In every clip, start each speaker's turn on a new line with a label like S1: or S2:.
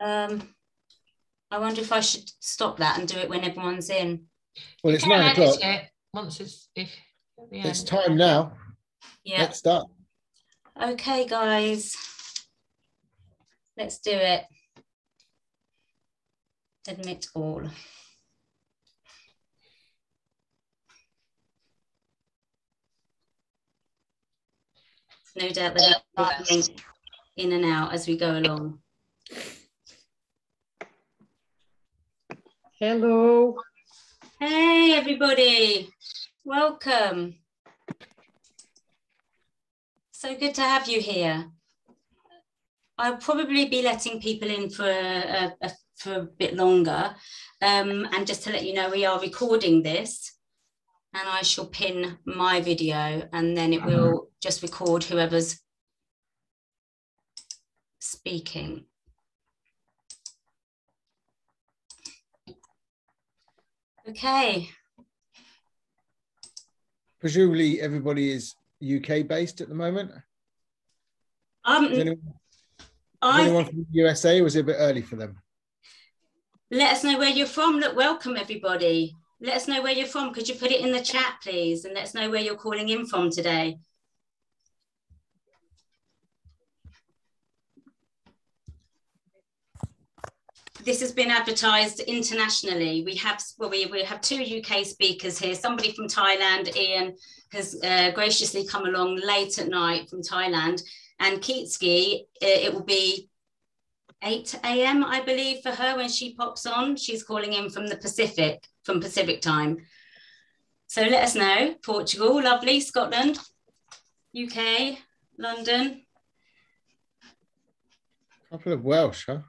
S1: I wonder if I should stop that and do it when everyone's in.
S2: Well, it's 9 o'clock.
S3: Once it's
S2: it's time now.
S1: Yeah.
S2: Let's start.
S1: Okay, guys. Let's do it. Admit all. No doubt that it's going in and out as we go along.
S3: Hello.
S1: Hey, everybody. Welcome. So good to have you here. I'll probably be letting people in for a bit longer. And just to let you know, we are recording this. And I shall pin my video and then it will just record whoever's speaking. Okay.
S2: Presumably everybody is UK based at the moment. Is anyone from the USA, or was it a bit early for them?
S1: Let us know where you're from. Look, welcome everybody. Let us know where you're from. Could you put it in the chat, please? And let us know where you're calling in from today. This has been advertised internationally. We have two UK speakers here. Somebody from Thailand, Ian, has graciously come along late at night from Thailand. And Kyczy, it will be 8 a.m. I believe for her when she pops on. She's calling in from the Pacific time. So let us know. Portugal, lovely. Scotland, UK, London.
S2: A couple of Welsh, huh?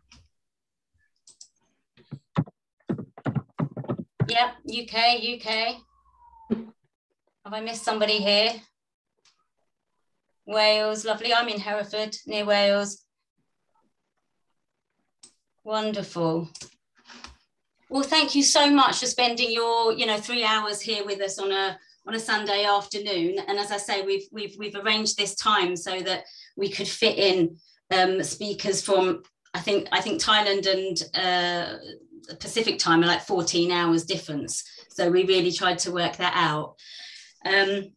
S1: Yep, UK. Have I missed somebody here? Wales, lovely. I'm in Hereford, near Wales. Wonderful. Well, thank you so much for spending your, 3 hours here with us on a Sunday afternoon. And as I say, we've arranged this time so that we could fit in speakers from, I think Thailand and Pacific time are like 14 hours difference. So we really tried to work that out. And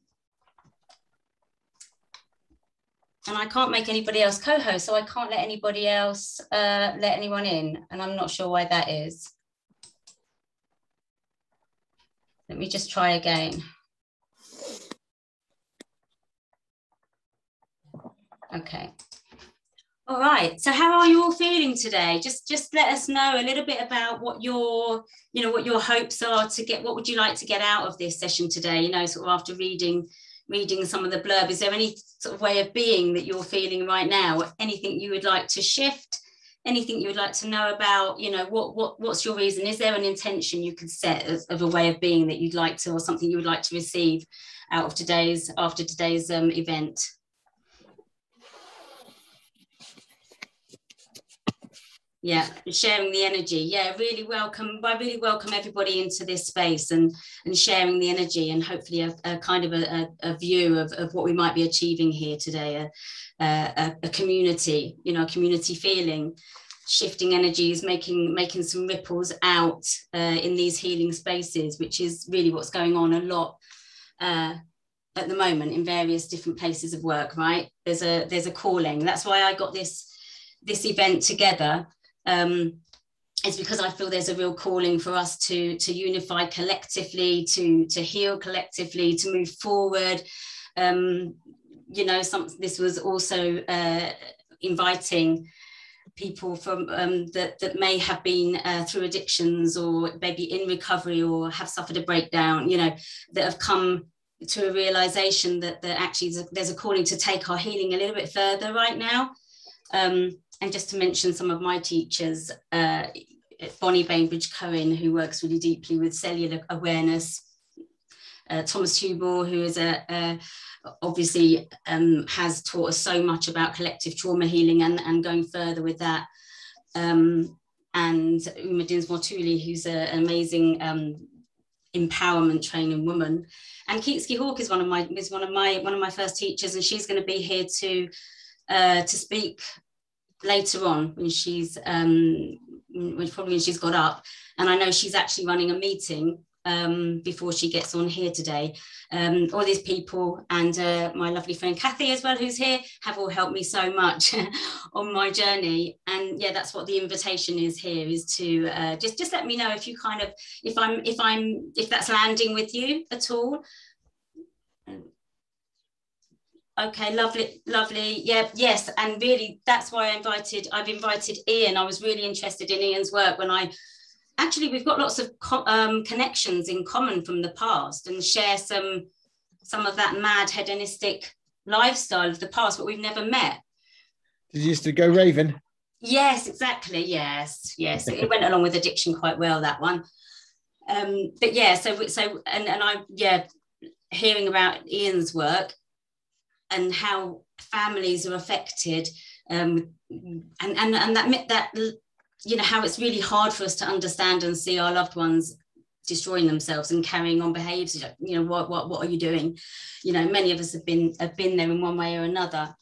S1: I can't make anybody else co-host, so I can't let anybody else let anyone in. And I'm not sure why that is. Let me just try again. Okay. All right. So how are you all feeling today? Just let us know a little bit about what your hopes are to get. What would you like to get out of this session today? Sort of after reading some of the blurb. Is there any sort of way of being that you're feeling right now? Anything you would like to shift? Anything you would like to know about? What's your reason? Is there an intention you could set of a way of being that you'd like to, or something you would like to receive out of after today's event? Yeah, sharing the energy. Yeah, really welcome. I really welcome everybody into this space and sharing the energy, and hopefully a kind of a view of what we might be achieving here today. A community, a community feeling, shifting energies, making some ripples out in these healing spaces, which is really what's going on a lot at the moment in various different places of work. Right? There's a calling. That's why I got this event together. It's because I feel there's a real calling for us to unify collectively, to heal collectively, to move forward. This was also inviting people from that may have been through addictions, or maybe in recovery, or have suffered a breakdown, that have come to a realization that actually there's a calling to take our healing a little bit further right now. And just to mention some of my teachers, Bonnie Bainbridge Cohen, who works really deeply with cellular awareness, Thomas Hubel, who is obviously has taught us so much about collective trauma healing and going further with that, and Uma Dinsmore-Tuli, who's an amazing empowerment training woman, and Kyczy Hawk is one of my first teachers, and she's going to be here to speak later on when she's probably when she's got up, and I know she's actually running a meeting before she gets on here today. All these people and my lovely friend Kathy as well, who's here, have all helped me so much on my journey. And yeah, that's what the invitation is here, is to just let me know if you kind of, if that's landing with you at all. Okay, lovely. Yeah, yes, and really that's why I've invited Ian. I was really interested in Ian's work when we've got lots of connections in common from the past, and share some of that mad hedonistic lifestyle of the past, but we've never met.
S2: Did you used to go raving?
S1: Yes, exactly. Yes. It went along with addiction quite well, that one. But yeah, hearing about Ian's work and how families are affected, and that how it's really hard for us to understand and see our loved ones destroying themselves and carrying on behaviors. What are you doing? Many of us have been there in one way or another.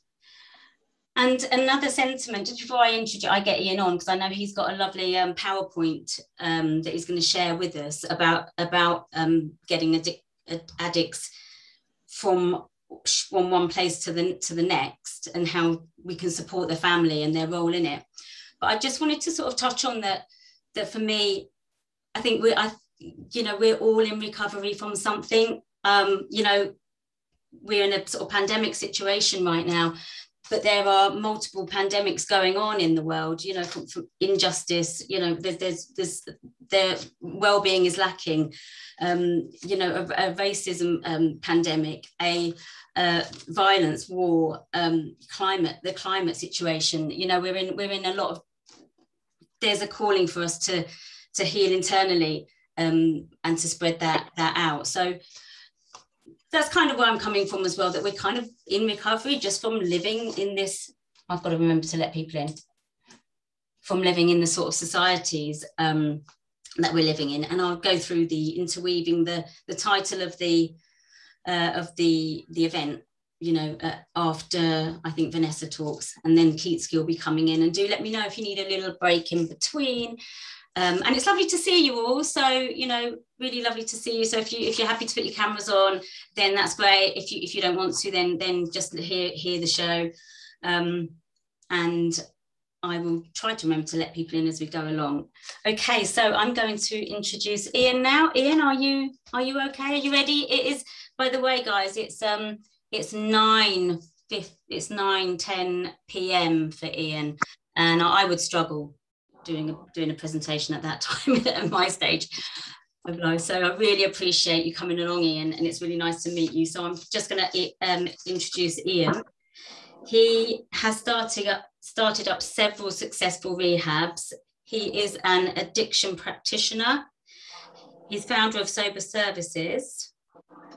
S1: And another sentiment, just before I get Ian on, because I know he's got a lovely PowerPoint that he's going to share with us about getting addicts from one place to the next, and how we can support the family and their role in it. But I just wanted to sort of touch on that for me, I think we're all in recovery from something. We're in a sort of pandemic situation right now, but there are multiple pandemics going on in the world, from injustice, their well-being is lacking, a racism pandemic, a violence, war, the climate situation. We're in a lot of, there's a calling for us to heal internally and to spread that out. So that's kind of where I'm coming from as well, that we're kind of in recovery just from living in this, I've got to remember to let people in, from living in the sort of societies that we're living in. And I'll go through the interweaving the title of the event, after I think Vanessa talks, and then Kyczy will be coming in. And do let me know if you need a little break in between. And it's lovely to see you all. So, really lovely to see you. So if you're happy to put your cameras on, then that's great. If you don't want to, then just hear the show. And I will try to remember to let people in as we go along. Okay, so I'm going to introduce Ian now. Ian, are you okay? Are you ready? It is, by the way, guys, it's 9:10 p.m. for Ian, and I would struggle doing a presentation at that time at my stage of life. So I really appreciate you coming along, Ian, and it's really nice to meet you. So I'm just going to introduce Ian. He has started up several successful rehabs. He is an addiction practitioner. He's founder of Sober Services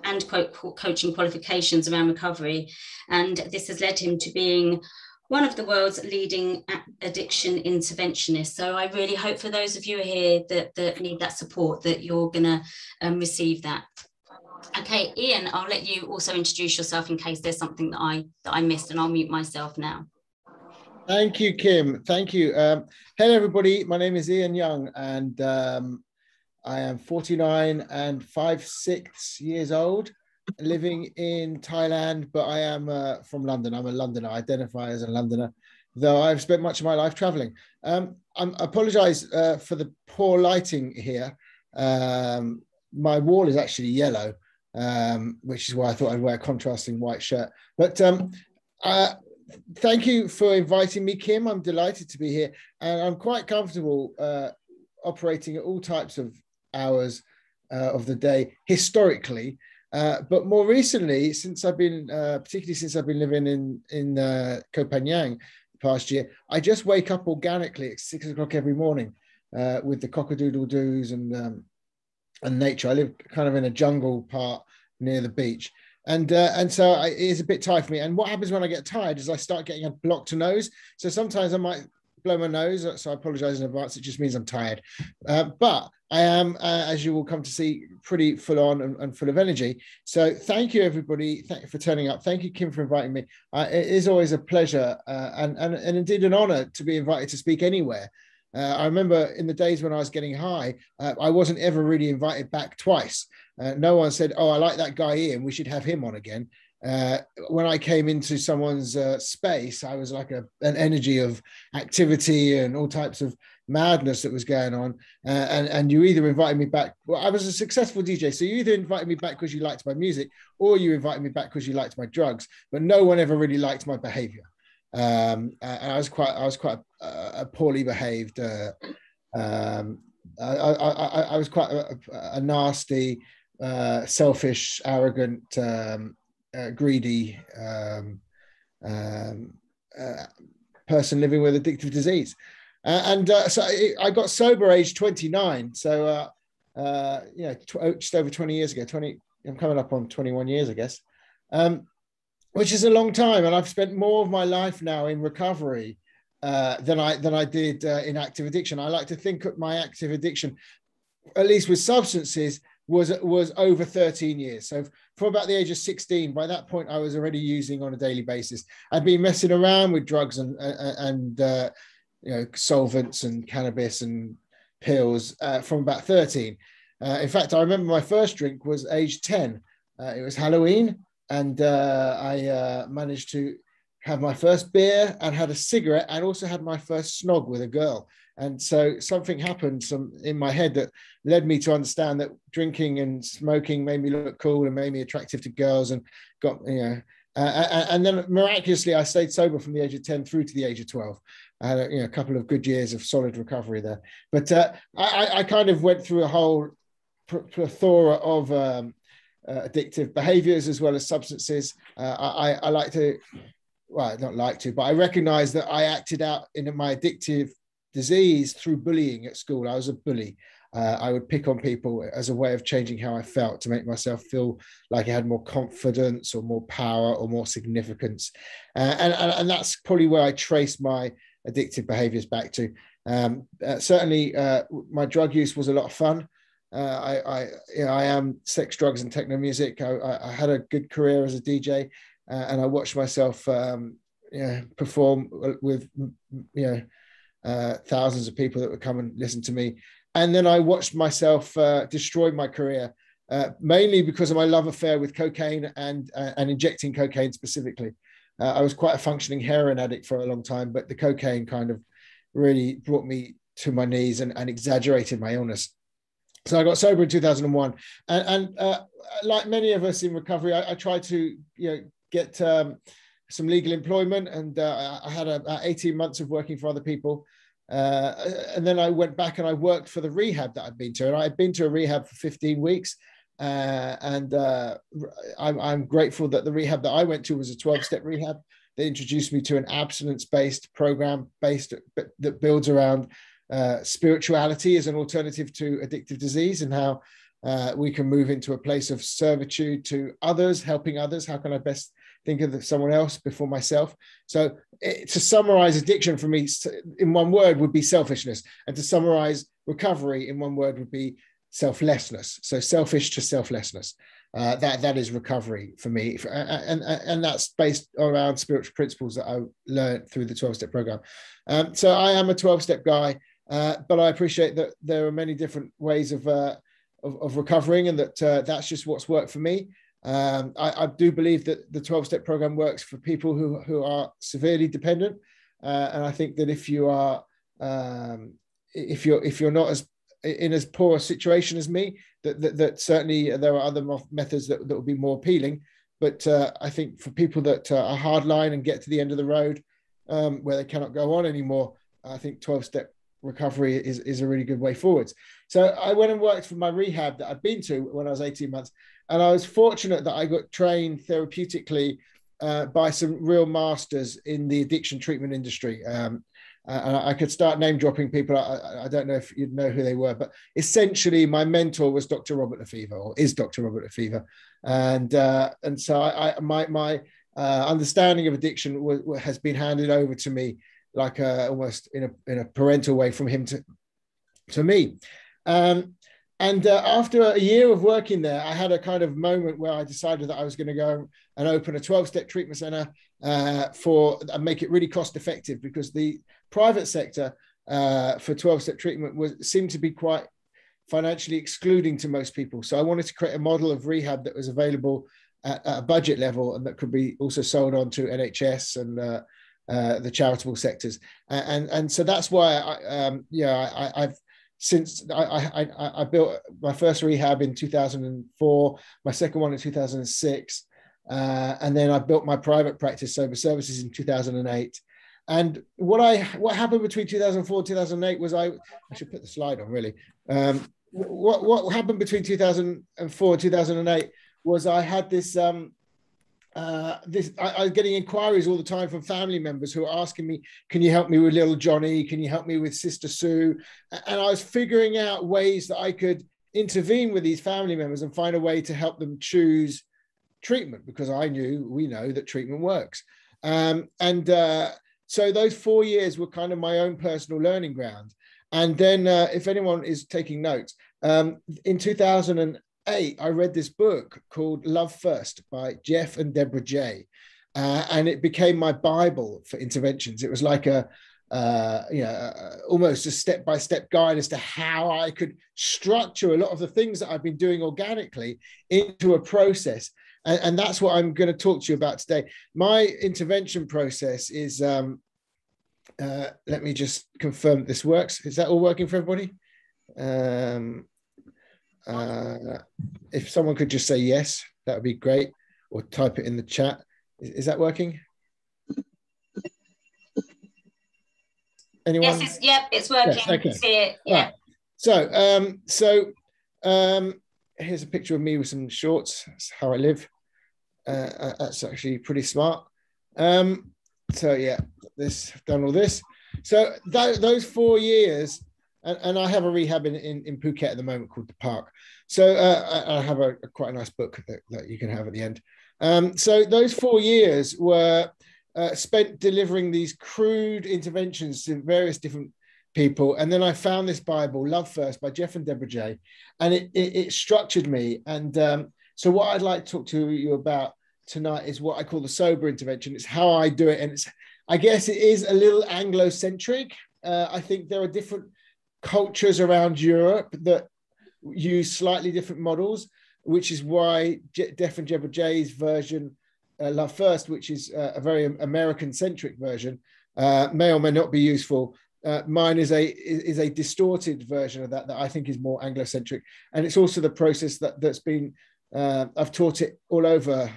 S1: and coaching qualifications around recovery. And this has led him to being one of the world's leading addiction interventionists. So I really hope for those of you here that need that support, that you're going to receive that. Okay, Ian, I'll let you also introduce yourself in case there's something that I missed, and I'll mute myself now.
S2: Thank you, Kim. Thank you. Hello, everybody. My name is Ian Young, and I am 49 and 5/6 years old, living in Thailand, but I am from London. I'm a Londoner. I identify as a Londoner, though I've spent much of my life traveling. I apologize for the poor lighting here. My wall is actually yellow, which is why I thought I'd wear a contrasting white shirt. But thank you for inviting me, Kim. I'm delighted to be here, and I'm quite comfortable operating at all types of hours of the day historically. But more recently, particularly since I've been living in Koh Phangan the past year, I just wake up organically at 6 o'clock every morning with the cockadoodle-doos and nature. I live kind of in a jungle part near the beach. And so it is a bit tired for me. And what happens when I get tired is I start getting a blocked nose. So sometimes I might blow my nose, so I apologize in advance. It just means I'm tired. But I am, as you will come to see, pretty full on and full of energy. So thank you, everybody. Thank you for turning up. Thank you, Kim, for inviting me. It is always a pleasure and indeed an honor to be invited to speak anywhere. I remember in the days when I was getting high, I wasn't ever really invited back twice. No one said, oh, I like that guy Ian, we should have him on again. When I came into someone's space, I was like an energy of activity and all types of madness that was going on. And you either invited me back, well, I was a successful DJ, so you either invited me back because you liked my music, or you invited me back because you liked my drugs, but no one ever really liked my behavior. And I was quite a poorly behaved. I was quite a nasty, selfish, arrogant, greedy person living with addictive disease. So I got sober age 29. So just over 20 years ago. I'm coming up on 21 years, I guess. Which is a long time, and I've spent more of my life now in recovery than I did in active addiction. I like to think of my active addiction, at least with substances, was over 13 years. So from about the age of 16, by that point, I was already using on a daily basis. I'd been messing around with drugs and solvents and cannabis and pills from about 13. In fact, I remember my first drink was age 10. It was Halloween. And I managed to have my first beer and had a cigarette, and also had my first snog with a girl. And so something happened in my head that led me to understand that drinking and smoking made me look cool and made me attractive to girls, and and then miraculously I stayed sober from the age of 10 through to the age of 12. I had a couple of good years of solid recovery there. But I kind of went through a whole plethora of addictive behaviors as well as substances. I like to, well, not like to, but I recognize that I acted out in my addictive disease through bullying at school. I was a bully. I would pick on people as a way of changing how I felt, to make myself feel like I had more confidence or more power or more significance. And that's probably where I traced my addictive behaviors back to. Certainly, my drug use was a lot of fun. I am sex, drugs, and techno music. I had a good career as a DJ, and I watched myself perform with thousands of people that would come and listen to me. And then I watched myself destroy my career, mainly because of my love affair with cocaine and injecting cocaine specifically. I was quite a functioning heroin addict for a long time, but the cocaine kind of really brought me to my knees and exaggerated my illness. So I got sober in 2001, and like many of us in recovery, I tried to get some legal employment, and I had about 18 months of working for other people. And then I went back and I worked for the rehab that I'd been to, and I had been to a rehab for 15 weeks. I'm grateful that the rehab that I went to was a 12-step rehab. They introduced me to an abstinence-based program that builds around spirituality as an alternative to addictive disease, and how we can move into a place of servitude to others, helping others. How can I best think of someone else before myself? So to summarize addiction for me in one word would be selfishness, and to summarize recovery in one word would be selflessness. So selfish to selflessness. That is recovery for me, and that's based around spiritual principles that I learned through the 12-step program. So I am a 12-step guy, but I appreciate that there are many different ways of recovering, and that that's just what's worked for me. I do believe that the 12-step program works for people who are severely dependent, and I think that if you are if you're not in as poor a situation as me, that certainly there are other methods that will be more appealing. But I think for people that are hardline and get to the end of the road where they cannot go on anymore, I think 12-step recovery is a really good way forwards. So I went and worked for my rehab that I'd been to when I was 18 months. And I was fortunate that I got trained therapeutically by some real masters in the addiction treatment industry. And I could start name dropping people. I don't know if you'd know who they were, but essentially my mentor was Dr. Robert Lefevre, or is Dr. Robert Lefevre. And so my understanding of addiction has been handed over to me like almost in a parental way from him to me. After a year of working there, I had a kind of moment where I decided that I was going to go and open a 12-step treatment center and make it really cost effective, because the private sector for 12-step treatment seemed to be quite financially excluding to most people. So I wanted to create a model of rehab that was available at a budget level and that could be also sold on to NHS and the charitable sectors. And so that's why I built my first rehab in 2004, my second one in 2006, and then I built my private practice, Sober Services, in 2008. And what happened between 2004 and 2008 was I should put the slide on really. What happened between 2004 and 2008 was I had this. I was getting inquiries all the time from family members who were asking me, can you help me with little Johnny? Can you help me with Sister Sue? And I was figuring out ways that I could intervene with these family members and find a way to help them choose treatment, because we know that treatment works. So those 4 years were kind of my own personal learning ground. And then if anyone is taking notes, in 2008, I read this book called Love First by Jeff and Deborah J. And it became my Bible for interventions. It was like almost a step-by-step guide as to how I could structure a lot of the things that I've been doing organically into a process. And that's what I'm going to talk to you about today. My intervention process is, let me just confirm this works. Is that all working for everybody? If someone could just say yes, that would be great, or type it in the chat. Is that working? Anyone?
S1: Yes, it's working.
S2: Yes, okay.
S1: See it. Yeah.
S2: Right. So here's a picture of me with some shorts. That's how I live. That's actually pretty smart. So yeah, done all this. So those 4 years, and I have a rehab in Phuket at the moment called The Park. So I have quite a nice book that you can have at the end. So those 4 years were spent delivering these crude interventions to various different people. And then I found this Bible, Love First by Jeff and Deborah J. And it structured me. And so what I'd like to talk to you about tonight is what I call the sober intervention. It's how I do it. And I guess it is a little Anglo-centric. I think there are different cultures around Europe that use slightly different models, which is why Jeff and Deborah J's version, Love First, which is a very American-centric version, may or may not be useful. Mine is a distorted version of that I think is more Anglo-centric, and it's also the process that's been. I've taught it all over.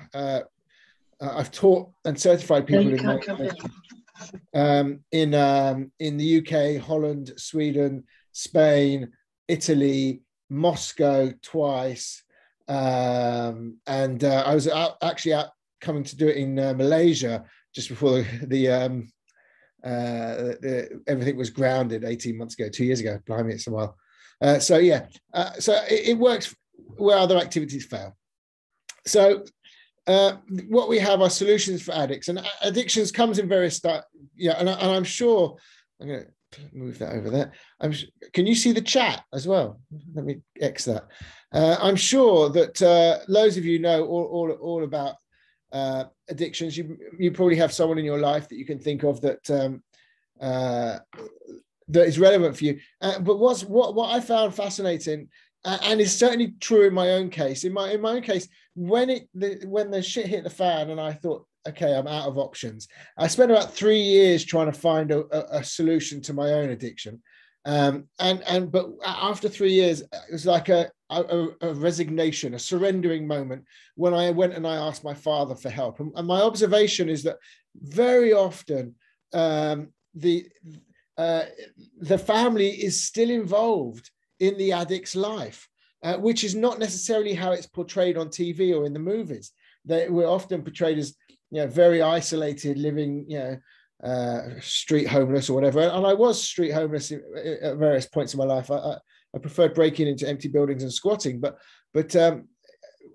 S2: I've taught and certified people in the UK, Holland, Sweden, Spain, Italy, Moscow twice, and I was actually coming to do it in Malaysia just before everything was grounded 18 months ago, 2 years ago. Blimey, it's a while. So it works where other activities fail. So what we have are solutions for addicts, and addictions comes in various and I'm sure I'm going to move that over there. Can you see the chat as well? Let me X that. I'm sure that loads of you know all about addictions. You probably have someone in your life that you can think of that is relevant for you. But what I found fascinating, and is certainly true in my own case. In my own case, when the shit hit the fan, and I thought, okay, I'm out of options. I spent about 3 years trying to find a solution to my own addiction, but after 3 years, it was like a resignation, a surrendering moment when I went and I asked my father for help. And my observation is that very often the family is still involved in the addict's life, which is not necessarily how it's portrayed on TV or in the movies. We're often portrayed as very isolated, living street homeless or whatever. And I was street homeless at various points in my life. I preferred breaking into empty buildings and squatting, but I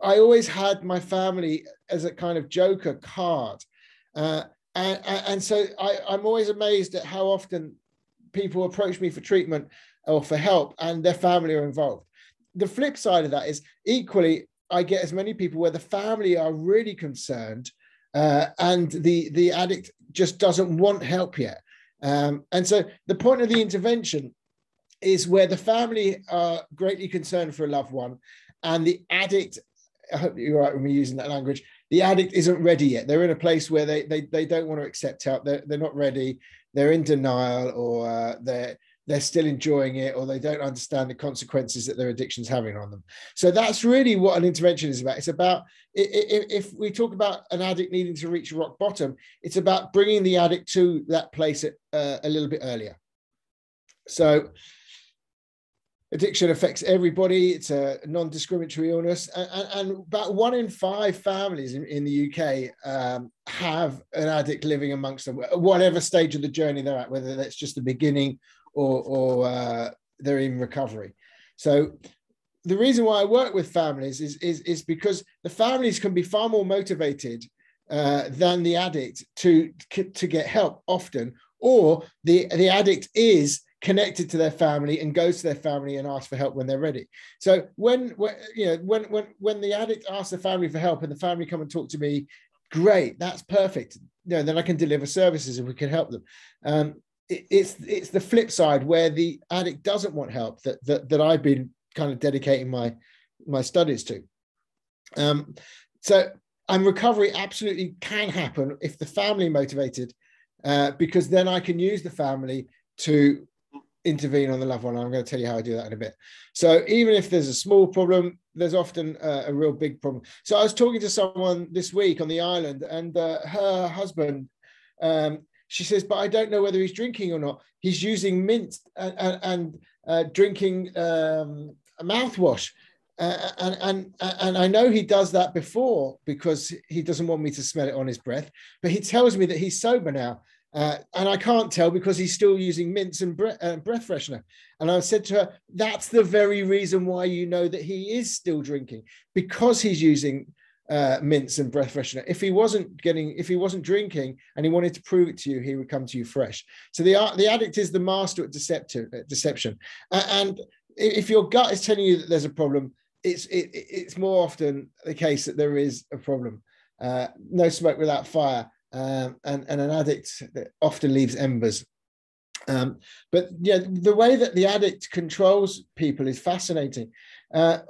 S2: always had my family as a kind of joker card. And And so I'm always amazed at how often people approach me for treatment or for help and their family are involved. The flip side of that is equally, I get as many people where the family are really concerned and the addict just doesn't want help yet. And so the point of the intervention is where the family are greatly concerned for a loved one and the addict, I hope you're right with me using that language, the addict isn't ready yet. They're in a place where they don't want to accept help. They're not ready. They're in denial, or they're still enjoying it, or they don't understand the consequences that their addiction's having on them. So that's really what an intervention is about. It's about, if we talk about an addict needing to reach rock bottom, it's about bringing the addict to that place a little bit earlier. So addiction affects everybody. It's a non-discriminatory illness. And about 1 in 5 families in the UK have an addict living amongst them, whatever stage of the journey they're at, whether that's just the beginning or they're in recovery. So the reason why I work with families is because the families can be far more motivated than the addict to get help often, or the addict is connected to their family and goes to their family and asks for help when they're ready. So when the addict asks the family for help and the family come and talk to me, great, that's perfect. Then I can deliver services and we can help them. It's the flip side where the addict doesn't want help that I've been kind of dedicating my studies to. And recovery absolutely can happen if the family motivated, because then I can use the family to intervene on the loved one. I'm going to tell you how I do that in a bit. So even if there's a small problem, there's often a real big problem. So I was talking to someone this week on the island, and her husband, she says, but I don't know whether he's drinking or not. He's using mint and drinking a mouthwash. And I know he does that before because he doesn't want me to smell it on his breath, but he tells me that he's sober now. And I can't tell because he's still using mints and breath freshener. And I said to her, that's the very reason why you know that he is still drinking, because he's using mints and breath freshener. If he wasn't drinking and he wanted to prove it to you, he would come to you fresh. So the addict is the master at deception. And if your gut is telling you that there's a problem, it's more often the case that there is a problem. No smoke without fire. And an addict often leaves embers. But yeah, the way that the addict controls people is fascinating.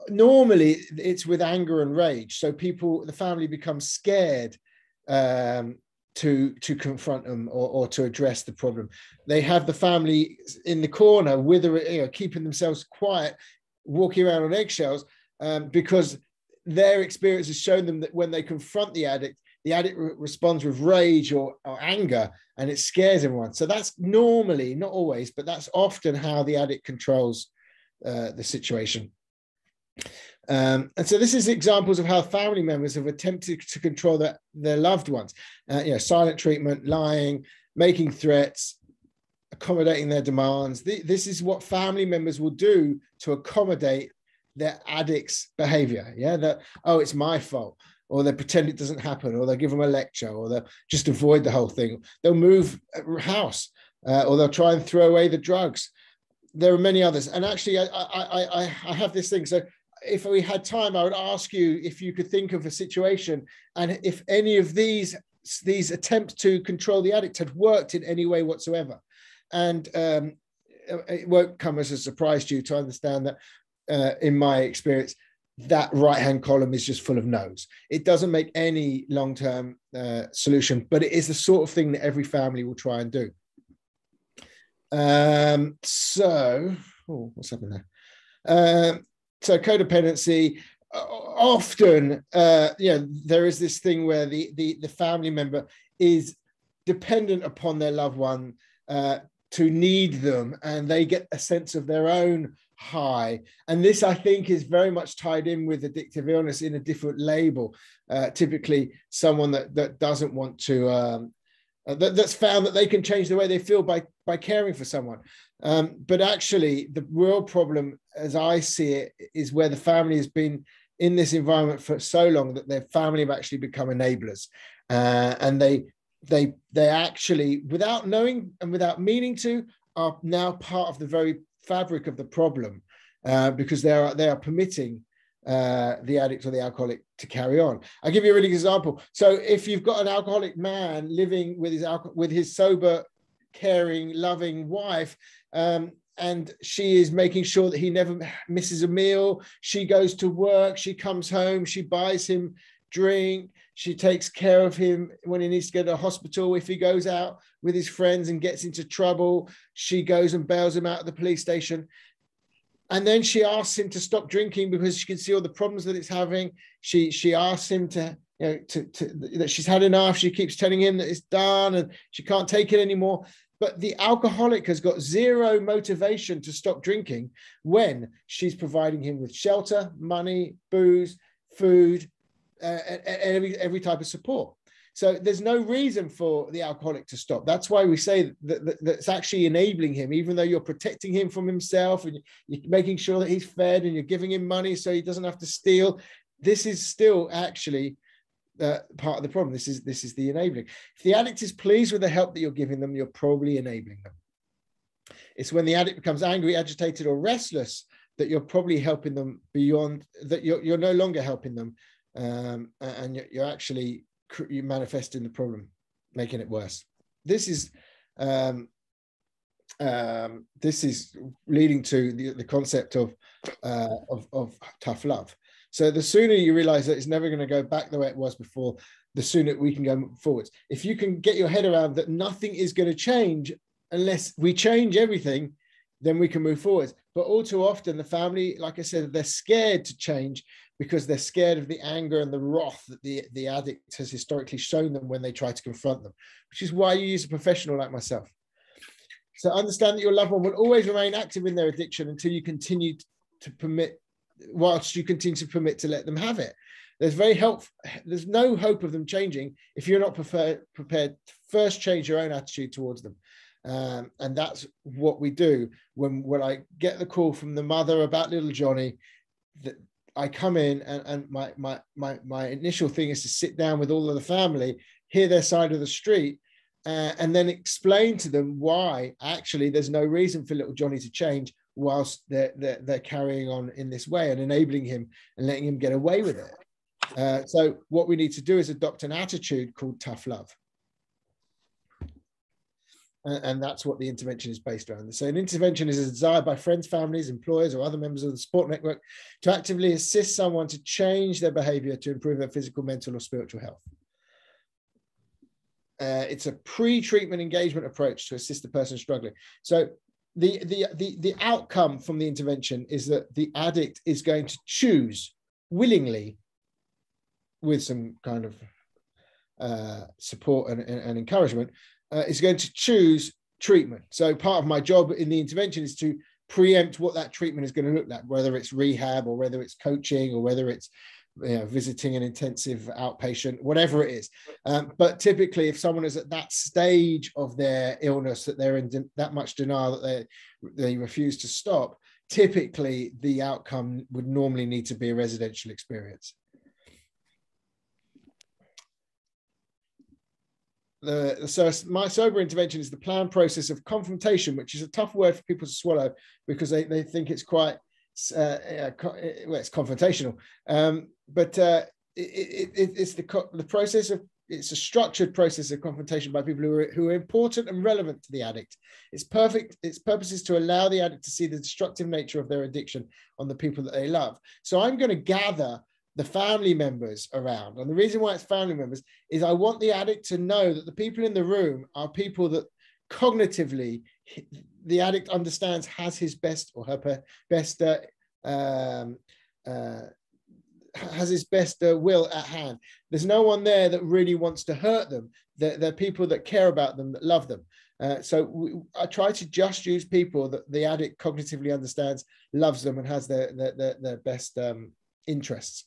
S2: Normally, it's with anger and rage. So the family becomes scared to confront them or to address the problem. They have the family in the corner, keeping themselves quiet, walking around on eggshells, because their experience has shown them that when they confront the addict responds with rage or anger, and it scares everyone. So that's normally, not always, but that's often how the addict controls the situation. And so this is examples of how family members have attempted to control their loved ones. Silent treatment, lying, making threats, accommodating their demands. This is what family members will do to accommodate their addict's behavior. It's my fault. Or they pretend it doesn't happen, or they'll give them a lecture, or they'll just avoid the whole thing. They'll move house, or they'll try and throw away the drugs. There are many others. And actually, I have this thing. So if we had time, I would ask you if you could think of a situation and if any of these attempts to control the addict had worked in any way whatsoever. And it won't come as a surprise to you to understand that in my experience, that right-hand column is just full of no's. It doesn't make any long-term solution, but it is the sort of thing that every family will try and do. What's happened there? So codependency, often, there is this thing where the family member is dependent upon their loved one to need them, and they get a sense of their own high. And this, I think, is very much tied in with addictive illness in a different label. Typically someone that doesn't want to, that's found that they can change the way they feel by caring for someone. But actually the real problem, as I see it, is where the family has been in this environment for so long that their family have actually become enablers. And they they actually, without knowing and without meaning to, are now part of the very fabric of the problem, because they are permitting the addict or the alcoholic to carry on. I'll give you a really good example. So if you've got an alcoholic man living with his sober, caring, loving wife, and she is making sure that he never misses a meal, she goes to work, she comes home, she buys him drink, she takes care of him when he needs to go to the hospital. If he goes out with his friends and gets into trouble, she goes and bails him out of the police station. And then she asks him to stop drinking because she can see all the problems that it's having. She asks him to, that she's had enough. She keeps telling him that it's done and she can't take it anymore. But the alcoholic has got zero motivation to stop drinking when she's providing him with shelter, money, booze, food, and every type of support. So there's no reason for the alcoholic to stop. That's why we say that that's actually enabling him, even though you're protecting him from himself and you're making sure that he's fed and you're giving him money so he doesn't have to steal. This is still actually part of the problem. This is the enabling. If the addict is pleased with the help that you're giving them, you're probably enabling them. It's when the addict becomes angry, agitated, or restless that you're probably helping them beyond, that you're no longer helping them, and you're actually manifesting the problem, making it worse. This is leading to the concept of tough love. So the sooner you realize that it's never going to go back the way it was before, the sooner we can go forwards. If you can get your head around that nothing is going to change unless we change everything, then we can move forwards. But all too often, the family, like I said, they're scared to change because they're scared of the anger and the wrath that the addict has historically shown them when they try to confront them, which is why you use a professional like myself. So understand that your loved one will always remain active in their addiction until you continue to permit, whilst you continue to permit to let them have it. There's no hope of them changing if you're not prepared to first change your own attitude towards them. And that's what we do when I get the call from the mother about little Johnny. That I come in and my initial thing is to sit down with all of the family, hear their side of the street, and then explain to them why actually there's no reason for little Johnny to change whilst they're carrying on in this way and enabling him and letting him get away with it. So what we need to do is adopt an attitude called tough love. And that's what the intervention is based around. So an intervention is a desire by friends, families, employers, or other members of the support network to actively assist someone to change their behavior to improve their physical, mental, or spiritual health. It's a pre-treatment engagement approach to assist the person struggling. So the outcome from the intervention is that the addict is going to choose willingly, with some kind of support and encouragement, is going to choose treatment. So part of my job in the intervention is to preempt what that treatment is going to look like, whether it's rehab or whether it's coaching or whether it's visiting an intensive outpatient, whatever it is. But typically, if someone is at that stage of their illness that they're in that much denial that they refuse to stop, typically the outcome would normally need to be a residential experience. So my sober intervention is the planned process of confrontation, which is a tough word for people to swallow because they think it's quite it's confrontational, but it's the process of, it's a structured process of confrontation by people who are important and relevant to the addict. Its purpose is to allow the addict to see the destructive nature of their addiction on the people that they love. So I'm going to gather the family members around. And the reason why it's family members is I want the addict to know that the people in the room are people that cognitively the addict understands has his best or her best has his best will at hand. There's no one there that really wants to hurt them. They're people that care about them, that love them. I try to just use people that the addict cognitively understands, loves them, and has their best interests.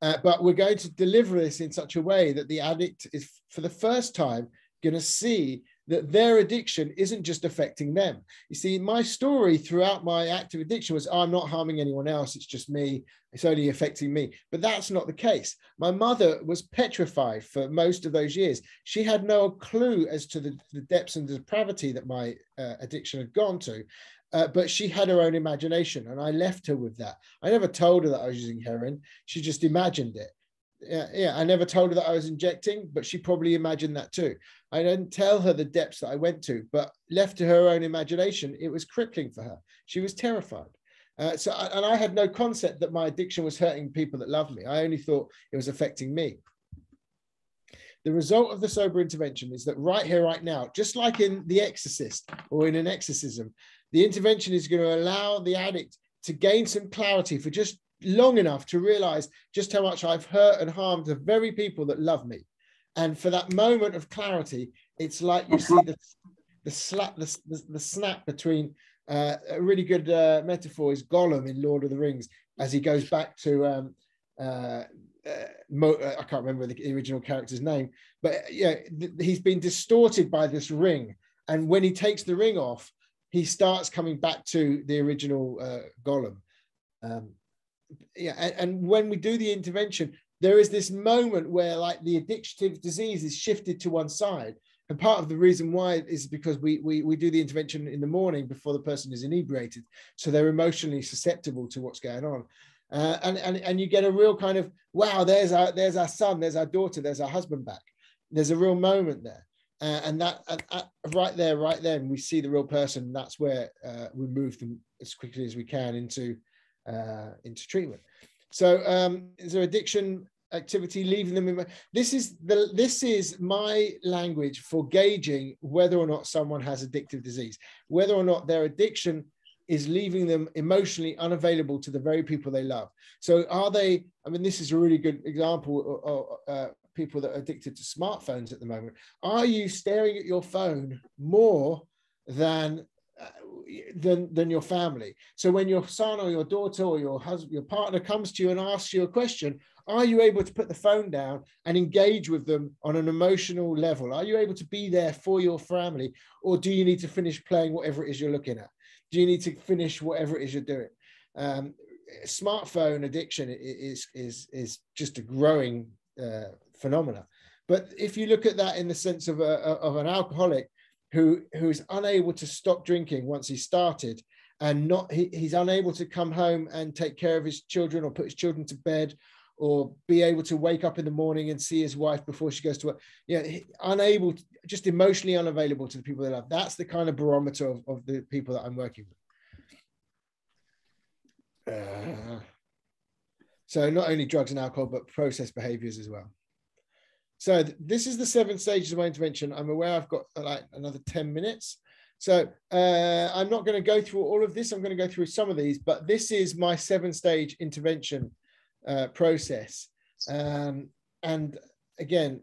S2: But we're going to deliver this in such a way that the addict is, for the first time, going to see that their addiction isn't just affecting them. You see, my story throughout my active addiction was, oh, I'm not harming anyone else, it's just me, it's only affecting me. But that's not the case. My mother was petrified for most of those years. She had no clue as to the depths and depravity that my addiction had gone to. But she had her own imagination, and I left her with that. I never told her that I was using heroin. She just imagined it. Yeah, I never told her that I was injecting, but she probably imagined that too. I didn't tell her the depths that I went to, but left to her own imagination, it was crippling for her. She was terrified. And I had no concept that my addiction was hurting people that love me. I only thought it was affecting me. The result of the sober intervention is that right here, right now, just like in The Exorcist or in an exorcism, the intervention is going to allow the addict to gain some clarity for just long enough to realize just how much I've hurt and harmed the very people that love me. And for that moment of clarity, it's like you see the snap between a really good metaphor is Gollum in Lord of the Rings, as he goes back to I can't remember the original character's name, but yeah, he's been distorted by this ring, and when he takes the ring off, he starts coming back to the original Gollum. And when we do the intervention, there is this moment where like the addictive disease is shifted to one side. And part of the reason why is because we do the intervention in the morning before the person is inebriated. So they're emotionally susceptible to what's going on. And you get a real kind of, wow, there's our son, there's our daughter, there's our husband back. There's a real moment there. And that right there, right then, we see the real person. That's where we move them as quickly as we can into treatment. So is there addiction activity leaving them in? This is my language for gauging whether or not someone has addictive disease, whether or not their addiction is leaving them emotionally unavailable to the very people they love. So are they, I mean, this is a really good example of people that are addicted to smartphones at the moment. Are you staring at your phone more than your family? So when your son or your daughter or your husband, your partner comes to you and asks you a question, are you able to put the phone down and engage with them on an emotional level? Are you able to be there for your family, or do you need to finish playing whatever it is you're looking at? Do you need to finish whatever it is you're doing? Smartphone addiction is just a growing phenomena. But if you look at that in the sense of an alcoholic who's unable to stop drinking once he started, and he's unable to come home and take care of his children or put his children to bed, or be able to wake up in the morning and see his wife before she goes to work, unable, just emotionally unavailable to the people they love. That's the kind of barometer of the people that I'm working with. So not only drugs and alcohol, but process behaviors as well. So this is the 7 stages of my intervention. I'm aware I've got like another 10 minutes. So I'm not going to go through all of this. I'm going to go through some of these, but this is my 7-stage intervention process. And again,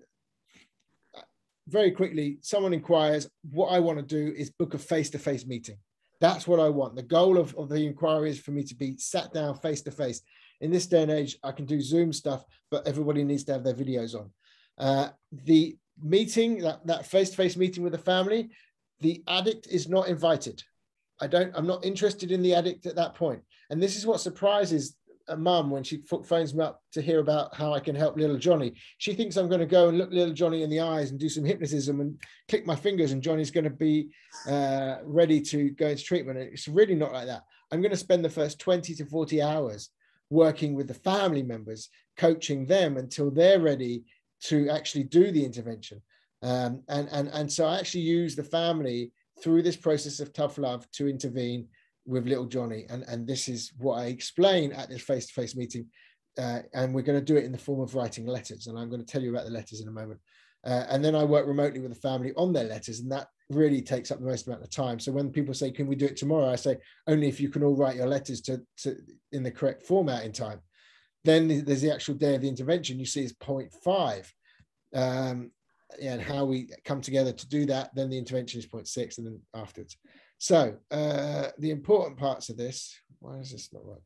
S2: very quickly, someone inquires, what I want to do is book a face-to-face meeting. That's what I want. The goal of the inquiry is for me to be sat down face-to-face. In this day and age, I can do Zoom stuff, but everybody needs to have their videos on. The meeting, that face-to-face meeting with the family, the addict is not invited. I'm not interested in the addict at that point. And this is what surprises a mum when she phones me up to hear about how I can help little Johnny. She thinks I'm going to go and look little Johnny in the eyes and do some hypnotism and click my fingers and Johnny's going to be ready to go into treatment. It's really not like that. I'm going to spend the first 20 to 40 hours working with the family members, coaching them until they're ready to actually do the intervention. And so I actually use the family through this process of tough love to intervene with little Johnny. And this is what I explain at this face-to-face meeting. And we're going to do it in the form of writing letters. And I'm going to tell you about the letters in a moment. And then I work remotely with the family on their letters. And that really takes up the most amount of time. So when people say, can we do it tomorrow? I say, only if you can all write your letters to in the correct format in time. Then there's the actual day of the intervention. You see is 0.5. And how we come together to do that. Then the intervention is 0.6 and then afterwards. So the important parts of this, why does this not work?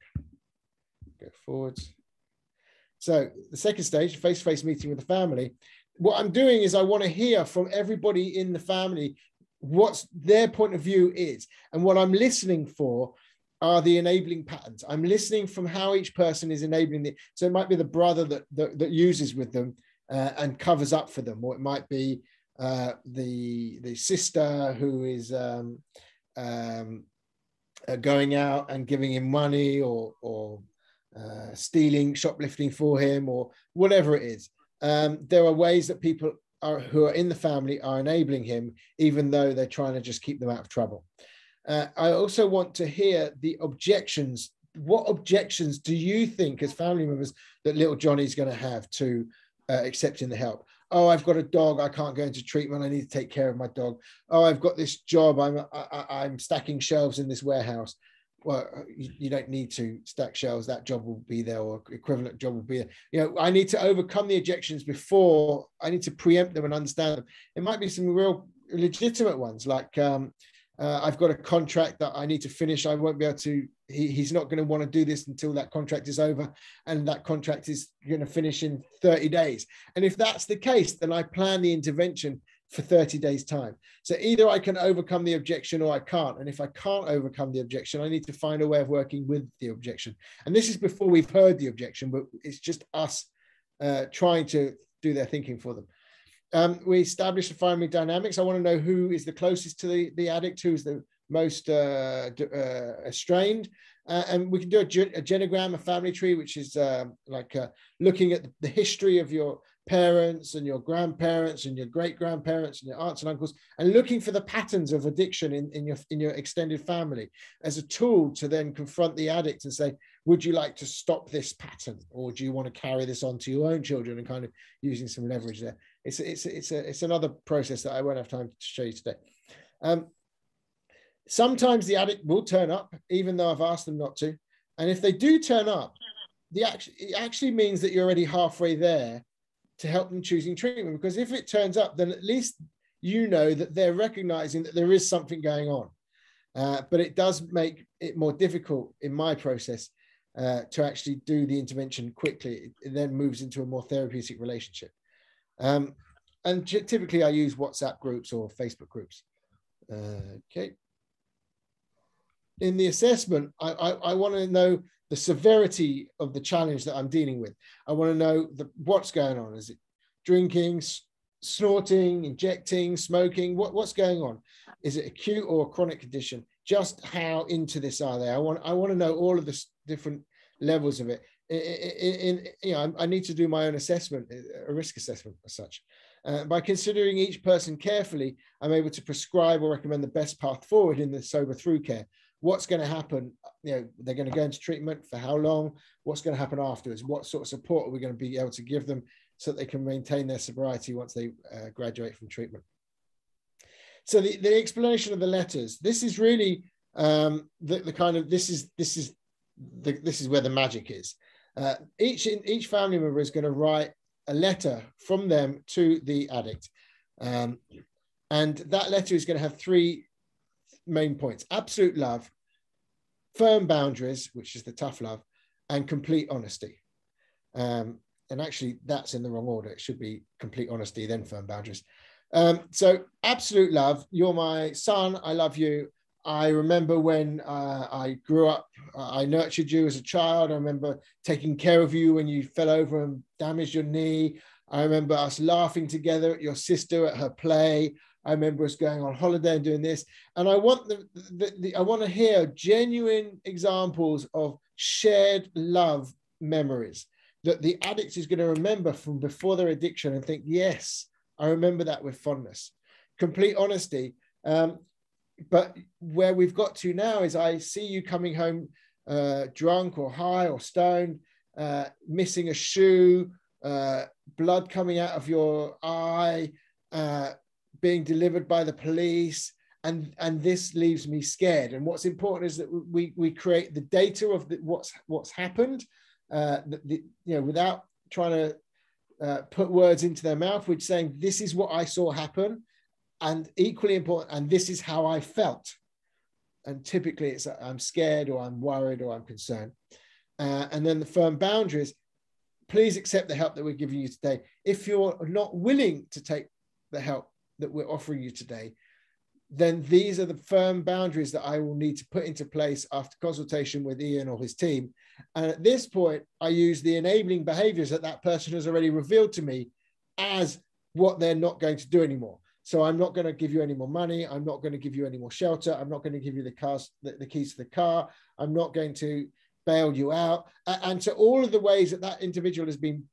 S2: Go forwards. So the second stage, face-to-face meeting with the family. What I'm doing is I want to hear from everybody in the family what's their point of view is. And what I'm listening for are the enabling patterns. I'm listening from how each person is enabling the, so it might be the brother that uses with them and covers up for them, or it might be the sister who is going out and giving him money, or stealing, shoplifting for him, or whatever it is. There are ways that people who are in the family are enabling him, even though they're trying to just keep them out of trouble. I also want to hear the objections. What objections do you think, as family members, that little Johnny's going to have to accepting the help? Oh, I've got a dog, I can't go into treatment, I need to take care of my dog. Oh, I've got this job, I'm stacking shelves in this warehouse. Well, you don't need to stack shelves, that job will be there, or equivalent job will be there. You know, I need to overcome the objections before, I need to preempt them and understand them. It might be some real legitimate ones, like I've got a contract that I need to finish. I won't be able to, he's not going to want to do this until that contract is over, and that contract is going to finish in 30 days. And if that's the case, then I plan the intervention for 30 days time. So either I can overcome the objection or I can't. And if I can't overcome the objection, I need to find a way of working with the objection. And this is before we've heard the objection, but it's just us trying to do their thinking for them. We establish the family dynamics. I want to know who is the closest to the addict, who's the most estranged. And we can do a genogram, a family tree, which is looking at the history of your parents and your grandparents and your great-grandparents and your aunts and uncles, and looking for the patterns of addiction in your extended family as a tool to then confront the addict and say, would you like to stop this pattern, or do you want to carry this on to your own children, and kind of using some leverage there. It's another process that I won't have time to show you today. Sometimes the addict will turn up, even though I've asked them not to. And if they do turn up, it actually means that you're already halfway there to help them choosing treatment. Because if it turns up, then at least you know that they're recognizing that there is something going on. But it does make it more difficult in my process to actually do the intervention quickly. It then moves into a more therapeutic relationship. And typically I use WhatsApp groups or Facebook groups. Okay. In the assessment, I want to know the severity of the challenge that I'm dealing with. I want to know what's going on. Is it drinking, snorting, injecting, smoking? What's going on? Is it acute or a chronic condition? Just how into this are they? I want to know all of the different levels of it. I need to do my own assessment, a risk assessment as such. By considering each person carefully, I'm able to prescribe or recommend the best path forward in the sober through care. What's going to happen? They're going to go into treatment for how long? What's going to happen afterwards? What sort of support are we going to be able to give them so that they can maintain their sobriety once they graduate from treatment? So the explanation of the letters. This is really the kind of this is where the magic is. Each family member is going to write a letter from them to the addict, and that letter is going to have three main points: absolute love, firm boundaries, which is the tough love, and complete honesty. And actually that's in the wrong order. It should be complete honesty, then firm boundaries. So absolute love: you're my son, I love you. I remember when I grew up, I nurtured you as a child. I remember taking care of you when you fell over and damaged your knee. I remember us laughing together at your sister at her play. I remember us going on holiday and doing this. And I want I want to hear genuine examples of shared love memories that the addict is going to remember from before their addiction and think, yes, I remember that with fondness. Complete honesty. But where we've got to now is I see you coming home drunk or high or stoned, missing a shoe, blood coming out of your eye, being delivered by the police, and this leaves me scared. And what's important is that we create the data of what's happened, without trying to put words into their mouth. We're saying, this is what I saw happen, and equally important, and this is how I felt. And typically it's I'm scared, or I'm worried, or I'm concerned. And then the firm boundaries: please accept the help that we're giving you today. If you're not willing to take the help that we're offering you today, then these are the firm boundaries that I will need to put into place after consultation with Ian or his team. And at this point, I use the enabling behaviors that that person has already revealed to me as what they're not going to do anymore. So I'm not going to give you any more money. I'm not going to give you any more shelter. I'm not going to give you the keys to the car. I'm not going to bail you out. And so all of the ways that that individual has been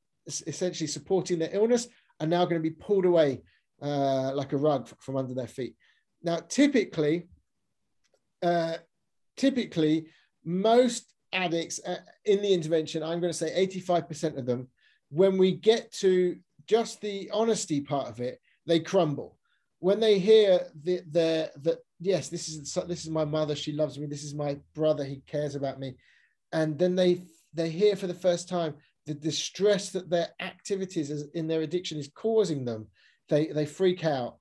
S2: essentially supporting their illness are now going to be pulled away like a rug from under their feet. Now, typically, most addicts in the intervention, I'm going to say 85% of them, when we get to just the honesty part of it, they crumble. When they hear that yes, this is my mother, she loves me, this is my brother, he cares about me, and then they hear for the first time the distress that their activities in their addiction is causing them, they freak out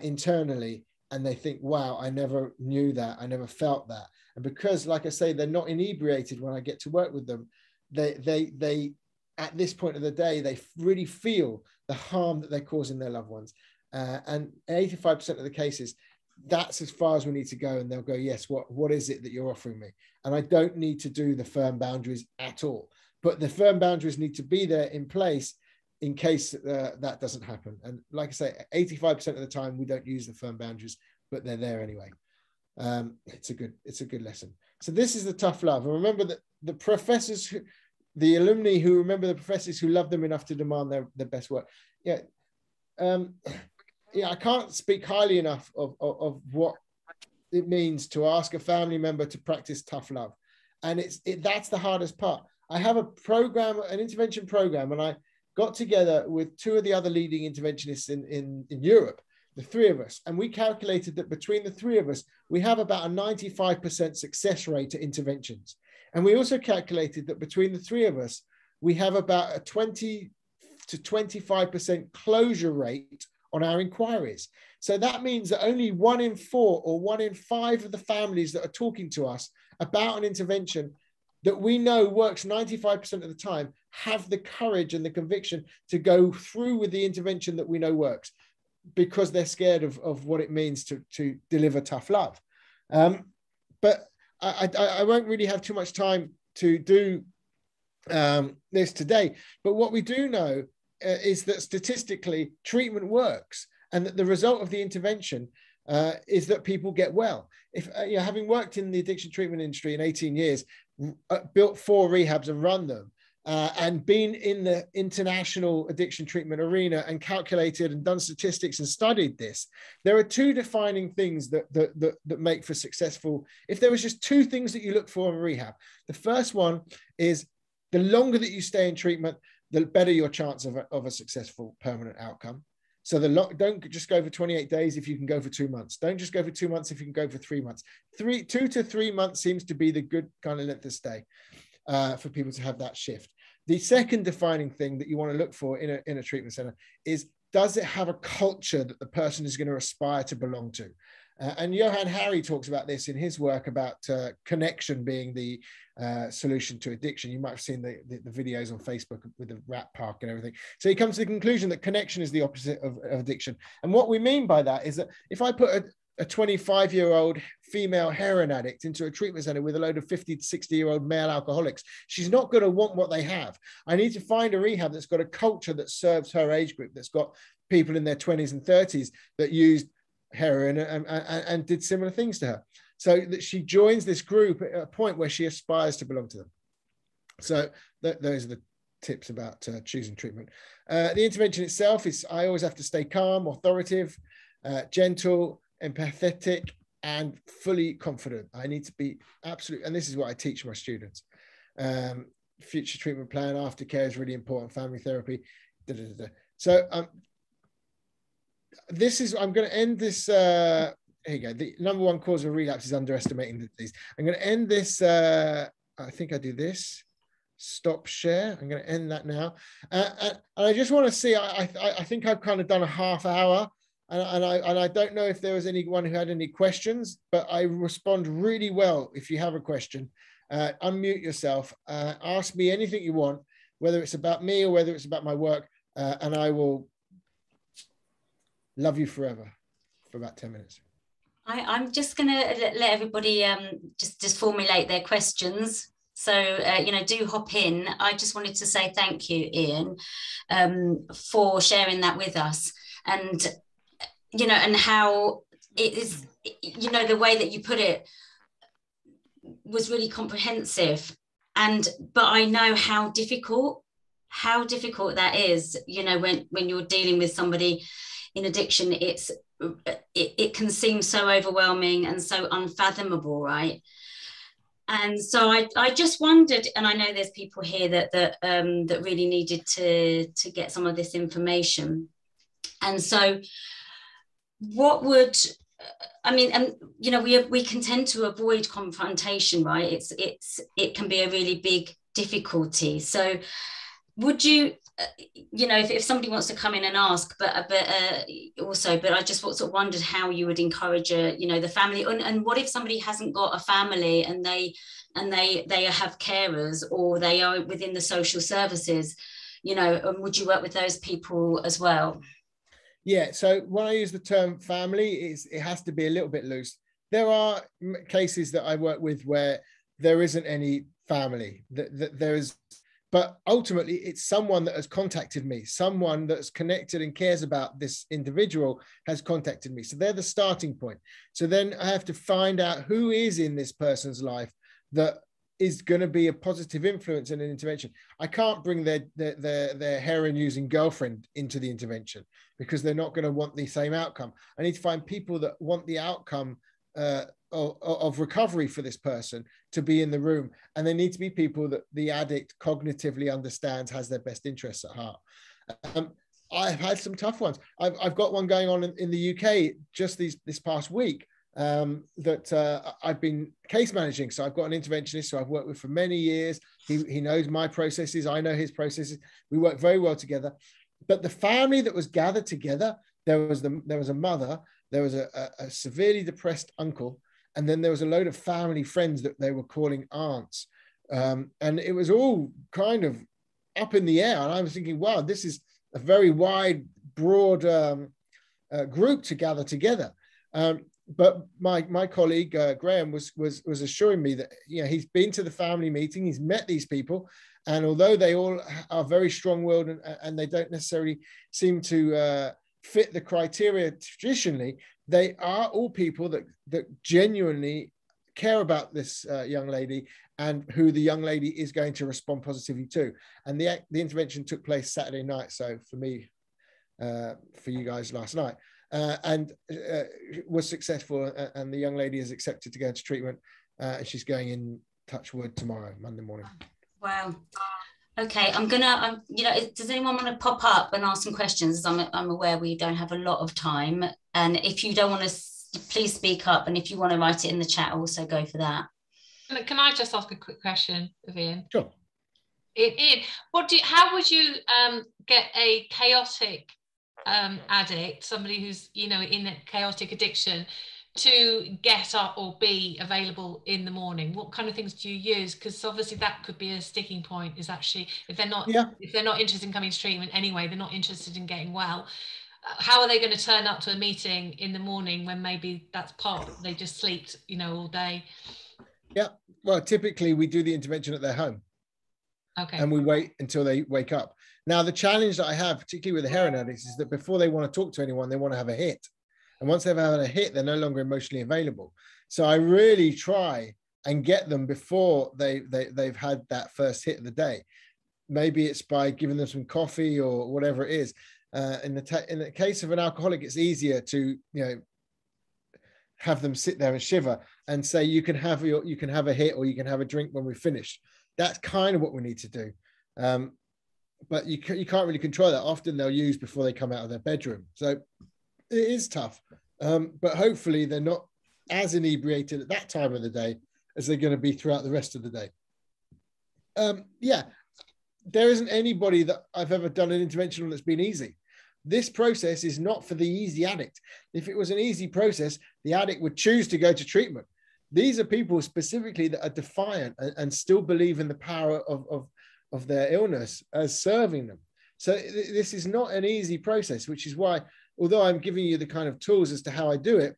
S2: internally. And they think, wow, I never knew that. I never felt that. And because, like I say, they're not inebriated when I get to work with them, they at this point of the day, they really feel the harm that they're causing their loved ones. And 85% of the cases, that's as far as we need to go. And they'll go, yes, what is it that you're offering me? And I don't need to do the firm boundaries at all. But the firm boundaries need to be there in place in case that doesn't happen. And like I say, 85% of the time we don't use the firm boundaries, but they're there anyway. It's a good lesson. So this is the tough love. And remember that the professors, the alumni who remember the professors who love them enough to demand their best work. Yeah. I can't speak highly enough of what it means to ask a family member to practice tough love. And that's the hardest part. I have an intervention program, and I got together with two of the other leading interventionists in Europe, the three of us, and we calculated that between the three of us, we have about a 95% success rate at interventions. And we also calculated that between the three of us, we have about a 20 to 25% closure rate on our inquiries. So that means that only 1 in 4 or 1 in 5 of the families that are talking to us about an intervention that we know works 95% of the time have the courage and the conviction to go through with the intervention that we know works, because they're scared of what it means to deliver tough love. But I won't really have too much time to do this today. But what we do know is that statistically treatment works, and that the result of the intervention is that people get well. If having worked in the addiction treatment industry in 18 years, built 4 rehabs and run them, and been in the international addiction treatment arena and calculated and done statistics and studied this, there are 2 defining things that make for successful. If there was just 2 things that you look for in rehab, the first one is the longer that you stay in treatment, the better your chance of a successful permanent outcome. So don't just go for 28 days if you can go for 2 months. Don't just go for 2 months if you can go for 3 months. 2 to 3 months seems to be the good kind of length of stay for people to have that shift. The second defining thing that you want to look for in a treatment center is, does it have a culture that the person is going to aspire to belong to? And Johann Hari talks about this in his work about connection being the solution to addiction. You might have seen the videos on Facebook with the rat park and everything. So he comes to the conclusion that connection is the opposite of addiction. And what we mean by that is that if I put a 25-year-old female heroin addict into a treatment center with a load of 50 to 60-year-old male alcoholics, she's not going to want what they have. I need to find a rehab that's got a culture that serves her age group, that's got people in their 20s and 30s that used heroin and did similar things to her, so that she joins this group at a point where she aspires to belong to them. So those are the tips about choosing treatment. The intervention itself is, I always have to stay calm, authoritative, gentle, empathetic, and fully confident. I need to be absolute, and this is what I teach my students. Future treatment plan, aftercare is really important, family therapy. So I'm going to end this. Here you go. The number 1 cause of relapse is underestimating the disease. I'm going to end this. I think I do this. Stop share. I'm going to end that now. And I just want to see, I think I've kind of done a half hour, and I don't know if there was anyone who had any questions, but I respond really well if you have a question. Unmute yourself. Ask me anything you want, whether it's about me or whether it's about my work, and I will love you forever for about 10 minutes.
S1: I'm just going to let everybody just formulate their questions. So, do hop in. I just wanted to say thank you, Ian, for sharing that with us. And, and how it is, the way that you put it was really comprehensive. But I know how difficult that is, when you're dealing with somebody in addiction. It can seem so overwhelming and so unfathomable, right? And so I just wondered, and I know there's people here that really needed to get some of this information. And so what would, we can tend to avoid confrontation, right? It can be a really big difficulty. So would you, if somebody wants to come in and ask, but I just sort of wondered how you would encourage the family, and what if somebody hasn't got a family and they have carers, or they are within the social services, would you work with those people as well?
S2: Yeah, so when I use the term family, it has to be a little bit loose. There are cases that I work with where there isn't any family, that there is. But ultimately, it's someone that has contacted me, someone that's connected and cares about this individual has contacted me. So they're the starting point. So then I have to find out who is in this person's life that is going to be a positive influence and an intervention. I can't bring their heroin using girlfriend into the intervention, because they're not going to want the same outcome. I need to find people that want the outcome of recovery for this person to be in the room, and they need to be people that the addict cognitively understands, has their best interests at heart. I've had some tough ones. I've got one going on in the UK just this past week that I've been case managing. So I've got an interventionist who I've worked with for many years. He knows my processes, I know his processes. We work very well together. But the family that was gathered together, there was a mother, there was a severely depressed uncle, and then there was a load of family friends that they were calling aunts. And it was all kind of up in the air. And I was thinking, wow, this is a very wide, broad group to gather together. But my colleague, Graham, was assuring me that he's been to the family meeting, he's met these people, and although they all are very strong-willed and they don't necessarily seem to fit the criteria traditionally, they are all people that genuinely care about this young lady, and who the young lady is going to respond positively to. And the intervention took place Saturday night, so for me, for you guys last night, and was successful, and the young lady is accepted to go into treatment. She's going in, touch wood, tomorrow, Monday morning. Wow.
S1: Okay, does anyone want to pop up and ask some questions? I'm aware we don't have a lot of time. And if you don't want to, please speak up. And if you want to write it in the chat, also go for that.
S3: Can I just ask a quick question of Ian?
S2: Sure.
S3: Ian, how would you get a chaotic addict, somebody who's, in a chaotic addiction, to get up or be available in the morning? What kind of things do you use? Because obviously that could be a sticking point, is actually if they're not interested in coming to treatment anyway, they're not interested in getting well, how are they going to turn up to a meeting in the morning when maybe that's they just slept all day?
S2: Yeah, well, typically we do the intervention at their home.
S3: Okay.
S2: And we wait until they wake up. Now, the challenge that I have, particularly with the heroin addicts, is that before they want to talk to anyone, they want to have a hit. And once they've had a hit, they're no longer emotionally available. So I really try and get them before they've had that first hit of the day. Maybe it's by giving them some coffee or whatever it is. In the case of an alcoholic, it's easier to have them sit there and shiver and say, you can have a hit, or you can have a drink when we're finished. That's kind of what we need to do. But you can't really control that. Often they'll use before they come out of their bedroom. So it is tough. But hopefully they're not as inebriated at that time of the day as they're going to be throughout the rest of the day. There isn't anybody that I've ever done an intervention on that's been easy. This process is not for the easy addict. If it was an easy process, the addict would choose to go to treatment. These are people specifically that are defiant and still believe in the power of their illness as serving them. So this is not an easy process, which is why, although I'm giving you the kind of tools as to how I do it,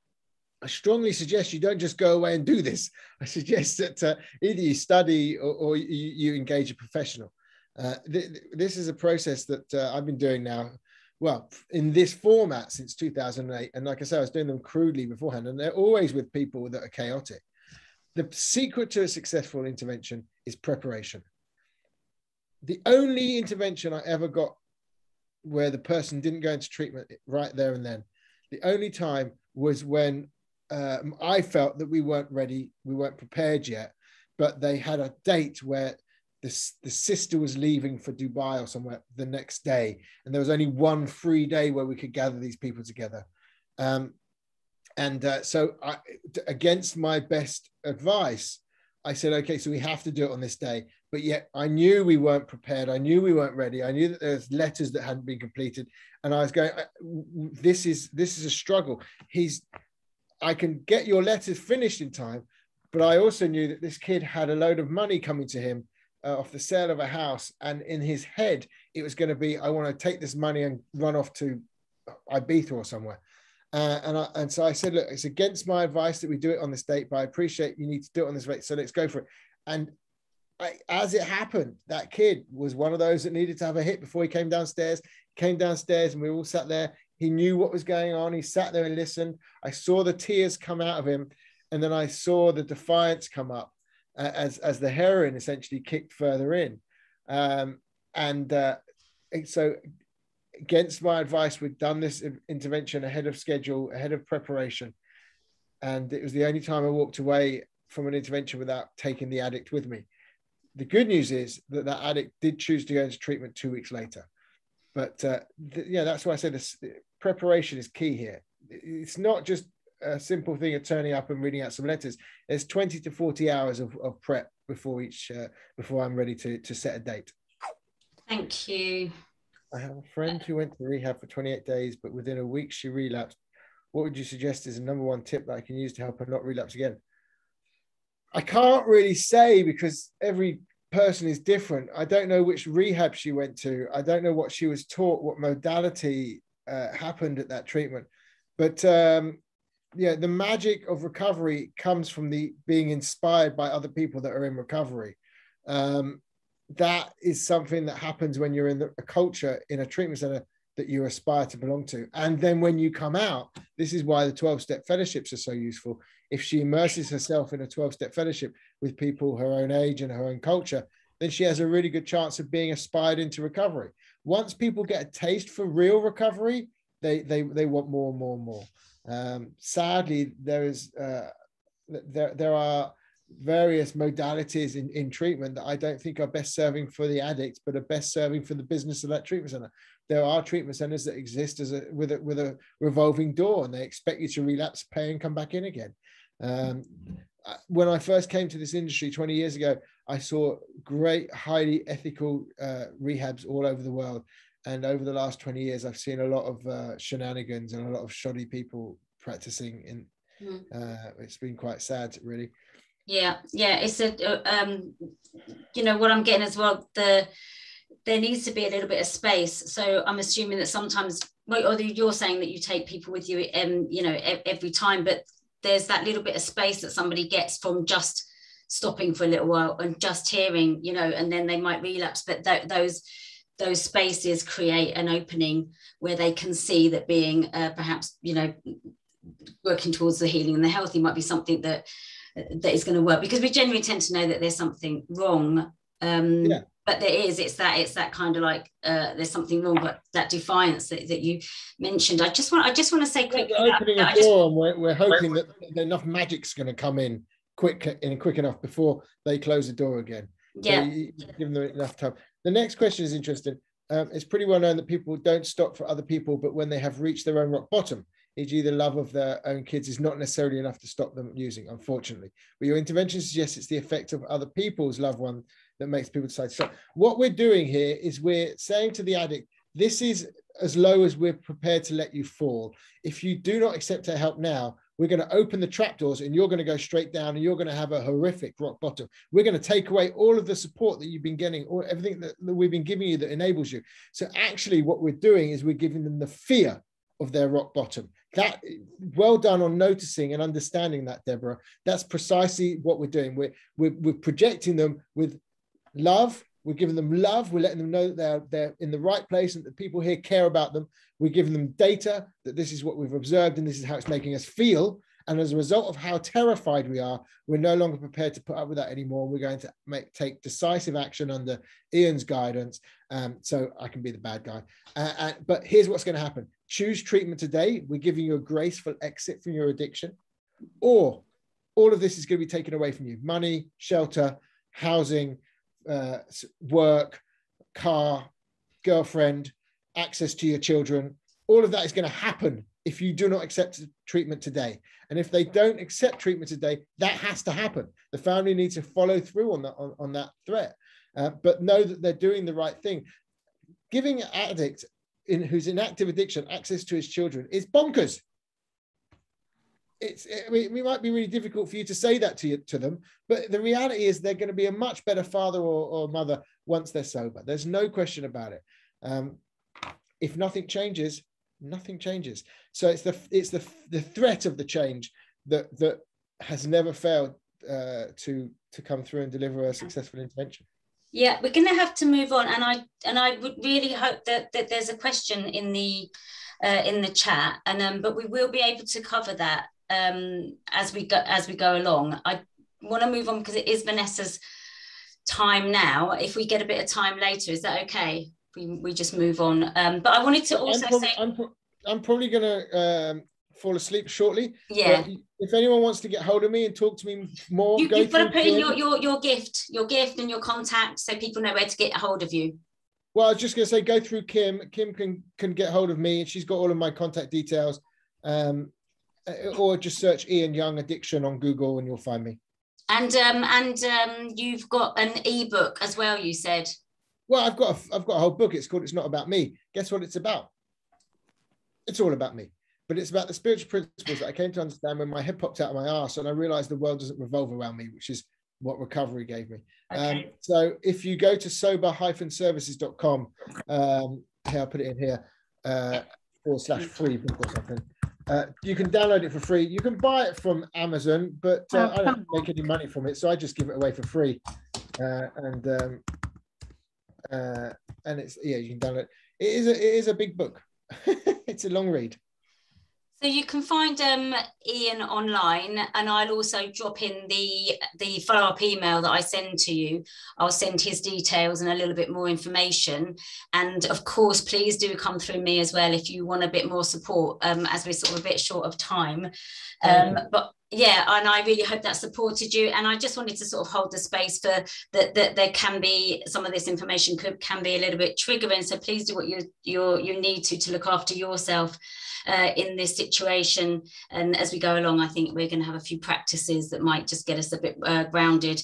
S2: I strongly suggest you don't just go away and do this. I suggest that either you study or you engage a professional. This is a process that I've been doing now, well, in this format since 2008. And like I said, I was doing them crudely beforehand, and they're always with people that are chaotic. The secret to a successful intervention is preparation. The only intervention I ever got where the person didn't go into treatment right there and then, the only time was when I felt that we weren't ready, we weren't prepared yet, but they had a date where the sister was leaving for Dubai or somewhere the next day, and there was only one free day where we could gather these people together. So against my best advice, I said, okay, so we have to do it on this day. But yet I knew we weren't prepared. I knew we weren't ready. I knew that there's letters that hadn't been completed. And I was going, this is a struggle. I can get your letters finished in time, but I also knew that this kid had a load of money coming to him off the sale of a house. And in his head, it was going to be, I want to take this money and run off to Ibiza or somewhere. And so I said, look, it's against my advice that we do it on this date, but I appreciate you need to do it on this date. So let's go for it. And as it happened, that kid was one of those that needed to have a hit before he came downstairs. He came downstairs and we all sat there. He knew what was going on. He sat there and listened. I saw the tears come out of him. And then I saw the defiance come up as the heroin essentially kicked further in. So against my advice, we'd done this intervention ahead of schedule, ahead of preparation. And it was the only time I walked away from an intervention without taking the addict with me. The good news is that that addict did choose to go into treatment 2 weeks later. But that's why I say this preparation is key here. It's not just a simple thing of turning up and reading out some letters. There's 20 to 40 hours of prep before I'm ready to set a date.
S1: Thank you.
S2: I have a friend who went to rehab for 28 days, but within a week she relapsed. What would you suggest is a number one tip that I can use to help her not relapse again? I can't really say because every person is different. I don't know which rehab she went to. I don't know what she was taught, what modality happened at that treatment. But the magic of recovery comes from being inspired by other people that are in recovery. That is something that happens when you're in a culture in a treatment center that you aspire to belong to. And then when you come out, this is why the 12-step fellowships are so useful. If she immerses herself in a 12-step fellowship with people her own age and her own culture, then she has a really good chance of being aspired into recovery. Once people get a taste for real recovery, they want more and more and more. Sadly, there are various modalities in treatment that I don't think are best serving for the addict, but are best serving for the business of that treatment center. There are treatment centers that exist with a revolving door, and they expect you to relapse, pay, and come back in again. When I first came to this industry 20 years ago, I saw great, highly ethical rehabs all over the world. And over the last 20 years, I've seen a lot of shenanigans and a lot of shoddy people practicing. It's been quite sad, really.
S1: Yeah. It's what I'm getting as well. There needs to be a little bit of space. So I'm assuming that sometimes, or you're saying that you take people with you, every time, but there's that little bit of space that somebody gets from just stopping for a little while and just hearing, and then they might relapse. But those spaces create an opening where they can see that being perhaps, working towards the healing and the healthy might be something that is going to work, because we generally tend to know that there's something wrong. But it's that kind of like there's something wrong, but that defiance that you mentioned. I just want to say quickly,
S2: opening a door, and we're hoping that enough magic's going to come in quick enough before they close the door again.
S1: Yeah,
S2: so you give them enough time. The next question is interesting. It's pretty well known that people don't stop for other people, but when they have reached their own rock bottom, e.g. the love of their own kids is not necessarily enough to stop them using, unfortunately. But your intervention suggests it's the effect of other people's loved one that makes people decide to stop. What we're doing here is we're saying to the addict, this is as low as we're prepared to let you fall. If you do not accept our help now, we're going to open the trapdoors and you're going to go straight down and you're going to have a horrific rock bottom. We're going to take away all of the support that you've been getting, or everything that we've been giving you that enables you. So actually what we're doing is we're giving them the fear of their rock bottom. That, well done on noticing and understanding that, Deborah. That's precisely what we're doing. We're projecting them with love. We're giving them love. We're letting them know that they're in the right place and that people here care about them. We're giving them data that this is what we've observed and this is how it's making us feel. And as a result of how terrified we are, we're no longer prepared to put up with that anymore. We're going to take decisive action under Ian's guidance. So I can be the bad guy. But here's what's going to happen. Choose treatment today. We're giving you a graceful exit from your addiction. Or all of this is going to be taken away from you. Money, shelter, housing, work, car, girlfriend, access to your children. All of that is going to happen if you do not accept treatment today. And if they don't accept treatment today, that has to happen. The family needs to follow through on that threat, but know that they're doing the right thing. Giving an addict who's in active addiction access to his children is bonkers. We might be really difficult for you to say that to them, but the reality is they're going to be a much better father or mother once they're sober. There's no question about it. If nothing changes, nothing changes. So it's the threat of the change that has never failed to come through and deliver a successful intervention.
S1: Yeah, we're going to have to move on, and I would really hope that there's a question in the chat, and but we will be able to cover that as we go along. I want to move on because it is Vanessa's time now. If we get a bit of time later, is that okay? We just move on. But I wanted to also say
S2: I'm probably going to fall asleep shortly.
S1: Yeah.
S2: If anyone wants to get hold of me and talk to me more,
S1: you've got to put in your gift and your contact so people know where to get a hold of you.
S2: Well, I was just going to say, go through Kim. Kim can get hold of me, and she's got all of my contact details. Or just search Ian Young Addiction on Google, and you'll find me. And
S1: you've got an ebook as well, you said.
S2: Well, I've got a whole book. It's called "It's Not About Me." Guess what it's about? It's all about me, but it's about the spiritual principles that I came to understand when my head popped out of my arse and I realized the world doesn't revolve around me, which is what recovery gave me. Okay. So if you go to sober-services.com, here, I'll put it in here, /free, of course, you can download it for free. You can buy it from Amazon, but I don't make any money from it, so I just give it away for free. And it's, yeah, you can download it. It is a big book. It's a long read.
S1: So you can find Ian online, and I'll also drop in the follow-up email that I send to you. I'll send his details and a little bit more information. And of course, please do come through me as well if you want a bit more support, as we're sort of a bit short of time. But yeah, and I really hope that supported you. And I just wanted to sort of hold the space for that there can be some of this information can be a little bit triggering. So please do what you need to look after yourself in this situation. And as we go along, I think we're going to have a few practices that might just get us a bit grounded.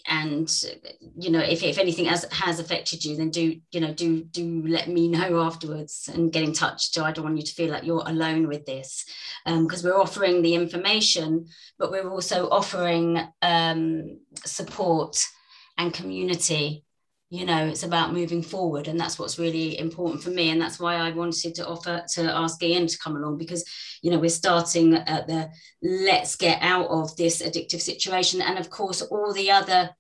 S1: And you know, if anything has affected you, then do let me know afterwards and get in touch. So I don't want you to feel like you're alone with this, because we're offering the information, but we're also offering support and community. You know, it's about moving forward, and that's what's really important for me. And that's why I wanted to ask Ian to come along, because, you know, we're starting at the let's get out of this addictive situation. And of course, all the other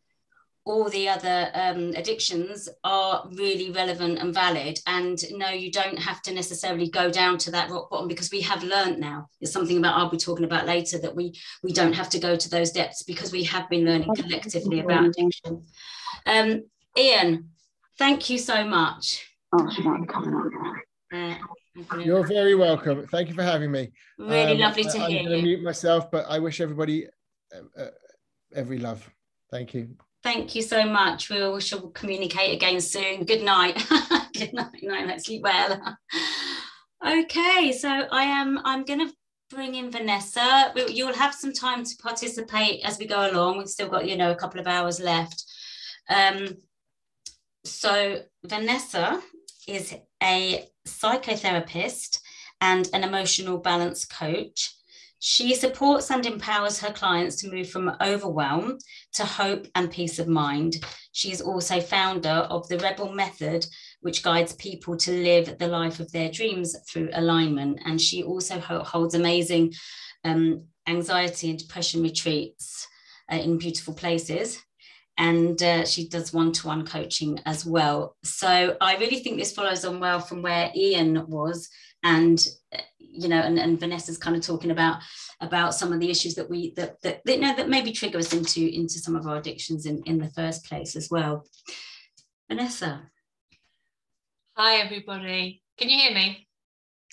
S1: addictions are really relevant and valid. And no, you don't have to necessarily go down to that rock bottom, because we have learned now. There's something about I'll be talking about later, that we don't have to go to those depths, because we have been learning collectively about addiction. Ian, thank you so much.
S2: You're very welcome. Thank you for having me.
S1: Really lovely to hear you.
S2: I'm going to mute myself, but I wish everybody every love. Thank you.
S1: Thank you so much. We shall communicate again soon. Good night. Good night. Let's sleep well. Okay, so I'm going to bring in Vanessa. You'll have some time to participate as we go along. We've still got, a couple of hours left. So Vanessa is a psychotherapist and an emotional balance coach. She supports and empowers her clients to move from overwhelm to hope and peace of mind. She is also founder of the Rebel Method, which guides people to live the life of their dreams through alignment. And she also holds amazing anxiety and depression retreats in beautiful places. And she does one-to-one coaching as well. So I really think this follows on well from where Ian was, and you know, and Vanessa's kind of talking about some of the issues that that maybe trigger us into some of our addictions in the first place as well. Vanessa.
S3: Hi everybody. Can you hear me?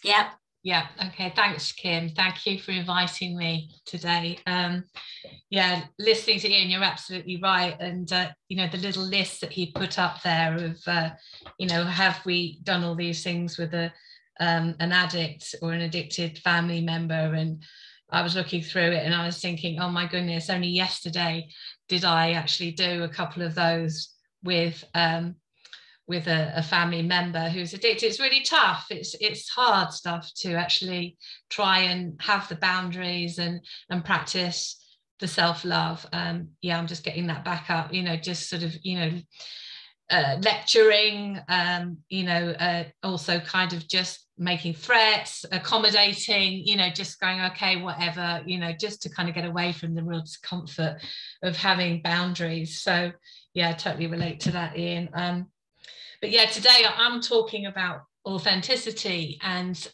S1: Yeah.
S3: Yeah. Okay. Thanks, Kim. Thank you for inviting me today. Yeah, listening to Ian, you're absolutely right. And you know, the little list that he put up there of you know, have we done all these things with an addict or an addicted family member? And I was looking through it and I was thinking, oh my goodness, only yesterday did I actually do a couple of those with a family member who's addicted. It's really tough. It's hard stuff to actually try and have the boundaries and practice the self-love. Yeah, I'm just getting that back up, you know, just sort of, you know, lecturing, you know, also kind of just making threats, accommodating, you know, just going, okay, whatever, you know, just to kind of get away from the real discomfort of having boundaries. So yeah, I totally relate to that, Ian. But yeah, today I'm talking about authenticity, and so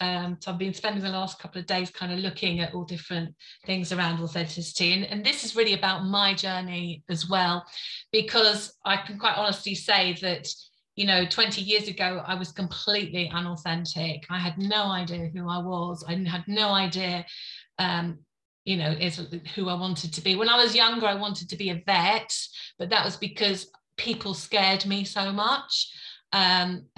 S3: I've been spending the last couple of days kind of looking at all different things around authenticity, and this is really about my journey as well, because I can quite honestly say that, you know, 20 years ago I was completely unauthentic. I had no idea who I was. I had no idea you know, is who I wanted to be. When I was younger, I wanted to be a vet, but that was because people scared me so much.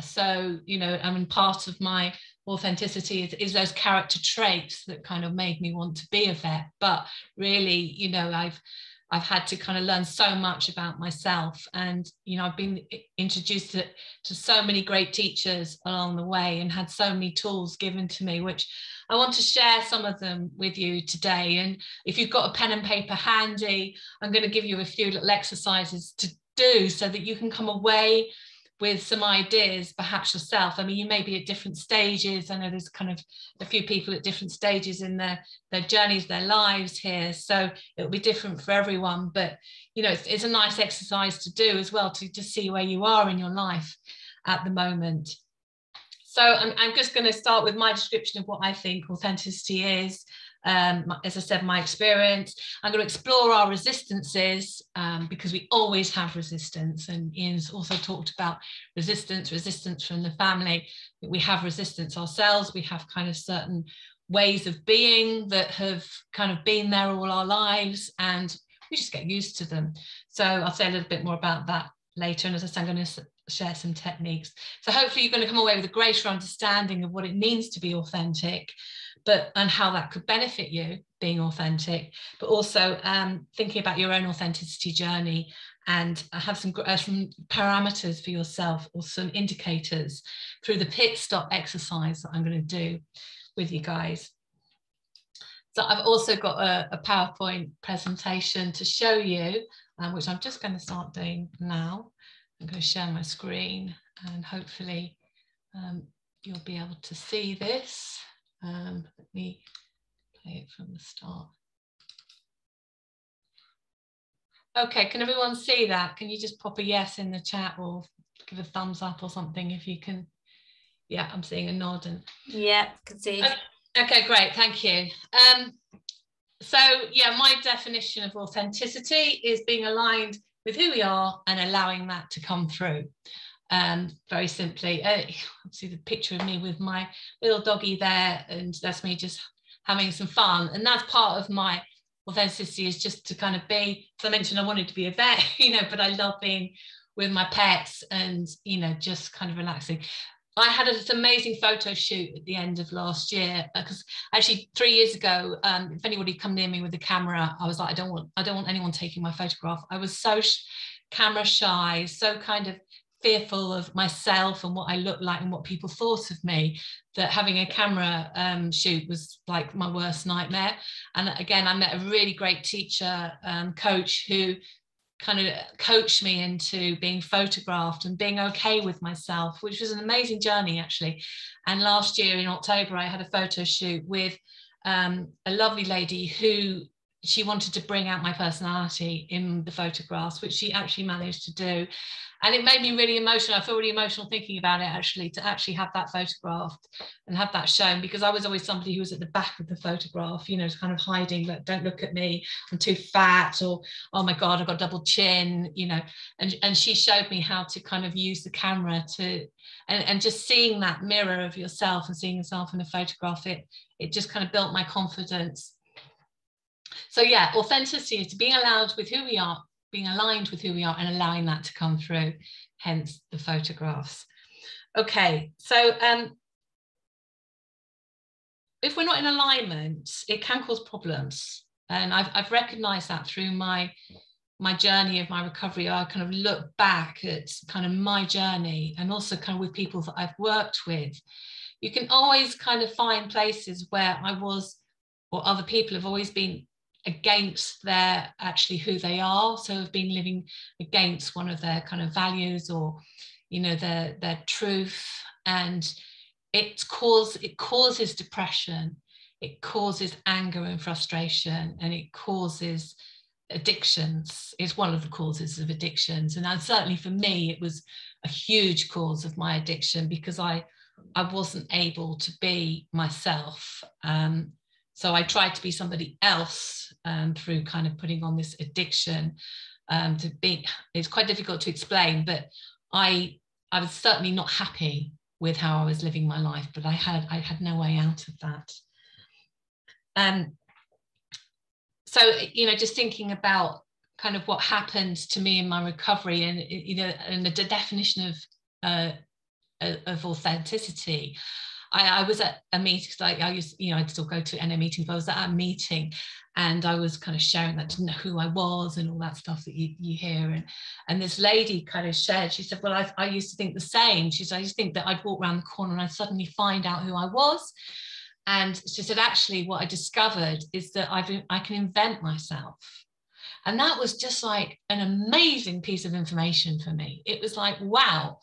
S3: So, you know, I mean, part of my authenticity is those character traits that kind of made me want to be a vet. But really, you know, I've had to kind of learn so much about myself, and you know, I've been introduced to so many great teachers along the way and had so many tools given to me, which I want to share some of them with you today. And if you've got a pen and paper handy, I'm going to give you a few little exercises to do so that you can come away with some ideas, perhaps yourself. I mean, you may be at different stages. I know there's kind of a few people at different stages in their journeys, their lives here. So it'll be different for everyone. But, you know, it's a nice exercise to do as well, to just see where you are in your life at the moment. So I'm just going to start with my description of what I think authenticity is. As I said, my experience. I'm going to explore our resistances, because we always have resistance, and Ian's also talked about resistance from the family. We have resistance ourselves. We have kind of certain ways of being that have kind of been there all our lives, and we just get used to them. So I'll say a little bit more about that later, and as I said, I'm going to share some techniques. So hopefully you're going to come away with a greater understanding of what it means to be authentic, and how that could benefit you being authentic, but also thinking about your own authenticity journey, and have some parameters for yourself, or some indicators through the pit stop exercise that I'm going to do with you guys. So I've also got a PowerPoint presentation to show you, which I'm just going to start doing now. I'm going to share my screen, and hopefully you'll be able to see this. Let me play it from the start. Okay, can everyone see that? Can you just pop a yes in the chat, or give a thumbs up or something if you can? Yeah, I'm seeing a nod. And
S1: yeah, can see.
S3: Okay, great, thank you. So yeah, my definition of authenticity is being aligned with who we are and allowing that to come through. Very simply, see the picture of me with my little doggy there, and that's me just having some fun, and that's part of my authenticity, is just to kind of be, so I mentioned I wanted to be a vet, you know, but I love being with my pets and, you know, just kind of relaxing. I had this amazing photo shoot at the end of last year, because actually 3 years ago, if anybody come near me with a camera, I was like, I don't want anyone taking my photograph. I was so camera shy, so kind of fearful of myself and what I looked like and what people thought of me, that having a camera shoot was like my worst nightmare. And again, I met a really great teacher, coach, who kind of coached me into being photographed and being okay with myself, which was an amazing journey, actually. And last year in October, I had a photo shoot with a lovely lady who, she wanted to bring out my personality in the photographs, which she actually managed to do. And it made me really emotional. I feel really emotional thinking about it, actually, to actually have that photographed and have that shown, because I was always somebody who was at the back of the photograph, you know, kind of hiding, like, don't look at me, I'm too fat, or, oh my God, I've got a double chin, you know. And she showed me how to kind of use the camera to, and just seeing that mirror of yourself and seeing yourself in a photograph, it just kind of built my confidence. So yeah, authenticity is being allowed with who we are, being aligned with who we are, and allowing that to come through, hence the photographs. Okay, so if we're not in alignment, it can cause problems. And I've recognized that through my journey of my recovery. I kind of look back at kind of my journey, and also kind of with people that I've worked with. You can always kind of find places where I was, or other people have always been against their actually who they are, so have been living against one of their kind of values, or, you know, their truth, and it causes depression, it causes anger and frustration, and it causes addictions. It's one of the causes of addictions, and certainly for me it was a huge cause of my addiction, because I wasn't able to be myself. So I tried to be somebody else through kind of putting on this addiction to be. It's quite difficult to explain, but I was certainly not happy with how I was living my life, but I had no way out of that. So, you know, just thinking about kind of what happened to me in my recovery, and, you know, and the definition of authenticity. I was at a meeting, like I used, you know, I'd still go to NA meetings, but I was at a meeting and I was kind of sharing that I didn't know who I was and all that stuff that you hear. And this lady kind of shared, she said, well, I used to think the same. She said, I used to think that I'd walk around the corner and I'd suddenly find out who I was. And she said, actually, what I discovered is that I can invent myself. And that was just like an amazing piece of information for me. It was like, wow,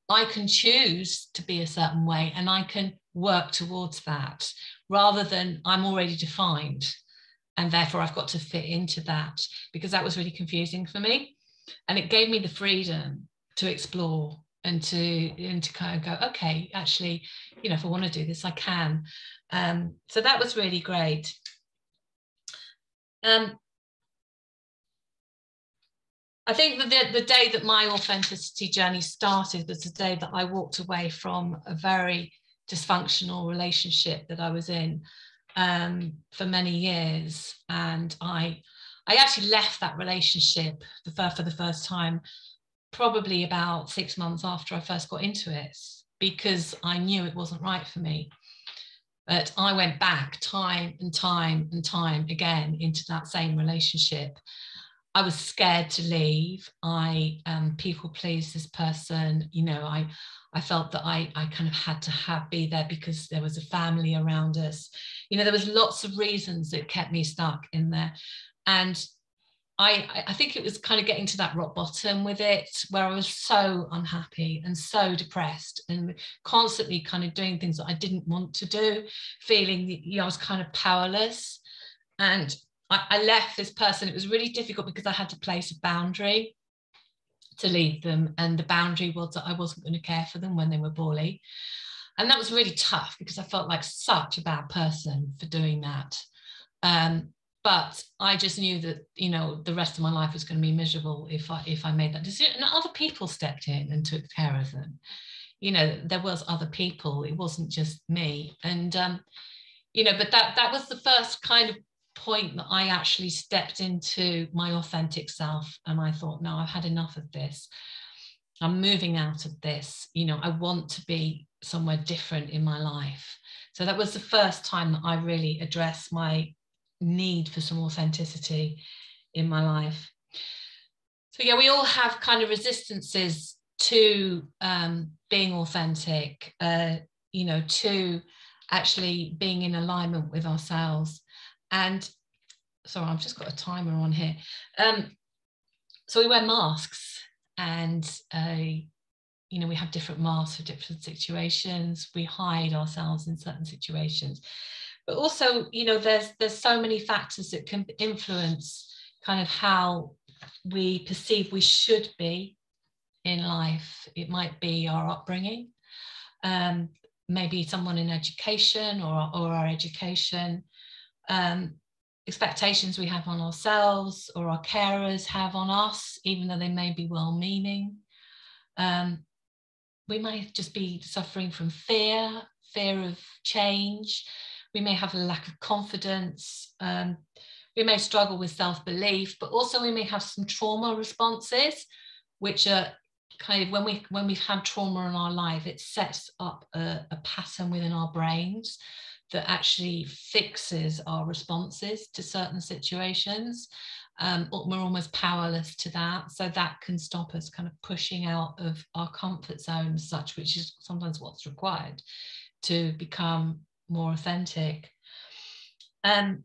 S3: I can choose to be a certain way and I can work towards that, rather than I'm already defined and therefore I've got to fit into that, because that was really confusing for me. And it gave me the freedom to explore and to kind of go, okay, actually, you know, if I want to do this, I can. So that was really great. I think that the day that my authenticity journey started was the day that I walked away from a very dysfunctional relationship that I was in for many years. And I actually left that relationship for the first time probably about 6 months after I first got into it, because I knew it wasn't right for me. But I went back time and time and time again into that same relationship. I was scared to leave. I people pleased this person. You know, I felt that I kind of had to be there because there was a family around us. You know, there was lots of reasons that kept me stuck in there. And I think it was kind of getting to that rock bottom with it, where I was so unhappy and so depressed and constantly kind of doing things that I didn't want to do, feeling that, you know, I was kind of powerless. And I left this person. It was really difficult because I had to place a boundary to leave them. And the boundary was that I wasn't going to care for them when they were poorly. And that was really tough because I felt like such a bad person for doing that. But I just knew that, you know, the rest of my life was going to be miserable if I made that decision. And other people stepped in and took care of them. You know, there was other people. It wasn't just me. And, you know, but that was the first kind of point that I actually stepped into my authentic self. And I thought, no, I've had enough of this. I'm moving out of this. You know, I want to be somewhere different in my life. So that was the first time that I really addressed my need for some authenticity in my life. So yeah, we all have kind of resistances to being authentic. you know, to actually being in alignment with ourselves. And sorry, I've just got a timer on here. So we wear masks, and you know, we have different masks for different situations. We hide ourselves in certain situations, but also, you know, there's so many factors that can influence kind of how we perceive we should be in life. It might be our upbringing, maybe someone in education or our education, expectations we have on ourselves or our carers have on us, even though they may be well-meaning. We might just be suffering from fear of change. We may have a lack of confidence. We may struggle with self-belief, but also we may have some trauma responses, which are kind of when we've had trauma in our life, it sets up a pattern within our brains that actually fixes our responses to certain situations. We're almost powerless to that. So that can stop us kind of pushing out of our comfort zone as such, which is sometimes what's required to become more authentic. And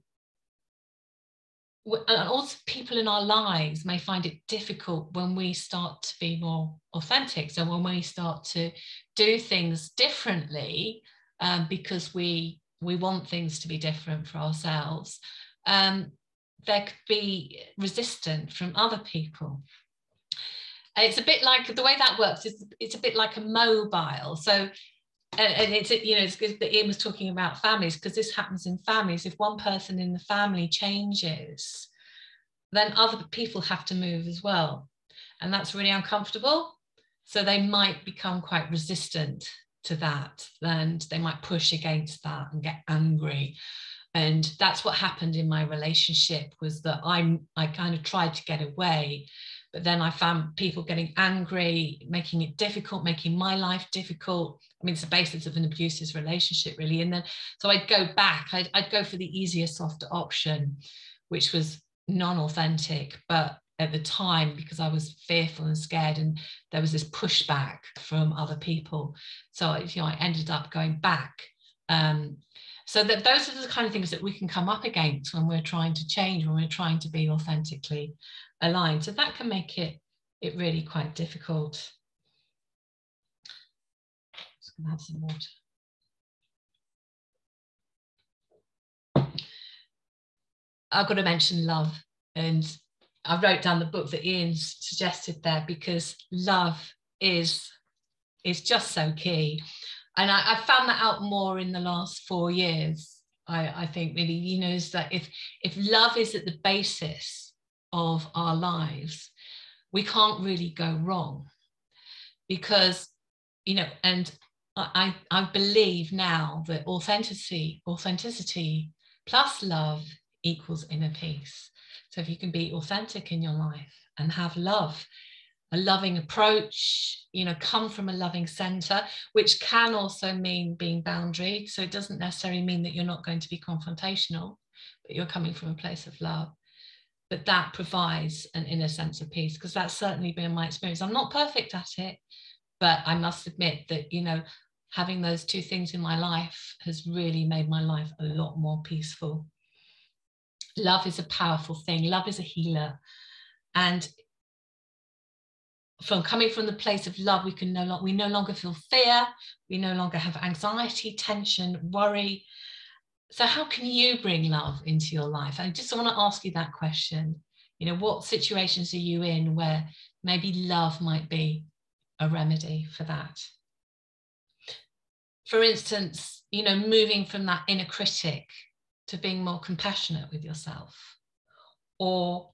S3: also people in our lives may find it difficult when we start to be more authentic. So when we start to do things differently, because we want things to be different for ourselves, there could be resistance from other people. It's a bit like, the way that works is it's a bit like a mobile. So, and it's, you know, it's good that Ian was talking about families, because this happens in families. If one person in the family changes, then other people have to move as well. And that's really uncomfortable. So they might become quite resistant to that, and they might push against that and get angry. And that's what happened in my relationship, was that I kind of tried to get away, but then I found people getting angry, making it difficult, making my life difficult. I mean, it's the basis of an abusive relationship, really. And then, so I'd go back, I'd go for the easier, softer option, which was non-authentic. But at the time, because I was fearful and scared, and there was this pushback from other people, so, you know, I ended up going back. So that those are the kind of things that we can come up against when we're trying to change, when we're trying to be authentically aligned. So that can make it really quite difficult. Just gonna have some water. I've got to mention love, and I wrote down the book that Ian suggested there, because love is just so key. And I found that out more in the last 4 years. I think really, you know, is that if love is at the basis of our lives, we can't really go wrong. Because, you know, and I believe now that authenticity plus love equals inner peace. So if you can be authentic in your life and have love, a loving approach, you know, come from a loving center, which can also mean being boundaried. So it doesn't necessarily mean that you're not going to be confrontational, but you're coming from a place of love. But that provides an inner sense of peace, because that's certainly been my experience. I'm not perfect at it, but I must admit that, you know, having those two things in my life has really made my life a lot more peaceful. Love is a powerful thing. Love is a healer. And from coming from the place of love, we no longer feel fear. We no longer have anxiety, tension, worry. So how can you bring love into your life? I just want to ask you that question. You know, what situations are you in where maybe love might be a remedy for that? For instance, you know, moving from that inner critic to being more compassionate with yourself, or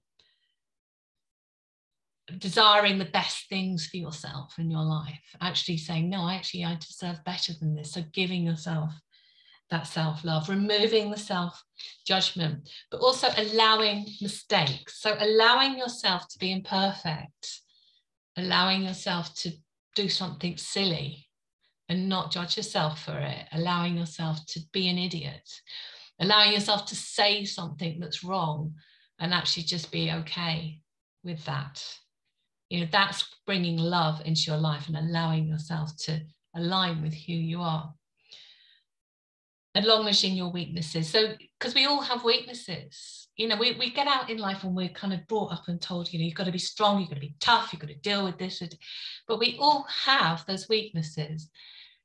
S3: desiring the best things for yourself in your life, actually saying, no, I deserve better than this. So giving yourself that self-love, removing the self-judgment, but also allowing mistakes. So allowing yourself to be imperfect, allowing yourself to do something silly and not judge yourself for it, allowing yourself to be an idiot, allowing yourself to say something that's wrong and actually just be okay with that. You know, that's bringing love into your life and allowing yourself to align with who you are. acknowledging your weaknesses. So, because we all have weaknesses, you know, we get out in life and we're kind of brought up and told, you know, you've got to be strong, you've got to be tough, you've got to deal with this, but we all have those weaknesses.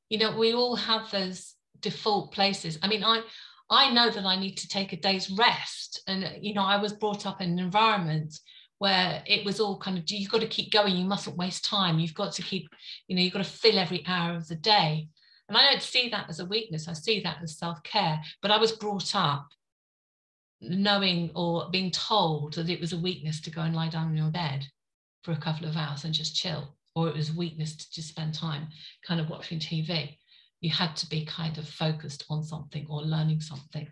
S3: You know, we all have those default places. I mean, I know that I need to take a day's rest, and you know, I was brought up in an environment where it was all kind of, you've got to keep going, you mustn't waste time, you've got to keep, you know, you've got to fill every hour of the day. And I don't see that as a weakness, I see that as self-care. But I was brought up knowing or being told that it was a weakness to go and lie down in your bed for a couple of hours and just chill, or it was weakness to just spend time kind of watching TV. You had to be kind of focused on something or learning something.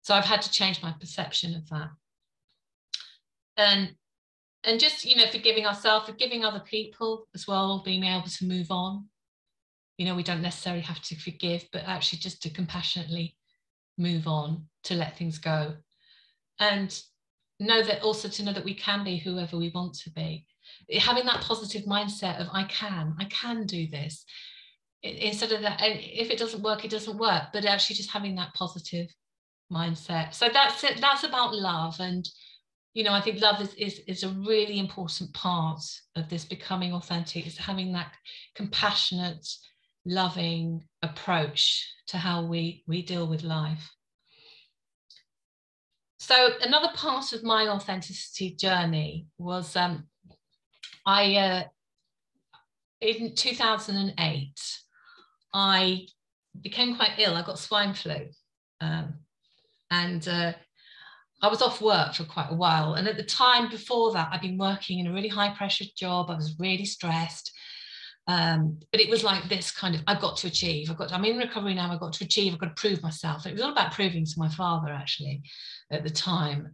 S3: So I've had to change my perception of that. And just, you know, forgiving ourselves, forgiving other people as well, being able to move on. You know, we don't necessarily have to forgive, but actually just to compassionately move on, to let things go. And know that we can be whoever we want to be. Having that positive mindset of I can do this. Instead of that, if it doesn't work, it doesn't work, but actually just having that positive mindset. So that's it. That's about love. And, you know, I think love is a really important part of this becoming authentic, is having that compassionate, loving approach to how we deal with life. So another part of my authenticity journey was in 2008, I became quite ill. I got swine flu, and I was off work for quite a while. And at the time before that, I'd been working in a really high pressure job. I was really stressed. But it was like this kind of, I've got to achieve, I'm in recovery now, I've got to achieve, I've got to prove myself. It was all about proving to my father, actually, at the time.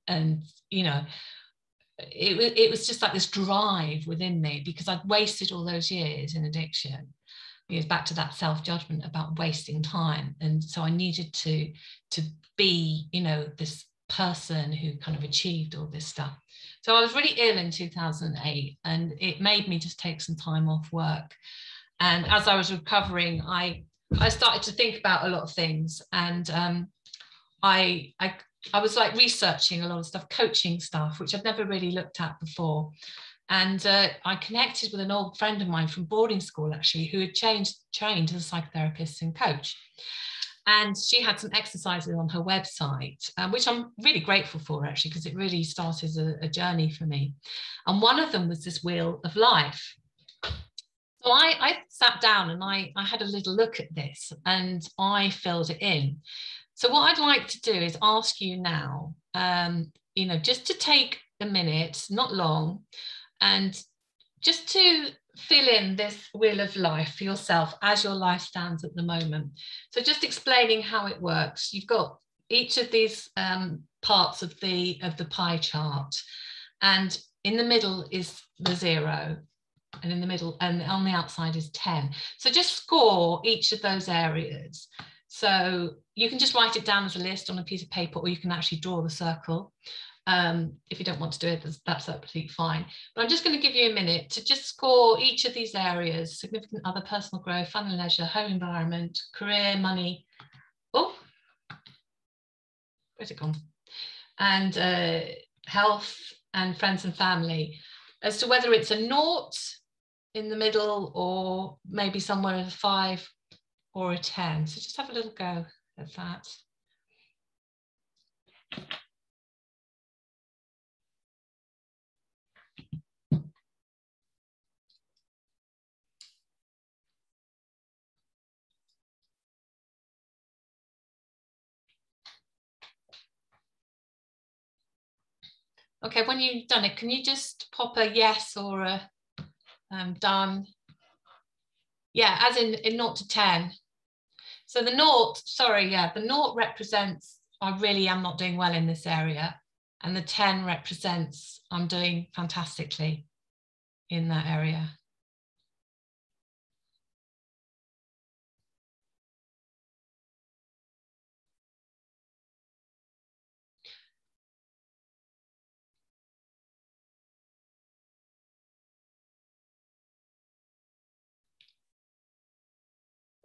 S3: And, you know, it was just like this drive within me, because I'd wasted all those years in addiction. It was back to that self-judgment about wasting time. And so I needed to be, you know, this person who kind of achieved all this stuff. So I was really ill in 2008, and it made me just take some time off work. And as I was recovering, I started to think about a lot of things. And I was like researching a lot of stuff, coaching stuff, which I'd never really looked at before. And I connected with an old friend of mine from boarding school, actually, who had trained as a psychotherapist and coach. And she had some exercises on her website, which I'm really grateful for, actually, because it really started a journey for me. And one of them was this wheel of life. So I sat down and I had a little look at this, and I filled it in. So what I'd like to do is ask you now, you know, just to take a minute, not long, and just to fill in this wheel of life for yourself as your life stands at the moment. So just explaining how it works. You've got each of these parts of the pie chart, and in the middle is the 0, and in the middle and on the outside is 10. So just score each of those areas. So you can just write it down as a list on a piece of paper, or you can actually draw the circle. If you don't want to do it, that's absolutely fine. But I'm just going to give you a minute to just score each of these areas: significant other, personal growth, fun and leisure, home environment, career, money. Oh, where's it gone? And health and friends and family, as to whether it's a 0 in the middle, or maybe somewhere a 5 or a 10. So just have a little go at that. Okay, when you've done it, can you just pop a yes or a done? Yeah, as in 0 to 10. So the 0, sorry, yeah, the 0 represents I really am not doing well in this area. And the 10 represents I'm doing fantastically in that area.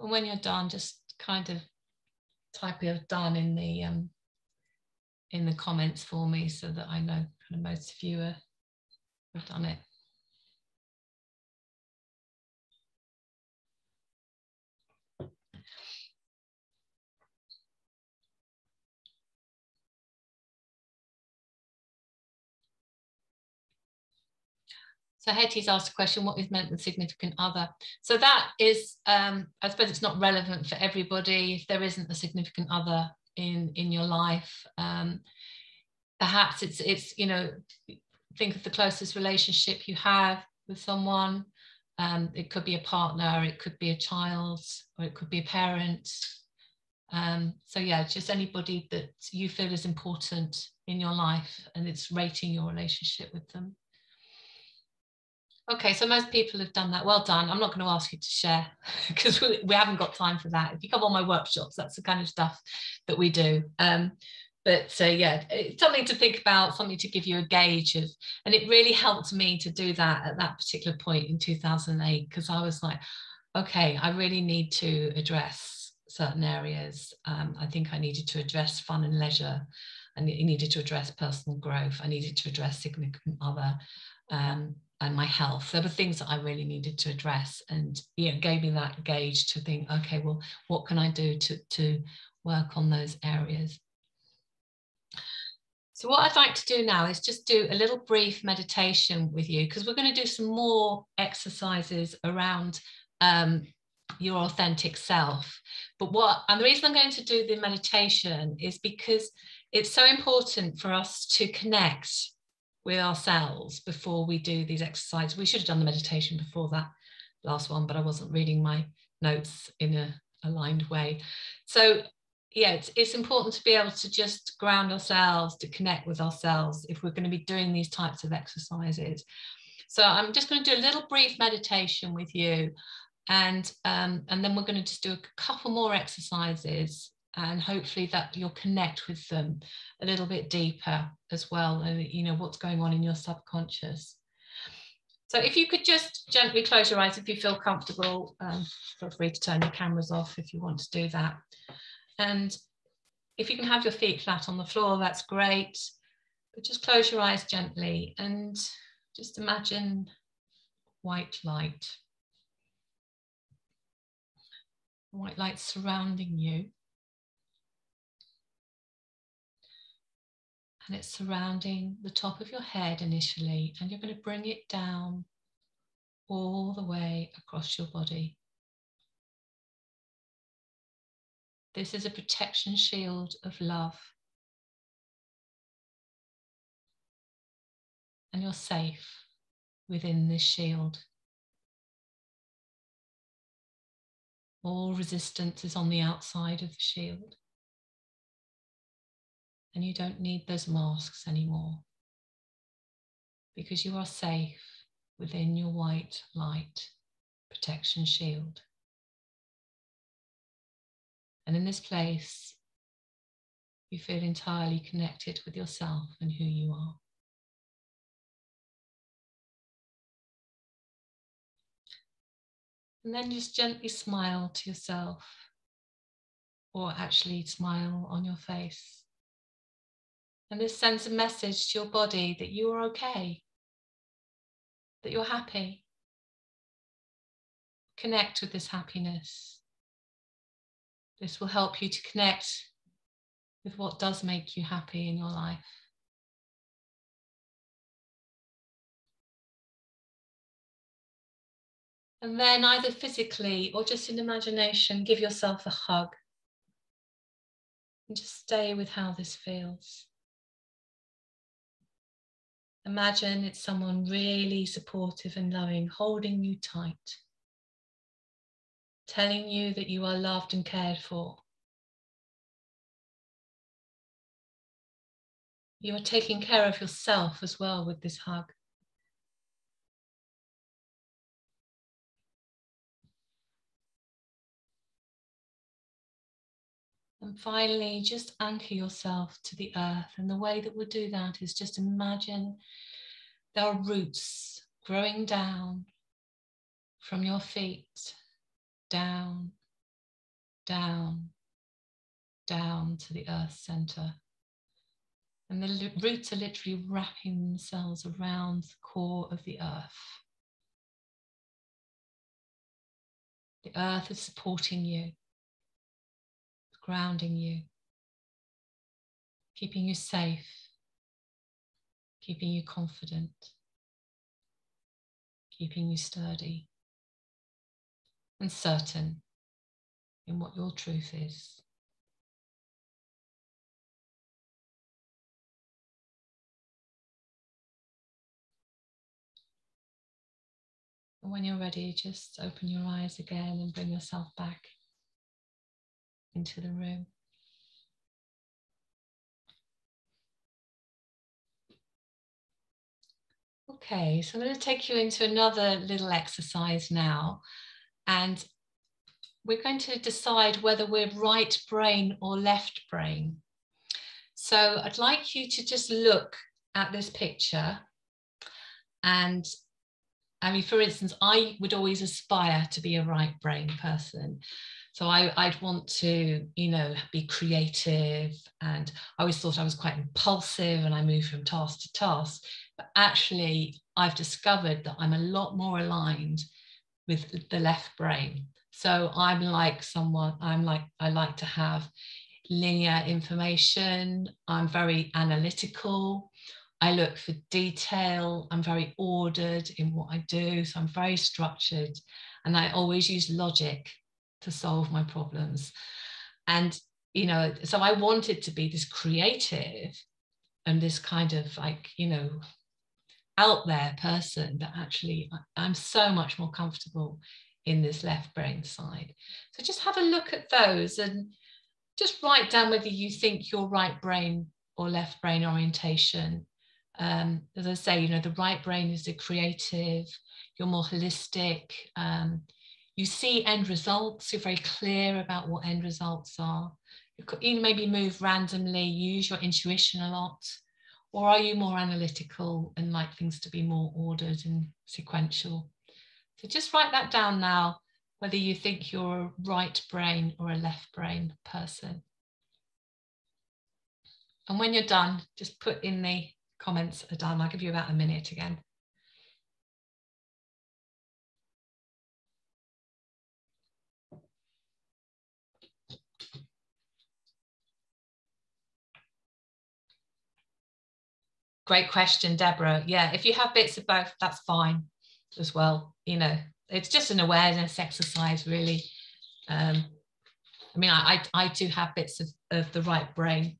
S3: And when you're done, just kind of type of done in the comments for me, so that I know kind of most of you have done it. So Hetty's asked a question, what is meant with significant other? So that is, I suppose it's not relevant for everybody. If there isn't a significant other in your life, perhaps it's, you know, think of the closest relationship you have with someone. It could be a partner, it could be a child, or it could be a parent. So yeah, just anybody that you feel is important in your life, and it's rating your relationship with them. Okay, so most people have done that. Well done. I'm not going to ask you to share because we haven't got time for that. If you come on my workshops, that's the kind of stuff that we do. But yeah, it's something to think about, something to give you a gauge of. And it really helped me to do that at that particular point in 2008, because I was like, okay, I really need to address certain areas. I think I needed to address fun and leisure. I needed to address personal growth. I needed to address significant other. And my health. There were things that I really needed to address, and you know, gave me that gauge to think, okay, well, what can I do to work on those areas? So what I'd like to do now is just do a little brief meditation with you, because we're going to do some more exercises around your authentic self. But and the reason I'm going to do the meditation is because it's so important for us to connect with ourselves before we do these exercises. We should have done the meditation before that last one, but I wasn't reading my notes in a aligned way. So yeah, it's important to be able to just ground ourselves, to connect with ourselves if we're going to be doing these types of exercises. So I'm just going to do a little brief meditation with you, and then we're going to just do a couple more exercises, and hopefully that you'll connect with them a little bit deeper as well, and you know what's going on in your subconscious. So if you could just gently close your eyes if you feel comfortable. Feel free to turn your cameras off if you want to do that. And if you can have your feet flat on the floor, that's great. But just close your eyes gently and just imagine white light. White light surrounding you. And it's surrounding the top of your head initially, and you're going to bring it down all the way across your body. This is a protection shield of love. And you're safe within this shield. All resistance is on the outside of the shield. And you don't need those masks anymore, because you are safe within your white light protection shield. And in this place, you feel entirely connected with yourself and who you are. And then just gently smile to yourself, or actually smile on your face. And this sends a message to your body that you are okay, that you're happy. Connect with this happiness. This will help you to connect with what does make you happy in your life. And then either physically or just in imagination, give yourself a hug. And just stay with how this feels. Imagine it's someone really supportive and loving, holding you tight, telling you that you are loved and cared for. You are taking care of yourself as well with this hug. And finally, just anchor yourself to the earth. And the way that we'll do that is just imagine there are roots growing down from your feet, down, down, down to the earth center. And the roots are literally wrapping themselves around the core of the earth. The earth is supporting you, grounding you, keeping you safe, keeping you confident, keeping you sturdy and certain in what your truth is. And when you're ready, just open your eyes again and bring yourself back into the room. Okay, so I'm going to take you into another little exercise now, and we're going to decide whether we're right brain or left brain. So I'd like you to just look at this picture, and I mean, for instance, I would always aspire to be a right brain person. So I'd want to, you know, be creative, and I always thought I was quite impulsive and I moved from task to task. But actually, I've discovered that I'm a lot more aligned with the left brain. So I'm like someone, I like to have linear information. I'm very analytical. I look for detail. I'm very ordered in what I do. So I'm very structured, and I always use logic to solve my problems. And, you know, so I wanted to be this creative and this kind of like, you know, out there person, but actually I'm so much more comfortable in this left brain side. So just have a look at those and just write down whether you think your right brain or left brain orientation. As I say, you know, the right brain is the creative, you're more holistic, you see end results, you're very clear about what end results are. You maybe move randomly, use your intuition a lot, or are you more analytical and like things to be more ordered and sequential? So just write that down now, whether you think you're a right brain or a left brain person. And when you're done, just put in the comments are done. I'll give you about a minute again. Great question, Deborah. Yeah, if you have bits of both, that's fine as well. You know, it's just an awareness exercise, really. I mean, I do have bits of the right brain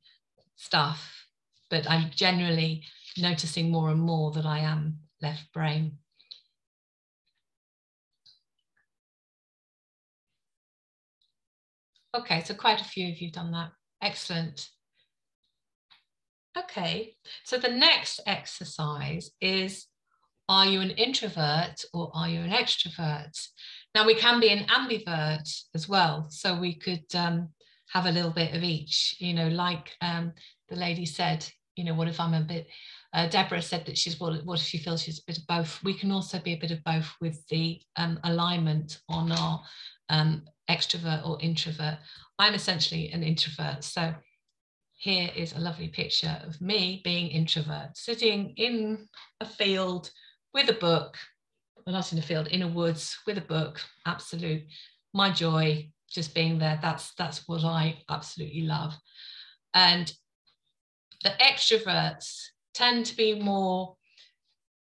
S3: stuff, but I'm generally noticing more and more that I am left brain. Okay, so quite a few of you have done that. Excellent. Okay, so the next exercise is, are you an introvert or are you an extrovert? Now we can be an ambivert as well, so we could have a little bit of each, you know, like the lady said, you know, what if I'm a bit, Deborah said that she's, what if she feels she's a bit of both? We can also be a bit of both with the alignment on our extrovert or introvert. I'm essentially an introvert, so here is a lovely picture of me being introvert, sitting in a field with a book, well, not in a field, in a woods with a book, absolute, my joy, just being there, that's what I absolutely love. And the extroverts tend to be more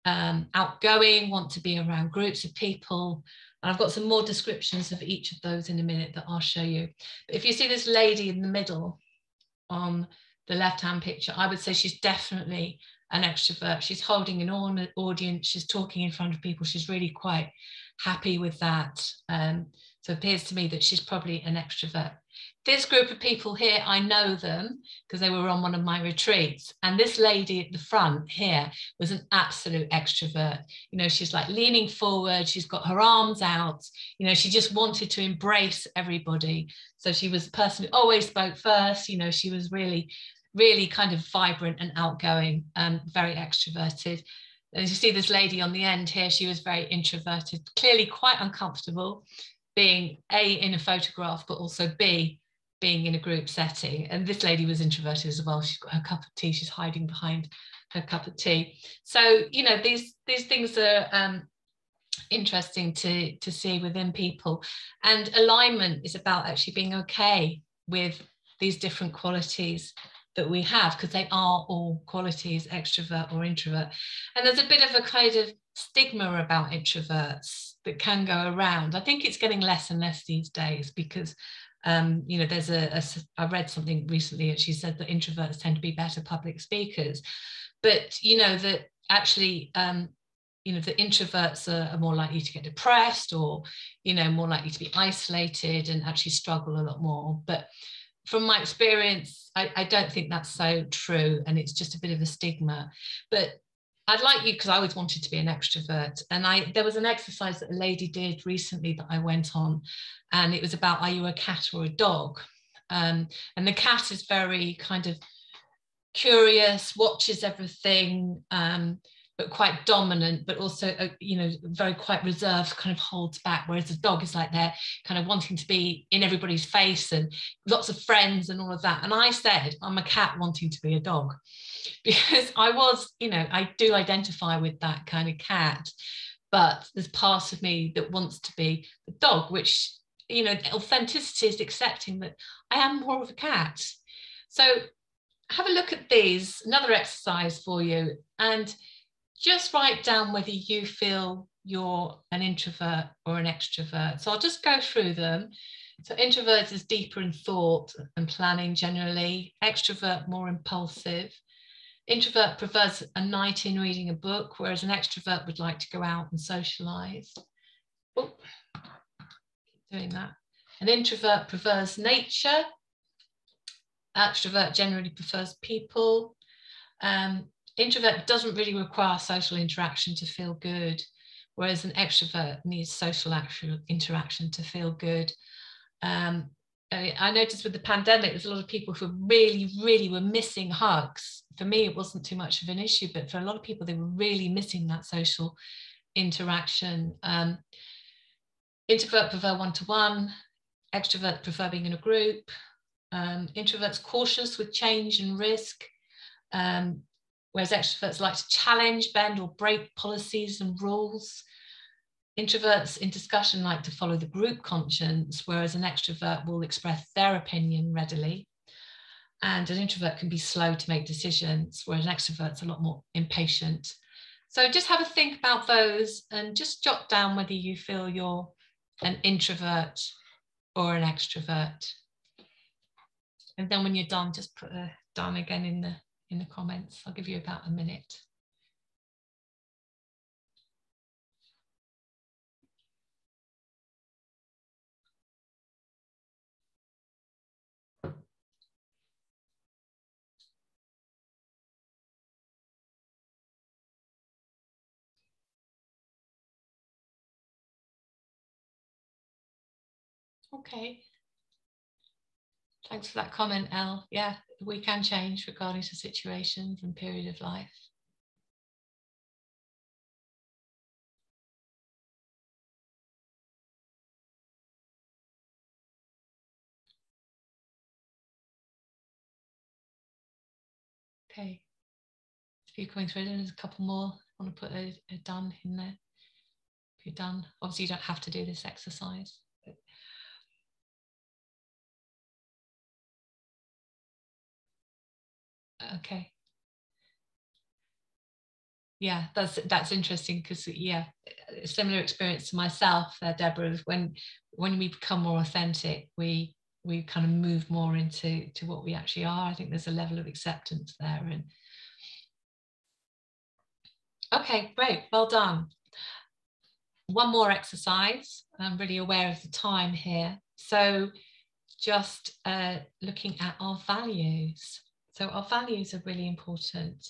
S3: outgoing, want to be around groups of people. And I've got some more descriptions of each of those in a minute that I'll show you. But if you see this lady in the middle on the left-hand picture, I would say she's definitely an extrovert. She's holding an audience, she's talking in front of people, she's really quite happy with that. So it appears to me that she's probably an extrovert. This group of people here, I know them because they were on one of my retreats. And this lady at the front here was an absolute extrovert. You know, she's like leaning forward, she's got her arms out, you know, she just wanted to embrace everybody. So she was the person who always spoke first, you know, she was really, really kind of vibrant and outgoing, very extroverted. As you see this lady on the end here, she was very introverted, clearly quite uncomfortable being A, in a photograph, but also B, being in a group setting. And this lady was introverted as well. She's got her cup of tea, she's hiding behind her cup of tea. So, you know, these things are interesting to see within people. And alignment is about actually being okay with these different qualities that we have, because they are all qualities, extrovert or introvert. And there's a bit of a kind of stigma about introverts that can go around. I think it's getting less and less these days, because you know, there's I read something recently that she said that introverts tend to be better public speakers, but you know that actually you know, the introverts are more likely to get depressed, or you know, more likely to be isolated and actually struggle a lot more. But from my experience, I don't think that's so true, and it's just a bit of a stigma. But I'd like you, because I always wanted to be an extrovert, and there was an exercise that a lady did recently that I went on, and it was about, are you a cat or a dog? And the cat is very kind of curious, watches everything, but quite dominant, but also, you know, very quite reserved, kind of holds back. Whereas the dog is like they're kind of wanting to be in everybody's face and lots of friends and all of that. And I said, I'm a cat wanting to be a dog, because I was, you know, I do identify with that kind of cat, but there's part of me that wants to be the dog, which, you know, authenticity is accepting that I am more of a cat. So have a look at these, another exercise for you, and just write down whether you feel you're an introvert or an extrovert. So I'll just go through them. So introvert is deeper in thought and planning generally. Extrovert, more impulsive. Introvert prefers a night in reading a book, whereas an extrovert would like to go out and socialize. Oh, keep doing that. An introvert prefers nature. Extrovert generally prefers people. Introvert doesn't really require social interaction to feel good, whereas an extrovert needs social interaction to feel good. I noticed with the pandemic, there's a lot of people who really were missing hugs. For me, it wasn't too much of an issue, but for a lot of people, they were really missing that social interaction. Introvert prefer one-to-one, extrovert prefer being in a group. Introverts cautious with change and risk. Whereas extroverts like to challenge, bend or break policies and rules. Introverts in discussion like to follow the group conscience, whereas an extrovert will express their opinion readily. And an introvert can be slow to make decisions, whereas an extrovert's a lot more impatient. So just have a think about those and just jot down whether you feel you're an introvert or an extrovert. And then when you're done, just put a done again in the comments. I'll give you about a minute. Okay. Thanks for that comment, Elle. Yeah, we can change regarding to situations and period of life. Okay. If you're coming through, there's a couple more. I want to put a done in there. If you're done, obviously you don't have to do this exercise. Okay. Yeah, that's interesting, because yeah, a similar experience to myself there, Deborah, is when we become more authentic, we kind of move more into what we actually are. I think there's a level of acceptance there. And okay, great, well done. One more exercise. I'm really aware of the time here. So just looking at our values. So our values are really important.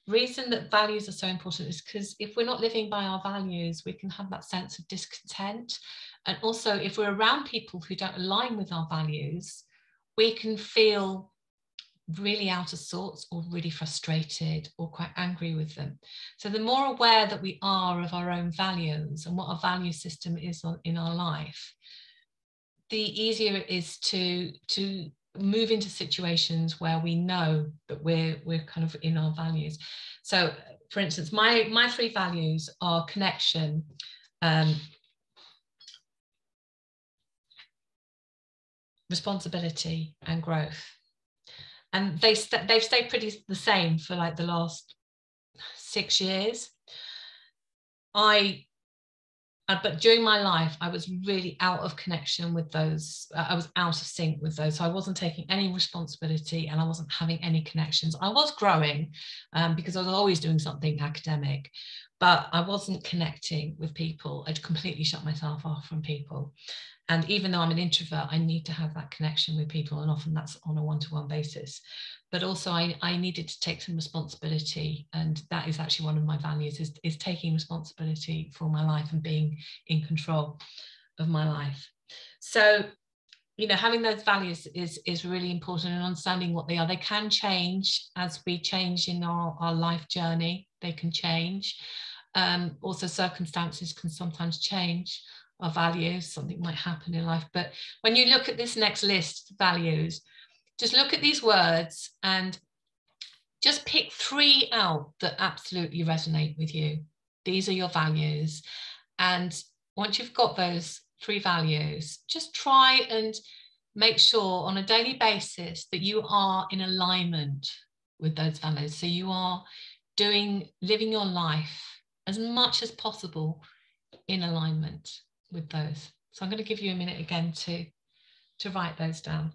S3: Reason that values are so important is because if we're not living by our values, we can have that sense of discontent. And also, if we're around people who don't align with our values, we can feel really out of sorts or really frustrated or quite angry with them. So the more aware that we are of our own values and what our value system is in our life, the easier it is to move into situations where we know that we're kind of in our values. So for instance, my 3 values are connection, responsibility and growth, and they've stayed pretty the same for like the last 6 years. But during my life, I was really out of connection with those. I was out of sync with those. So I wasn't taking any responsibility and I wasn't having any connections. I was growing because I was always doing something academic, but I wasn't connecting with people. I'd completely shut myself off from people. And even though I'm an introvert, I need to have that connection with people. And often that's on a one-to-one basis. But also I needed to take some responsibility. And that is actually one of my values, is taking responsibility for my life and being in control of my life. So, you know, having those values is really important, and understanding what they are. They can change as we change in our life journey. They can change. Also, circumstances can sometimes change our values. Something might happen in life. But when you look at this next list of values, just look at these words and just pick 3 out that absolutely resonate with you. These are your values. And once you've got those 3 values, just try and make sure on a daily basis that you are in alignment with those values. So you are living your life as much as possible in alignment with those. So I'm going to give you a minute again to write those down.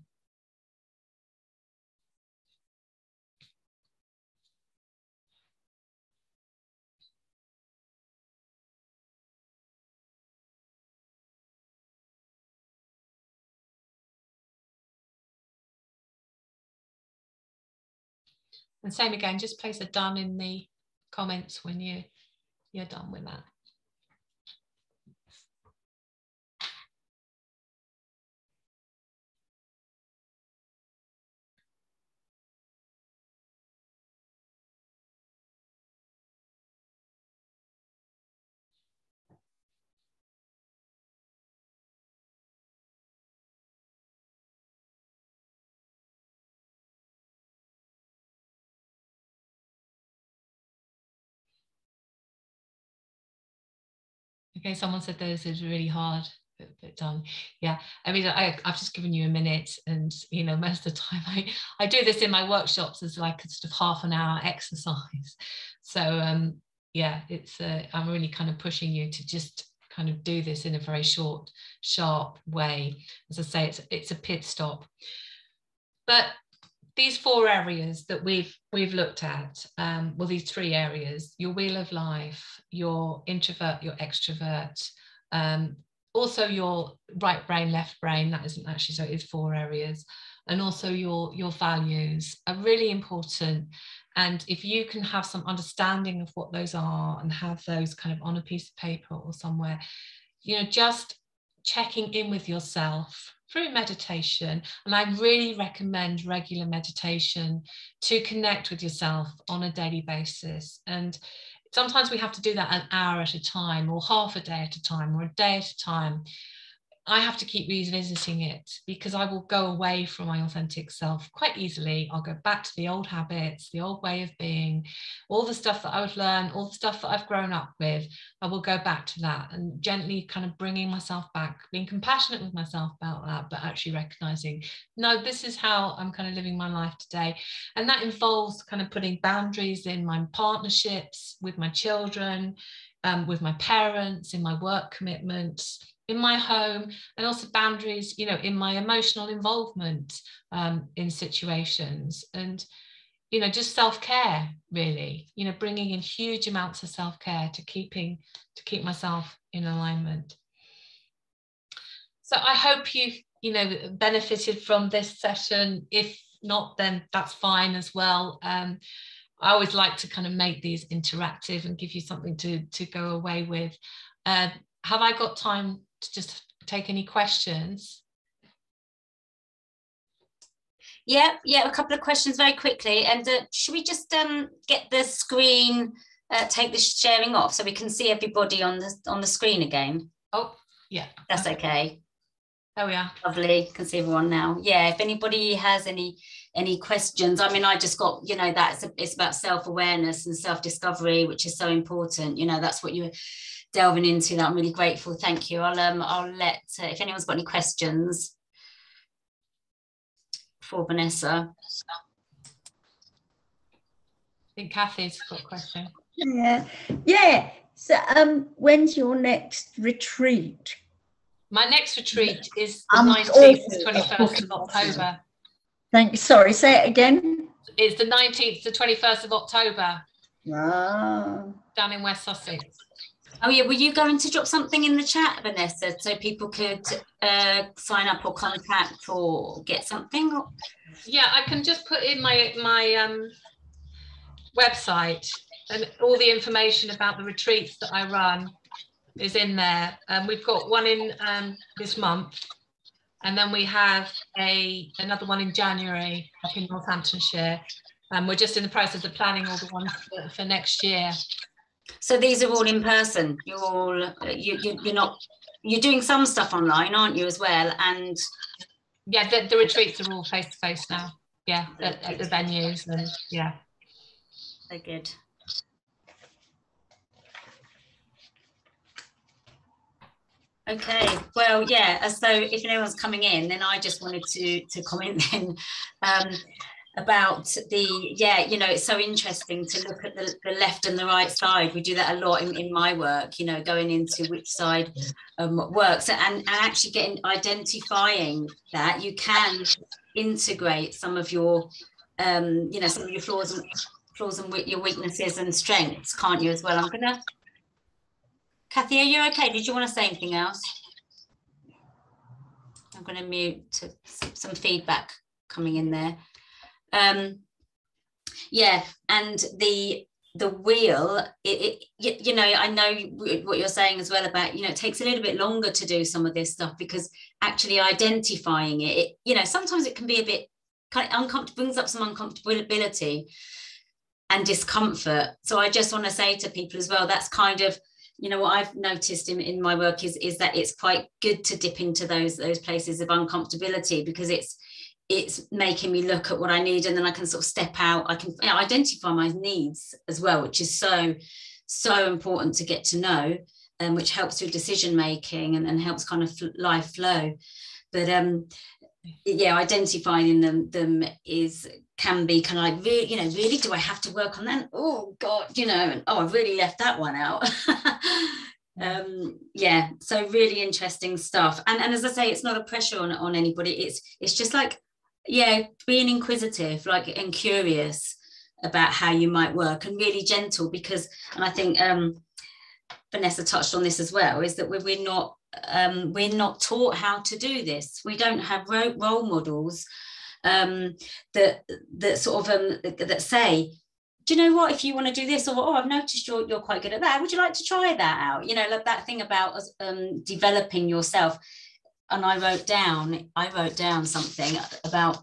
S3: And same again, just place a done in the comments when you're done with that. Okay, someone said this is really hard, but done. Yeah, I mean, I've just given you a minute, and you know, most of the time I do this in my workshops as like a sort of half an hour exercise. So yeah, it's I'm really kind of pushing you to just kind of do this in a very short, sharp way. As I say, it's a pit stop. But these 4 areas that we've looked at, well, these 3 areas: your wheel of life, your introvert, your extrovert, also your right brain, left brain. That isn't actually, so it is 4 areas, and also your values are really important. And if you can have some understanding of what those are and have those kind of on a piece of paper or somewhere, you know, just checking in with yourself through meditation. And I really recommend regular meditation to connect with yourself on a daily basis. And sometimes we have to do that an hour at a time, or half a day at a time, or a day at a time. I have to keep revisiting it because I will go away from my authentic self quite easily. I'll go back to the old habits, the old way of being, all the stuff that I've learned, all the stuff that I've grown up with. I will go back to that, and gently kind of bringing myself back, being compassionate with myself about that, but actually recognizing, no, this is how I'm kind of living my life today. And that involves kind of putting boundaries in my partnerships, with my children, with my parents, in my work commitments, in my home, and also boundaries, you know, in my emotional involvement in situations. And, you know, just self-care, really, you know, bringing in huge amounts of self-care to keep myself in alignment. So I hope you've, you know, benefited from this session. If not, then that's fine as well. I always like to kind of make these interactive and give you something to go away with. Have I got time to just take any questions?
S1: Yeah, a couple of questions very quickly. And should we just get the screen, take the sharing off so we can see everybody on the screen again?
S3: Oh, yeah.
S1: That's okay.
S3: Oh yeah,
S1: lovely. Can see everyone now. Yeah, if anybody has any questions, I mean, I just got, you know, it's about self-awareness and self-discovery, which is so important. You know, that's what you're delving into. That I'm really grateful. Thank you. I'll let if anyone's got any questions for Vanessa.
S3: I think Kathy's got a question.
S4: Yeah. So when's your next retreat?
S3: My next retreat is the 19th to 21st of October.
S4: Thanks. Sorry, say it again.
S3: It's the 19th to 21st of October.
S4: Ah.
S3: Down in West Sussex.
S1: Oh yeah, were you going to drop something in the chat, Vanessa, so people could sign up or contact or get something? Or?
S3: Yeah, I can just put in my website, and all the information about the retreats that I run is in there. We've got one in this month, and then we have another one in January up in Northamptonshire. We're just in the process of planning all the ones for next year.
S1: So these are all in person. You're doing some stuff online, aren't you, as well? And
S3: yeah, the retreats are all face to face now. Yeah, at the venues, and yeah.
S1: Very good. Okay, well, yeah, so if anyone's coming in, then I just wanted to comment then about you know, it's so interesting to look at the left and the right side. We do that a lot in my work, you know, going into which side works, and actually identifying that you can integrate some of your you know, some of your flaws and your weaknesses and strengths, can't you, as well? I'm gonna, Kathy, are you okay? Did you want to say anything else? I'm going to mute to some feedback coming in there. Yeah, and the wheel, you know, I know what you're saying as well about, you know, it takes a little bit longer to do some of this stuff, because actually identifying it, you know, sometimes it can be a bit kind of uncomfortable, brings up some uncomfortability and discomfort. So I just want to say to people as well, that's kind of, you know, what I've noticed in my work is that it's quite good to dip into those places of uncomfortability, because it's making me look at what I need, and then I can sort of step out. I can identify my needs as well, which is so important to get to know, which helps with decision making and helps kind of life flow. But yeah, identifying them can be kind of like, really, you know, really, do I have to work on that? Oh God, you know, and oh, I've really left that one out. Yeah, so really interesting stuff. And as I say, it's not a pressure on anybody. It's just like, yeah, being inquisitive, like, and curious about how you might work, and really gentle, because, and I think Vanessa touched on this as well, is that we're not taught how to do this. We don't have role models that sort of that say, do you know what, if you want to do this, or oh, I've noticed you're quite good at that, would you like to try that out? You know, like that thing about developing yourself. And I wrote down something about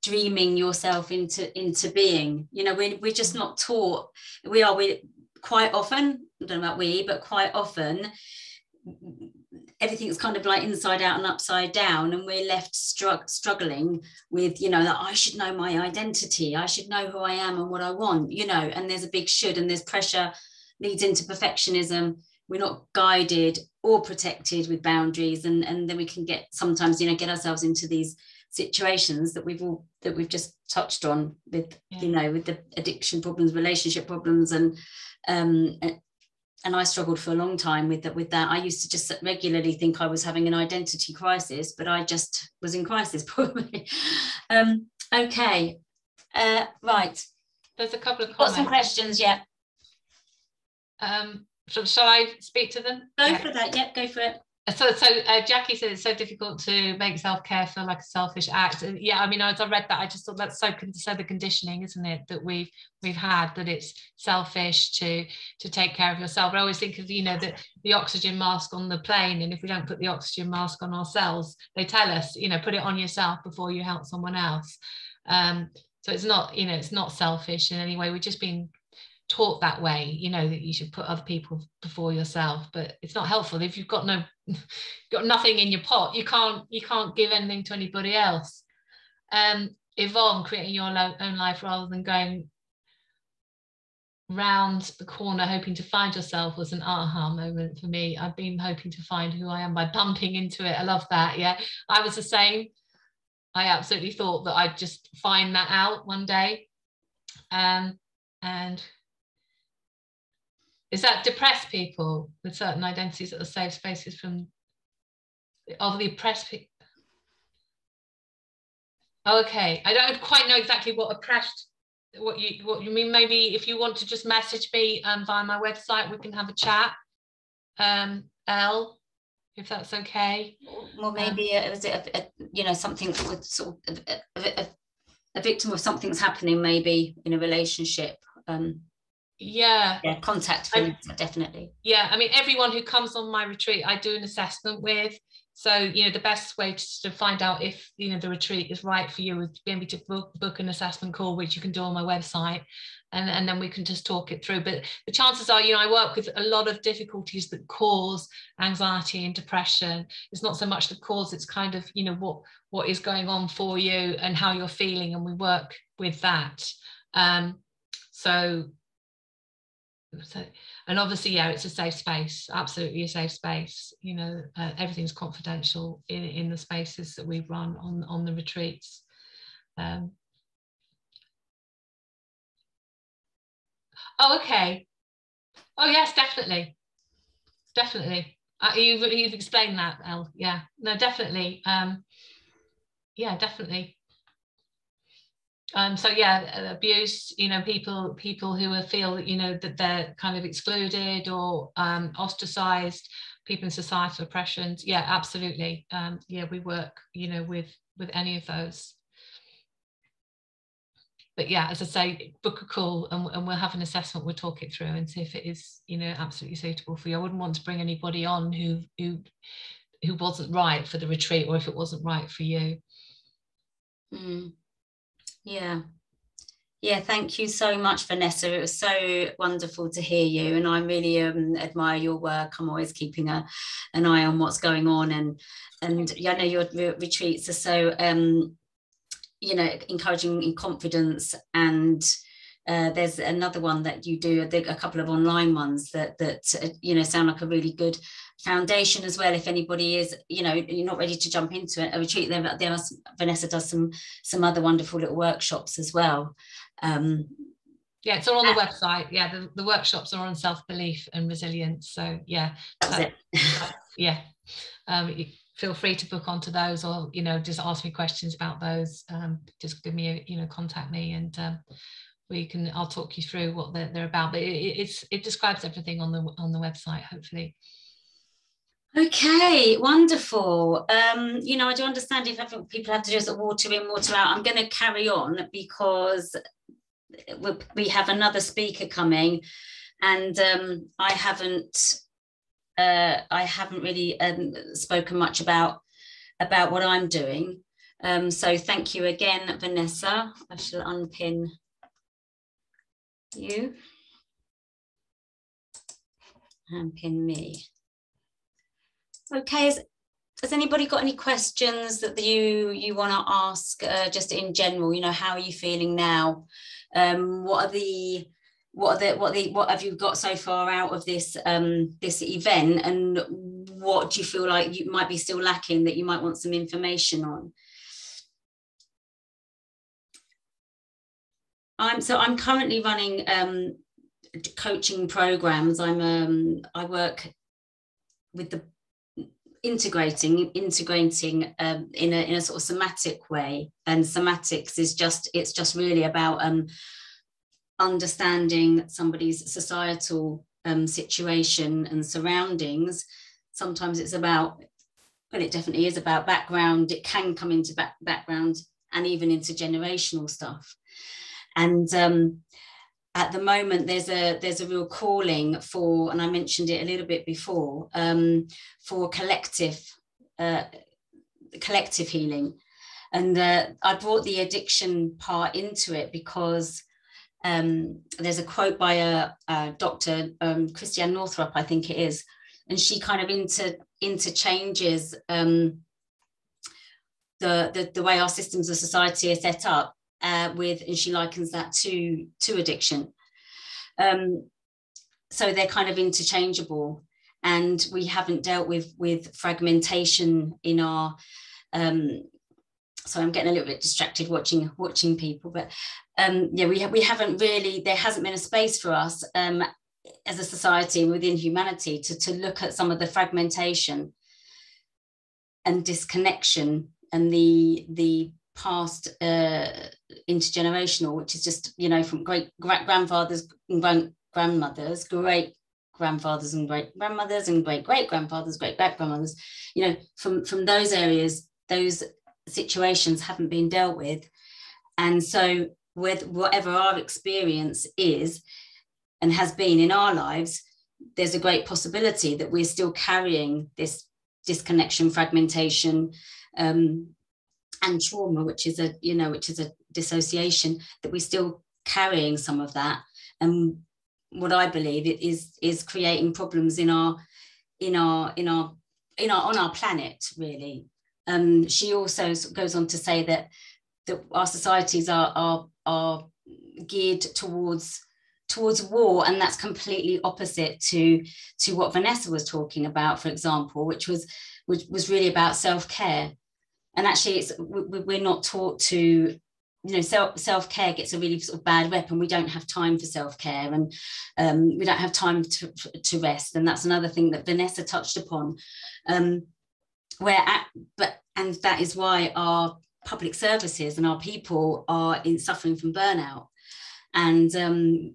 S1: dreaming yourself into being. You know, we're just not taught. We quite often, I don't know about but quite often everything's kind of like inside out and upside down, and we're left struggling with, you know, that I should know my identity, I should know who I am and what I want, you know, and there's a big should, and there's pressure, leads into perfectionism. We're not guided or protected with boundaries, and then we can sometimes, you know, get ourselves into these situations that we've just touched on with, you know, with the addiction problems, relationship problems, and I struggled for a long time with that. I used to just regularly think I was having an identity crisis, but I just was in crisis probably. Okay, right.
S3: There's a couple of comments.
S1: Got some questions, yeah.
S3: Shall I speak to them?
S1: Go for that, yeah, go for it.
S3: So Jackie said it's so difficult to make self-care feel like a selfish act. And yeah, I mean, as I read that, I just thought that's so the conditioning, isn't it, that we've had, that it's selfish to take care of yourself. I always think of, you know, the oxygen mask on the plane, and if we don't put the oxygen mask on ourselves, they tell us, you know, put it on yourself before you help someone else. So it's not, you know, it's not selfish in any way. We're just being taught that way, you know, that you should put other people before yourself, but it's not helpful if you've got nothing in your pot. You can't give anything to anybody else. Yvonne, creating your own life rather than going round the corner hoping to find yourself was an aha moment for me. I've been hoping to find who I am by bumping into it. I love that. Yeah, I was the same. I absolutely thought that I'd just find that out one day. And is that depressed people with certain identities that are safe spaces from of the oppressed people? Okay, I don't quite know exactly what oppressed, what you mean. Maybe if you want to just message me via my website, we can have a chat. Elle, if that's okay.
S1: Well, maybe was it you know, something with sort of a victim of something's happening, maybe in a relationship. Yeah, contact Vanessa, definitely.
S3: Yeah, I mean, everyone who comes on my retreat, I do an assessment with. So, you know, the best way to find out if, you know, the retreat is right for you is maybe to book an assessment call, which you can do on my website, and then we can just talk it through. But the chances are, you know, I work with a lot of difficulties that cause anxiety and depression. It's not so much the cause, it's kind of, you know, what is going on for you and how you're feeling, and we work with that. And obviously, yeah, it's a safe space, absolutely a safe space. You know, everything's confidential in the spaces that we run on the retreats. Oh, okay. Oh, yes, definitely. Definitely. You've explained that, Elle. Yeah, no, definitely. Yeah, definitely. So yeah, abuse, you know, people who feel, you know, that they're kind of excluded or ostracized, people in societal oppressions. Yeah, absolutely. Yeah, we work, you know, with any of those. But yeah, as I say, book a call and we'll have an assessment. We'll talk it through and see if it is, you know, absolutely suitable for you. I wouldn't want to bring anybody on who wasn't right for the retreat, or if it wasn't right for you.
S1: Yeah, thank you so much, Vanessa. It was so wonderful to hear you, and I really admire your work. I'm always keeping an eye on what's going on, and I know your retreats are so you know, encouraging in confidence. And there's another one that you do, a couple of online ones that you know, sound like a really good foundation as well. If anybody is, you know, you're not ready to jump into a retreat, Vanessa does some other wonderful little workshops as well.
S3: Yeah, it's all on the website. Yeah, the workshops are on self-belief and resilience. So yeah, yeah. Feel free to book onto those, or, you know, just ask me questions about those. Just give me you know, contact me, and I'll talk you through what they're about. But it describes everything on the website, hopefully.
S1: Okay, wonderful. You know, I do understand if people have to just water in, water out. I'm going to carry on because we have another speaker coming, and I haven't really spoken much about what I'm doing. So thank you again, Vanessa. I shall unpin you and pin me. Okay, has anybody got any questions that you want to ask, just in general? You know, how are you feeling now? What have you got so far out of this this event, and what do you feel like you might be still lacking that you might want some information on? I'm currently running coaching programs. I work with the integrating in a sort of somatic way, and somatics is just really about understanding somebody's societal situation and surroundings. Sometimes it's about, well, it definitely is about background. It can come into background and even intergenerational stuff. And at the moment, there's a real calling for, and I mentioned it a little bit before, for collective healing. And I brought the addiction part into it because there's a quote by a doctor, Christiane Northrup, I think it is, and she kind of interchanges the way our systems of society are set up with, and she likens that to addiction. So they're kind of interchangeable, and we haven't dealt with fragmentation in our so I'm getting a little bit distracted watching people, but yeah, we haven't really, there hasn't been a space for us as a society within humanity to look at some of the fragmentation and disconnection and the past intergenerational, which is just, you know, from great grandfathers and grandmothers, great grandfathers and great grandmothers and great great grandfathers, great great grandmothers, you know, from those areas, those situations haven't been dealt with. And so with whatever our experience is and has been in our lives, there's a great possibility that we're still carrying this disconnection, fragmentation, and trauma, which is a dissociation, that we're still carrying some of that. And what I believe it is creating problems on our planet, really. She also goes on to say that our societies are geared towards war, and that's completely opposite to what Vanessa was talking about, for example, which was really about self-care. And actually, we're not taught to, you know, self-care gets a really sort of bad rep, and we don't have time for self-care, and we don't have time to rest. And that's another thing that Vanessa touched upon. And that is why our public services and our people are suffering from burnout. And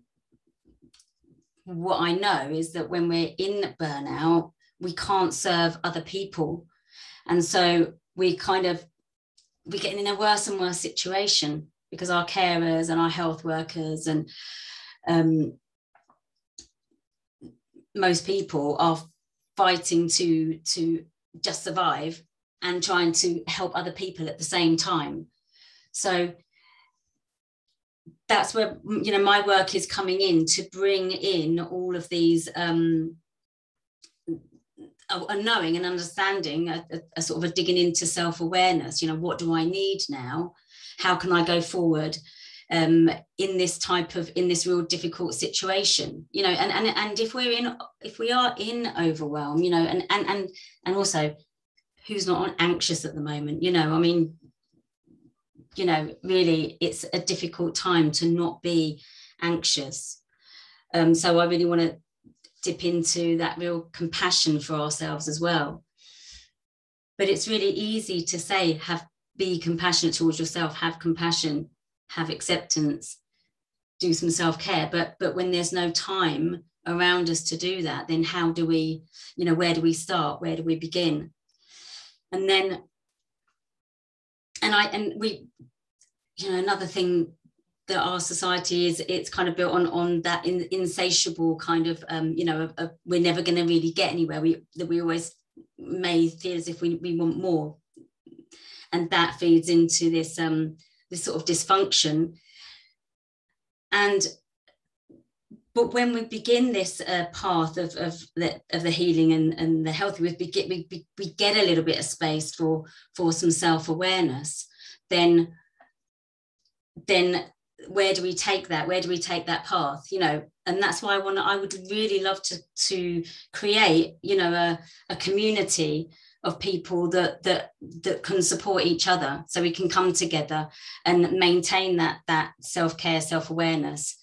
S1: what I know is that when we're in burnout, we can't serve other people, and so we're getting in a worse and worse situation, because our carers and our health workers and most people are fighting to just survive and trying to help other people at the same time. So that's where, you know, my work is coming in, to bring in all of these a knowing and understanding, a sort of a digging into self-awareness. You know, what do I need now? How can I go forward in this real difficult situation? You know, and if we are in overwhelm, you know, and also, who's not anxious at the moment? You know, I mean, you know, really, it's a difficult time to not be anxious. So I really want to dip into that real compassion for ourselves as well. But it's really easy to say, be compassionate towards yourself, have compassion, have acceptance, do some self-care. But when there's no time around us to do that, then how do we, you know, where do we start? Where do we begin? And then, we, you know, another thing that our society is, it's kind of built on that insatiable kind of, you know, we're never going to really get anywhere. We always may feel as if we want more, and that feeds into this sort of dysfunction. But when we begin this path of the healing and the healthy, we get a little bit of space for some self-awareness. Then where do we take that? Where do we take that path? You know, and that's why I would really love to create, you know, a community of people that can support each other, so we can come together and maintain that self-care, self-awareness.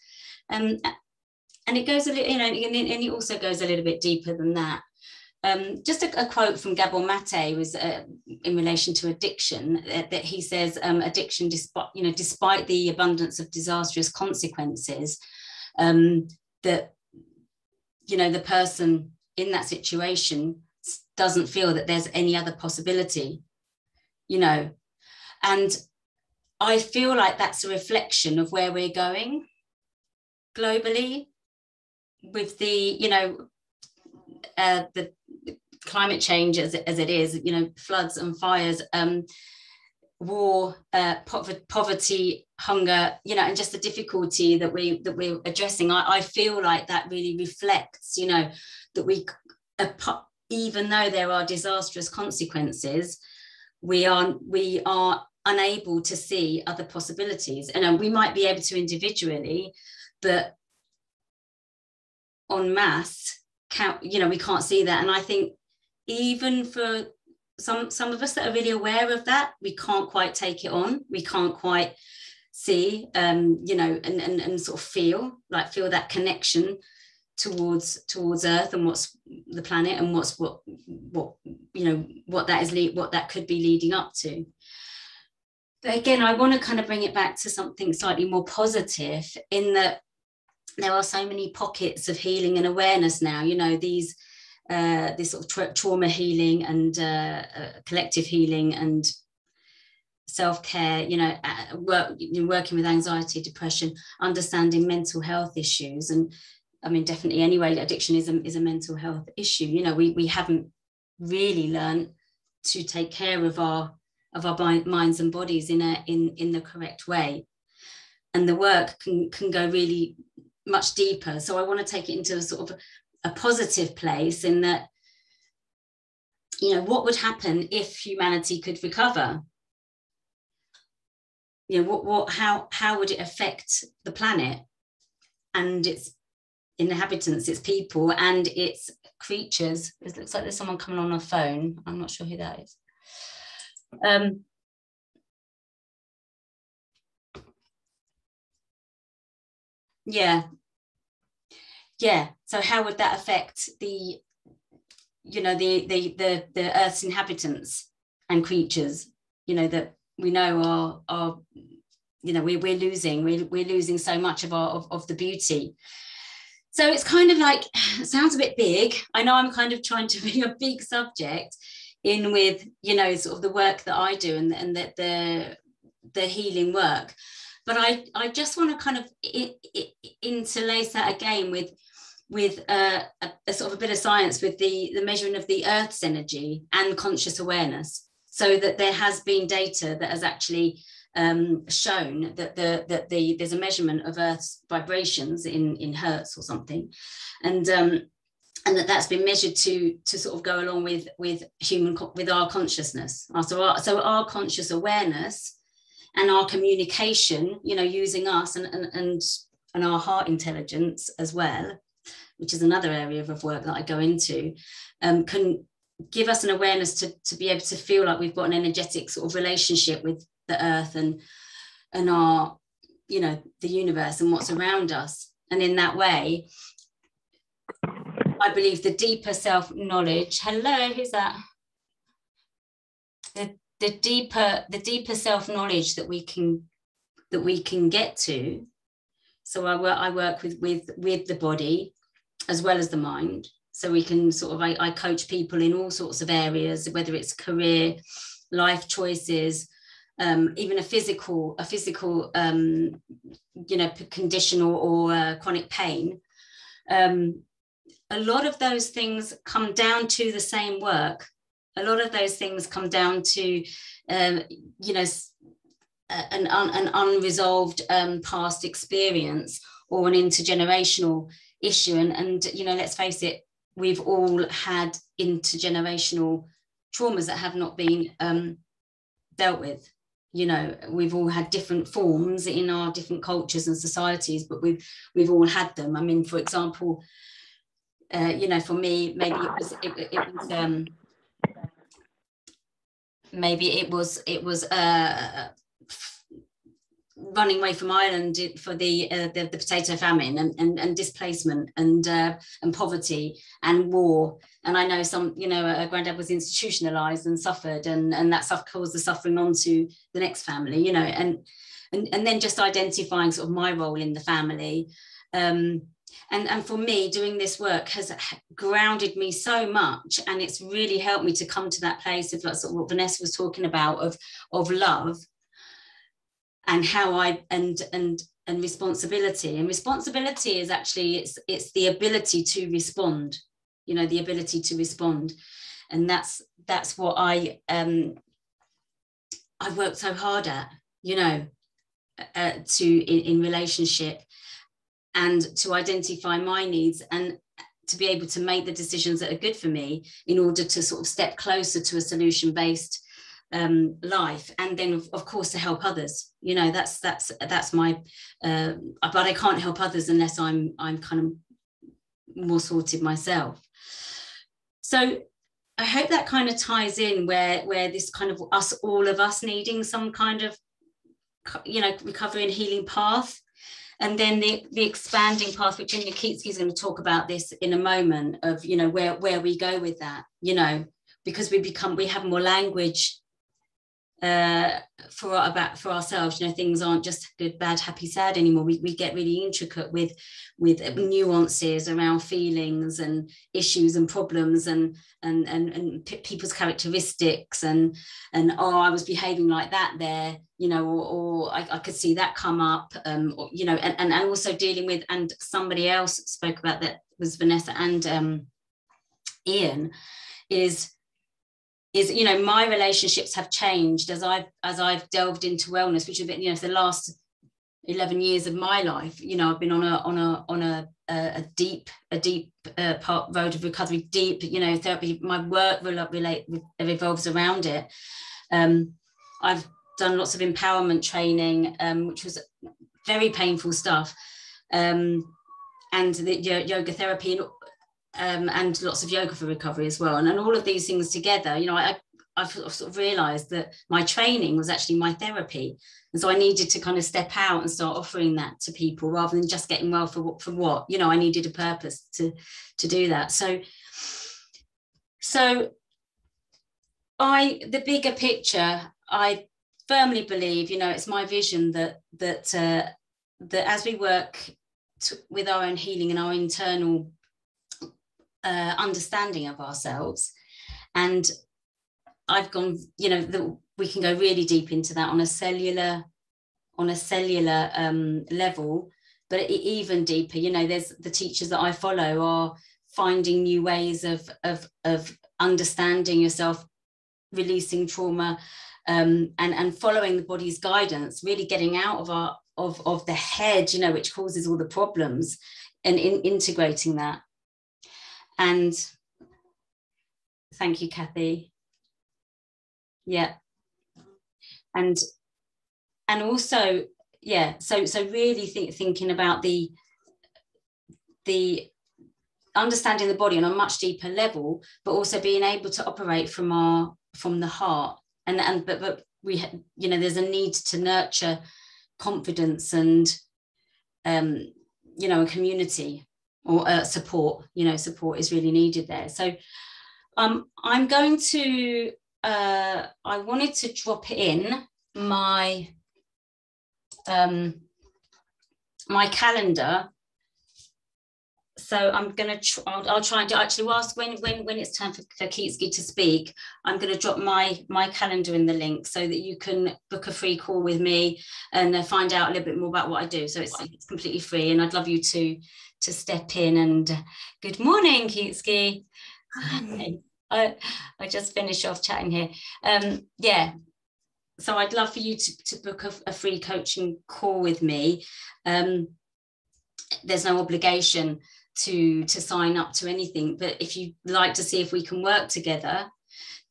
S1: And it goes a little, you know, and it also goes a little bit deeper than that. Just a quote from Gabor Mate was in relation to addiction, that he says, addiction, despite the abundance of disastrous consequences, that, you know, the person in that situation doesn't feel that there's any other possibility, you know. And I feel like that's a reflection of where we're going globally with the, you know, the climate change as it is, you know, floods and fires. war, poverty, hunger, you know, and just the difficulty that we're addressing. I feel like that really reflects, you know, that even though there are disastrous consequences, we are unable to see other possibilities. And we might be able to individually, but en masse, you know, we can't see that. And I think even for some of us that are really aware of that, we can't quite take it on. We can't quite see, you know, and sort of feel that connection towards Earth and what's the planet and what you know, what that could be leading up to. But again, I want to kind of bring it back to something slightly more positive, in that there are so many pockets of healing and awareness now, you know, this sort of trauma healing and collective healing and self-care, you know, working with anxiety, depression, understanding mental health issues. And I mean, definitely anyway, addiction is a mental health issue. You know, we haven't really learned to take care of our minds and bodies in the correct way. And the work can go really much deeper. So I want to take it into a sort of a positive place, in that, you know, what would happen if humanity could recover? You know, how would it affect the planet and its inhabitants, its people, and its creatures? It looks like there's someone coming on a phone. I'm not sure who that is. Yeah. So how would that affect the Earth's inhabitants and creatures? You know, that we know are you know, we're losing so much of the beauty. So it's kind of like, it sounds a bit big. I know I'm kind of trying to bring a big subject in with, you know, sort of the work that I do and that the healing work. But I just want to kind of interlace that again with a sort of a bit of science, with the measuring of the Earth's energy and conscious awareness, so that there has been data that has actually shown that there's a measurement of Earth's vibrations in hertz or something, and that's been measured to sort of go along with our consciousness. So our conscious awareness and our communication, you know, using us and our heart intelligence as well, which is another area of work that I go into, can give us an awareness to be able to feel like we've got an energetic sort of relationship with the Earth and our, you know, the universe and what's around us. And in that way, I believe the deeper self-knowledge, hello, who's that? The deeper self-knowledge that we can get to. So I work with the body as well as the mind. So we can sort of, I coach people in all sorts of areas, whether it's career, life choices, even a physical you know, condition or chronic pain. A lot of those things come down to the same work. A lot of those things come down to, you know, an unresolved past experience or an intergenerational issue. And you know, let's face it, we've all had intergenerational traumas that have not been dealt with. You know, we've all had different forms in our different cultures and societies, but we've all had them. I mean, for example, you know, for me, maybe it was running away from Ireland for the potato famine and displacement and poverty and war. And I know some, you know, a granddad was institutionalized and suffered, and that stuff caused the suffering onto the next family, you know, and then just identifying sort of my role in the family. And for me, doing this work has grounded me so much, and it's really helped me to come to that place of, like, sort of what Vanessa was talking about, of love, and how and responsibility. And responsibility is actually, it's the ability to respond, you know, the ability to respond. And that's what I I've worked so hard at, you know, in relationship, and to identify my needs and to be able to make the decisions that are good for me in order to sort of step closer to a solution-based life, and then of course to help others. You know, that's my but I can't help others unless I'm kind of more sorted myself. So I hope that kind of ties in where this kind of all of us needing some kind of, you know, recovery and healing path, and then the expanding path, which Kyczy is going to talk about this in a moment, of, you know, where we go with that, you know, because we have more language for ourselves. You know, things aren't just good, bad, happy, sad anymore. We get really intricate with nuances around feelings and issues and problems and people's characteristics and oh, I was behaving like that there, you know, or I could see that come up, or, you know, and also dealing with, and somebody else spoke about that, was Vanessa and Ian, is, you know, my relationships have changed as I've delved into wellness, which has been, you know, for the last 11 years of my life. You know, I've been on a deep road of recovery, deep, you know, therapy. My work revolves around it. I've done lots of empowerment training, which was very painful stuff, and the yoga therapy, and lots of yoga for recovery as well. And all of these things together, you know, I've sort of realized that my training was actually my therapy. And so I needed to kind of step out and start offering that to people rather than just getting well for what, you know, I needed a purpose to do that. So the bigger picture, I firmly believe, you know, it's my vision that as we work with our own healing and our internal understanding of ourselves, and I've gone, you know, we can go really deep into that on a cellular level, but even deeper, you know, there's the teachers that I follow are finding new ways of understanding yourself, releasing trauma, and following the body's guidance, really getting out of the head, you know, which causes all the problems, and integrating that. And thank you, Kathy. Yeah. And also, yeah, so really thinking about the understanding the body on a much deeper level, but also being able to operate from the heart, but we, you know, there's a need to nurture confidence and you know, a community or support. You know, support is really needed there. So I'm going to I wanted to drop in my my calendar. So I'm going to I'll try and actually, whilst when it's time for Kyczy to speak, I'm going to drop my calendar in the link so that you can book a free call with me and find out a little bit more about what I do. So it's completely free, and I'd love you to step in. And good morning, Kyczy. I just finished off chatting here. Yeah. So I'd love for you to book a free coaching call with me. There's no obligation to sign up to anything, but if you'd like to see if we can work together,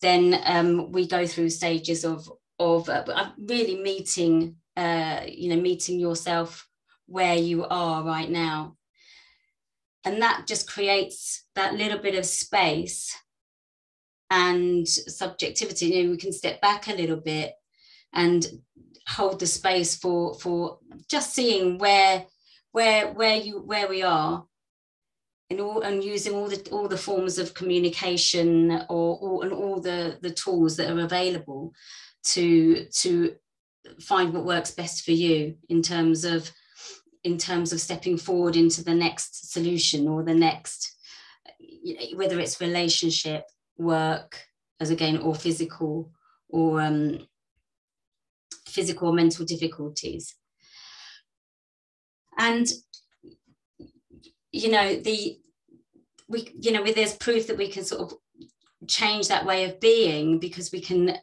S1: then we go through stages of really meeting yourself where you are right now, and that just creates that little bit of space and subjectivity. You know, we can step back a little bit and hold the space for just seeing where we are, and using all the forms of communication and all the tools that are available to find what works best for you in terms of stepping forward into the next solution, or the next, whether it's relationship, work, as again, or physical or mental difficulties. And there's proof that we can sort of change that way of being, because we can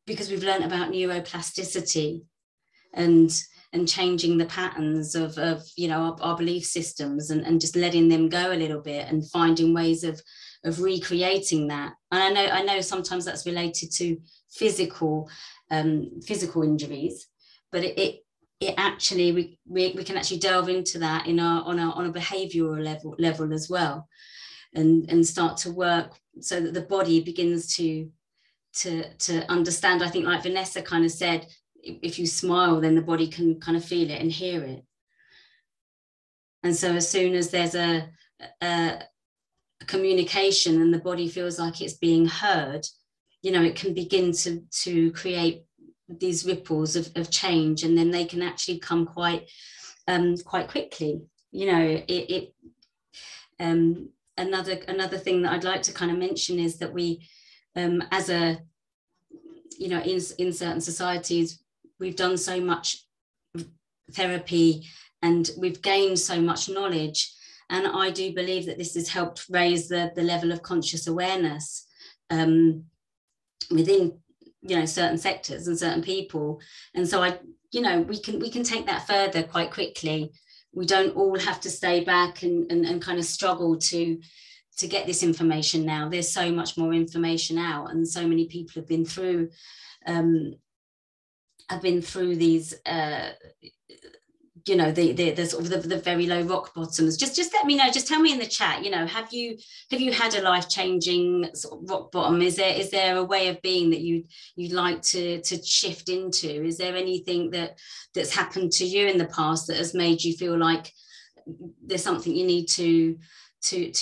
S1: because we've learned about neuroplasticity and changing the patterns of you know, our belief systems, and just letting them go a little bit and finding ways of recreating that. And I know sometimes that's related to physical injuries, but it actually, we can actually delve into that on a behavioral level as well, and start to work so that the body begins to understand. I think, like Vanessa kind of said, if you smile, then the body can kind of feel it and hear it. And so as soon as there's a communication and the body feels like it's being heard, you know, it can begin to create these ripples of change, and then they can actually come quite quickly. You know, another thing that I'd like to kind of mention is that we, as a, you know, in certain societies, we've done so much therapy and we've gained so much knowledge. And I do believe that this has helped raise the level of conscious awareness within, you know, certain sectors and certain people. And so you know, we can take that further quite quickly. We don't all have to stay back and kind of struggle to get this information now. There's so much more information out, and so many people have been through these you know, the sort of the very low rock bottoms. Just let me know, just tell me in the chat, you know, have you had a life-changing sort of rock bottom? Is there a way of being that you'd like to shift into? Is there anything that's happened to you in the past that has made you feel like there's something you need to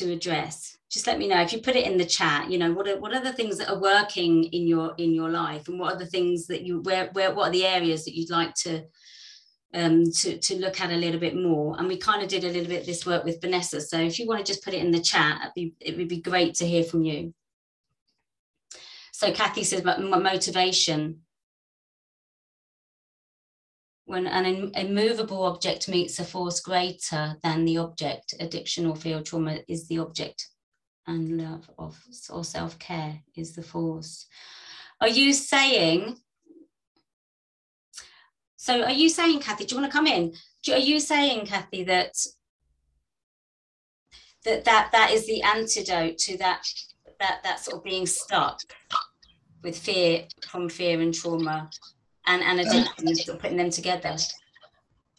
S1: address? Just let me know. If you put it in the chat, you know, what are the things that are working in your life, and what are the things that what are the areas that you'd like to look at a little bit more? And we kind of did a little bit of this work with Vanessa, so if you want to just put it in the chat, it would be great to hear from you. So Kathy says about motivation. When an immovable object meets a force greater than the object, addiction or fear or trauma is the object, and love or self-care is the force. Are you saying, Kathy, do you want to come in? Are you saying, Kathy, that is the antidote to that sort of being stuck with fear and trauma and addiction, and sort of putting them together?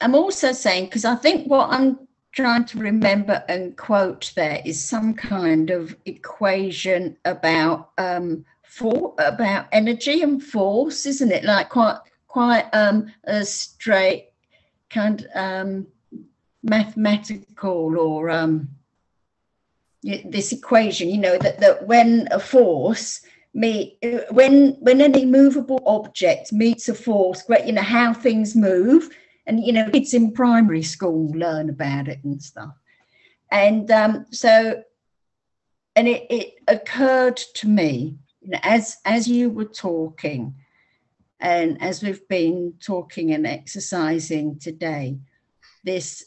S4: I'm also saying, because I think what I'm trying to remember and quote there is some kind of equation about about energy and force, isn't it? Like quite a straight kind of mathematical, or this equation, you know, that when a force when an immovable object meets a force, you know, how things move. And, you know, kids in primary school learn about it and stuff. And it occurred to me, you know, as you were talking, and as we've been talking and exercising today, this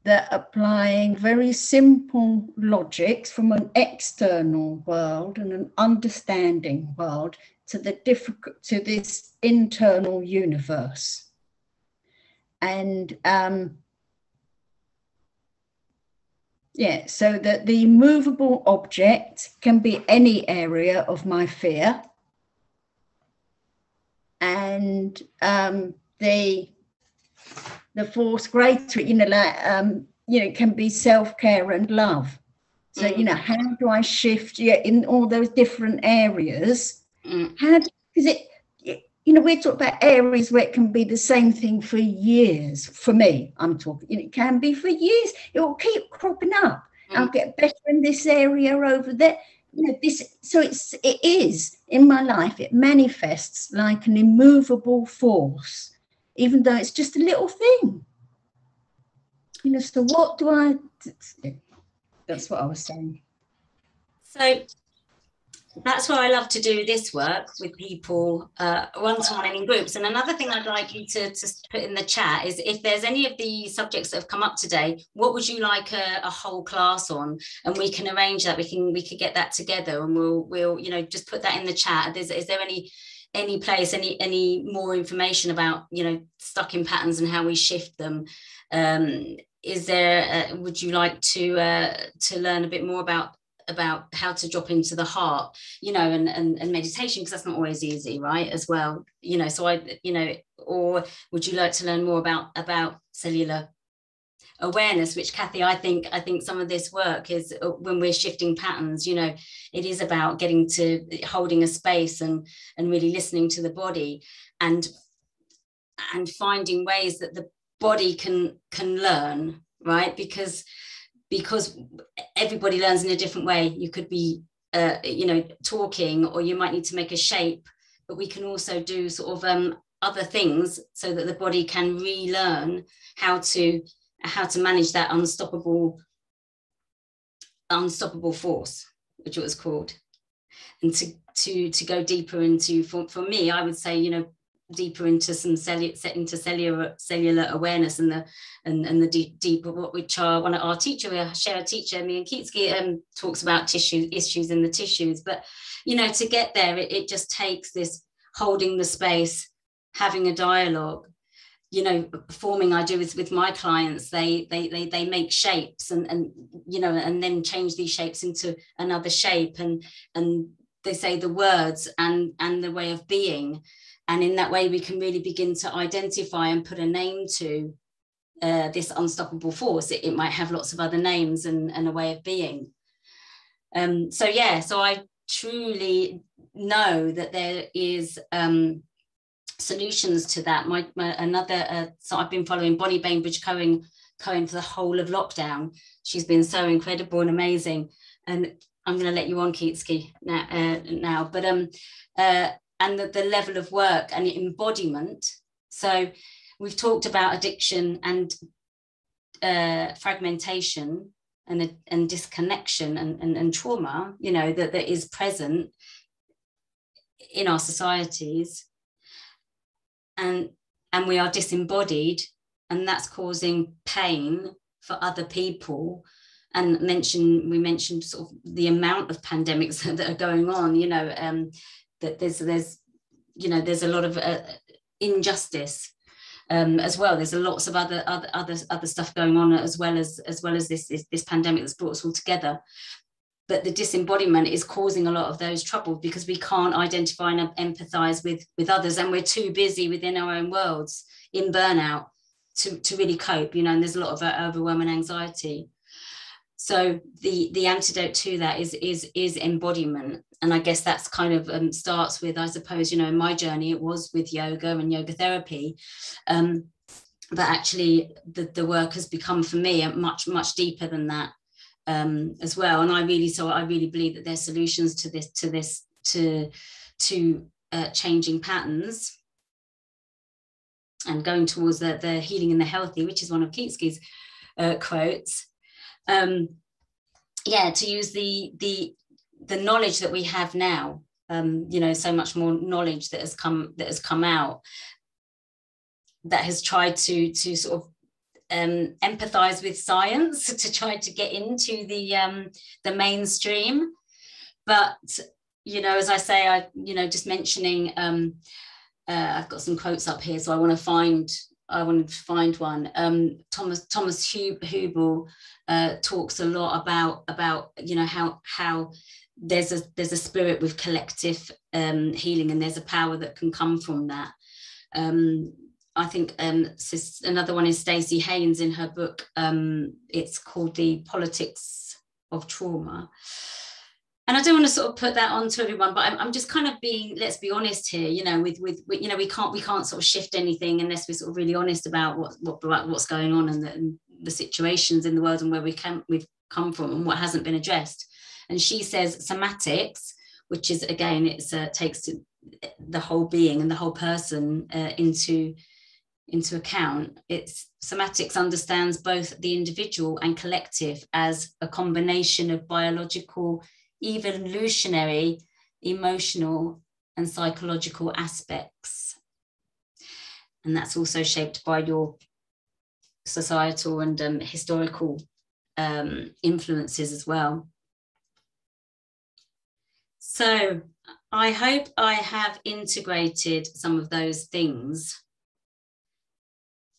S4: that applying very simple logics from an external world and an understanding world to this internal universe. And yeah, so that the immovable object can be any area of my fear, and the force greater, you know, like you know, can be self-care and love. So you know, how do I shift in all those different areas? Because you know, we're talking about areas where it can be the same thing for years. For me, I'm talking, you know, it can be for years. It will keep cropping up. I'll get better in this area over there. You know, so it is in my life. It manifests like an immovable force, even though it's just a little thing. You know, so what do that's what I was saying.
S1: So that's why I love to do this work with people one-to-one and in groups. And another thing I'd like you to put in the chat is, if there's any of the subjects that have come up today, what would you like a whole class on? And we can arrange that. We could get that together, and we'll you know, just put that in the chat. Is there any place, any more information about, you know, stuck in patterns and how we shift them? Is there would you like to learn a bit more about how to drop into the heart, you know, and meditation, because that's not always easy, right, as well, you know? So you know, or would you like to learn more about cellular awareness, which, Kathy, I think some of this work is, when we're shifting patterns, you know, it is about getting to holding a space and really listening to the body, and finding ways that the body can learn, right? Because everybody learns in a different way. You could be you know, talking, or you might need to make a shape, but we can also do sort of other things so that the body can relearn how to manage that unstoppable force, which it was called, and to go deeper into, for me, I would say, you know, deeper into some cellular awareness, and the deeper, which are one of our teacher, we share a teacher, me and Kyczy, talks about issues in the tissues. But, you know, to get there, it just takes this holding the space, having a dialogue, you know, forming. I do with my clients, they make shapes, and you know, and then change these shapes into another shape, and they say the words and the way of being. And in that way, we can really begin to identify and put a name to this unstoppable force. It might have lots of other names and a way of being. So yeah, so I truly know that there is solutions to that. So I've been following Bonnie Bainbridge Cohen for the whole of lockdown. She's been so incredible and amazing. And I'm going to let you on, Kyczy, now. But and the level of work and embodiment. So we've talked about addiction and fragmentation and disconnection and trauma, you know, that is present in our societies, and we are disembodied, and that's causing pain for other people. And we mentioned sort of the amount of pandemics that are going on, you know, that there's you know, there's a lot of injustice as well. There's lots of other stuff going on as well as this pandemic that's brought us all together. But the disembodiment is causing a lot of those troubles, because we can't identify and empathize with others, and we're too busy within our own worlds in burnout to really cope, you know, and there's a lot of overwhelm and anxiety. So the antidote to that is embodiment. And I guess that's kind of starts with, I suppose, you know, in my journey, it was with yoga and yoga therapy. But actually the work has become for me much deeper than that as well. And I really believe that there's solutions to changing patterns and going towards the healing and the healthy, which is one of Kyczy's quotes. Yeah, to use the knowledge that we have now, you know, so much more knowledge that has come out, that has tried to sort of empathize with science, to try to get into the mainstream. But, you know, as I say, just mentioning, I've got some quotes up here, so I wanted to find one. Thomas Hubel talks a lot about you know, how there's a spirit with collective healing, and there's a power that can come from that. I think another one is Stacey Haynes in her book. It's called The Politics of Trauma. And I don't want to sort of put that on to everyone, but I'm just kind of being, let's be honest here, you know, with you know, we can't sort of shift anything unless we're sort of really honest about what's going on, and the situations in the world, and where we've come from, and what hasn't been addressed. And she says somatics, which is, again, it's takes the whole being and the whole person into account. It's somatics understands both the individual and collective as a combination of biological, evolutionary, emotional and psychological aspects. And that's also shaped by your societal and historical influences as well. So I hope I have integrated some of those things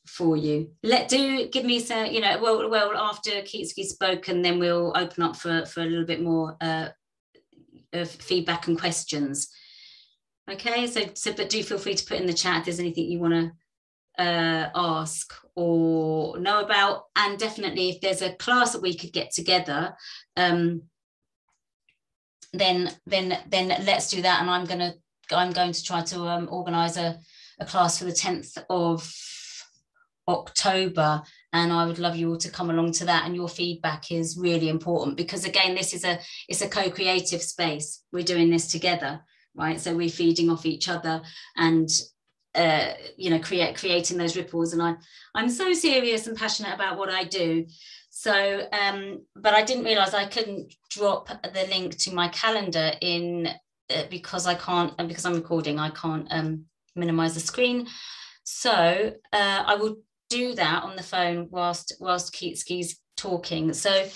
S1: for you. Give me some, you know, well after Kyczy's spoken, then we'll open up for a little bit more of feedback and questions. Okay, so but do feel free to put in the chat if there's anything you want to ask or know about, and definitely if there's a class that we could get together, then let's do that. And I'm going to try to organize a class for the 10th of October, and I would love you all to come along to that. And your feedback is really important, because again, it's a co-creative space. We're doing this together, right? So we're feeding off each other and you know, creating those ripples. And I'm so serious and passionate about what I do. So but I didn't realize I couldn't drop the link to my calendar in because I can't, and because I'm recording, I can't minimize the screen. So I will do that on the phone whilst Kyczy's talking. So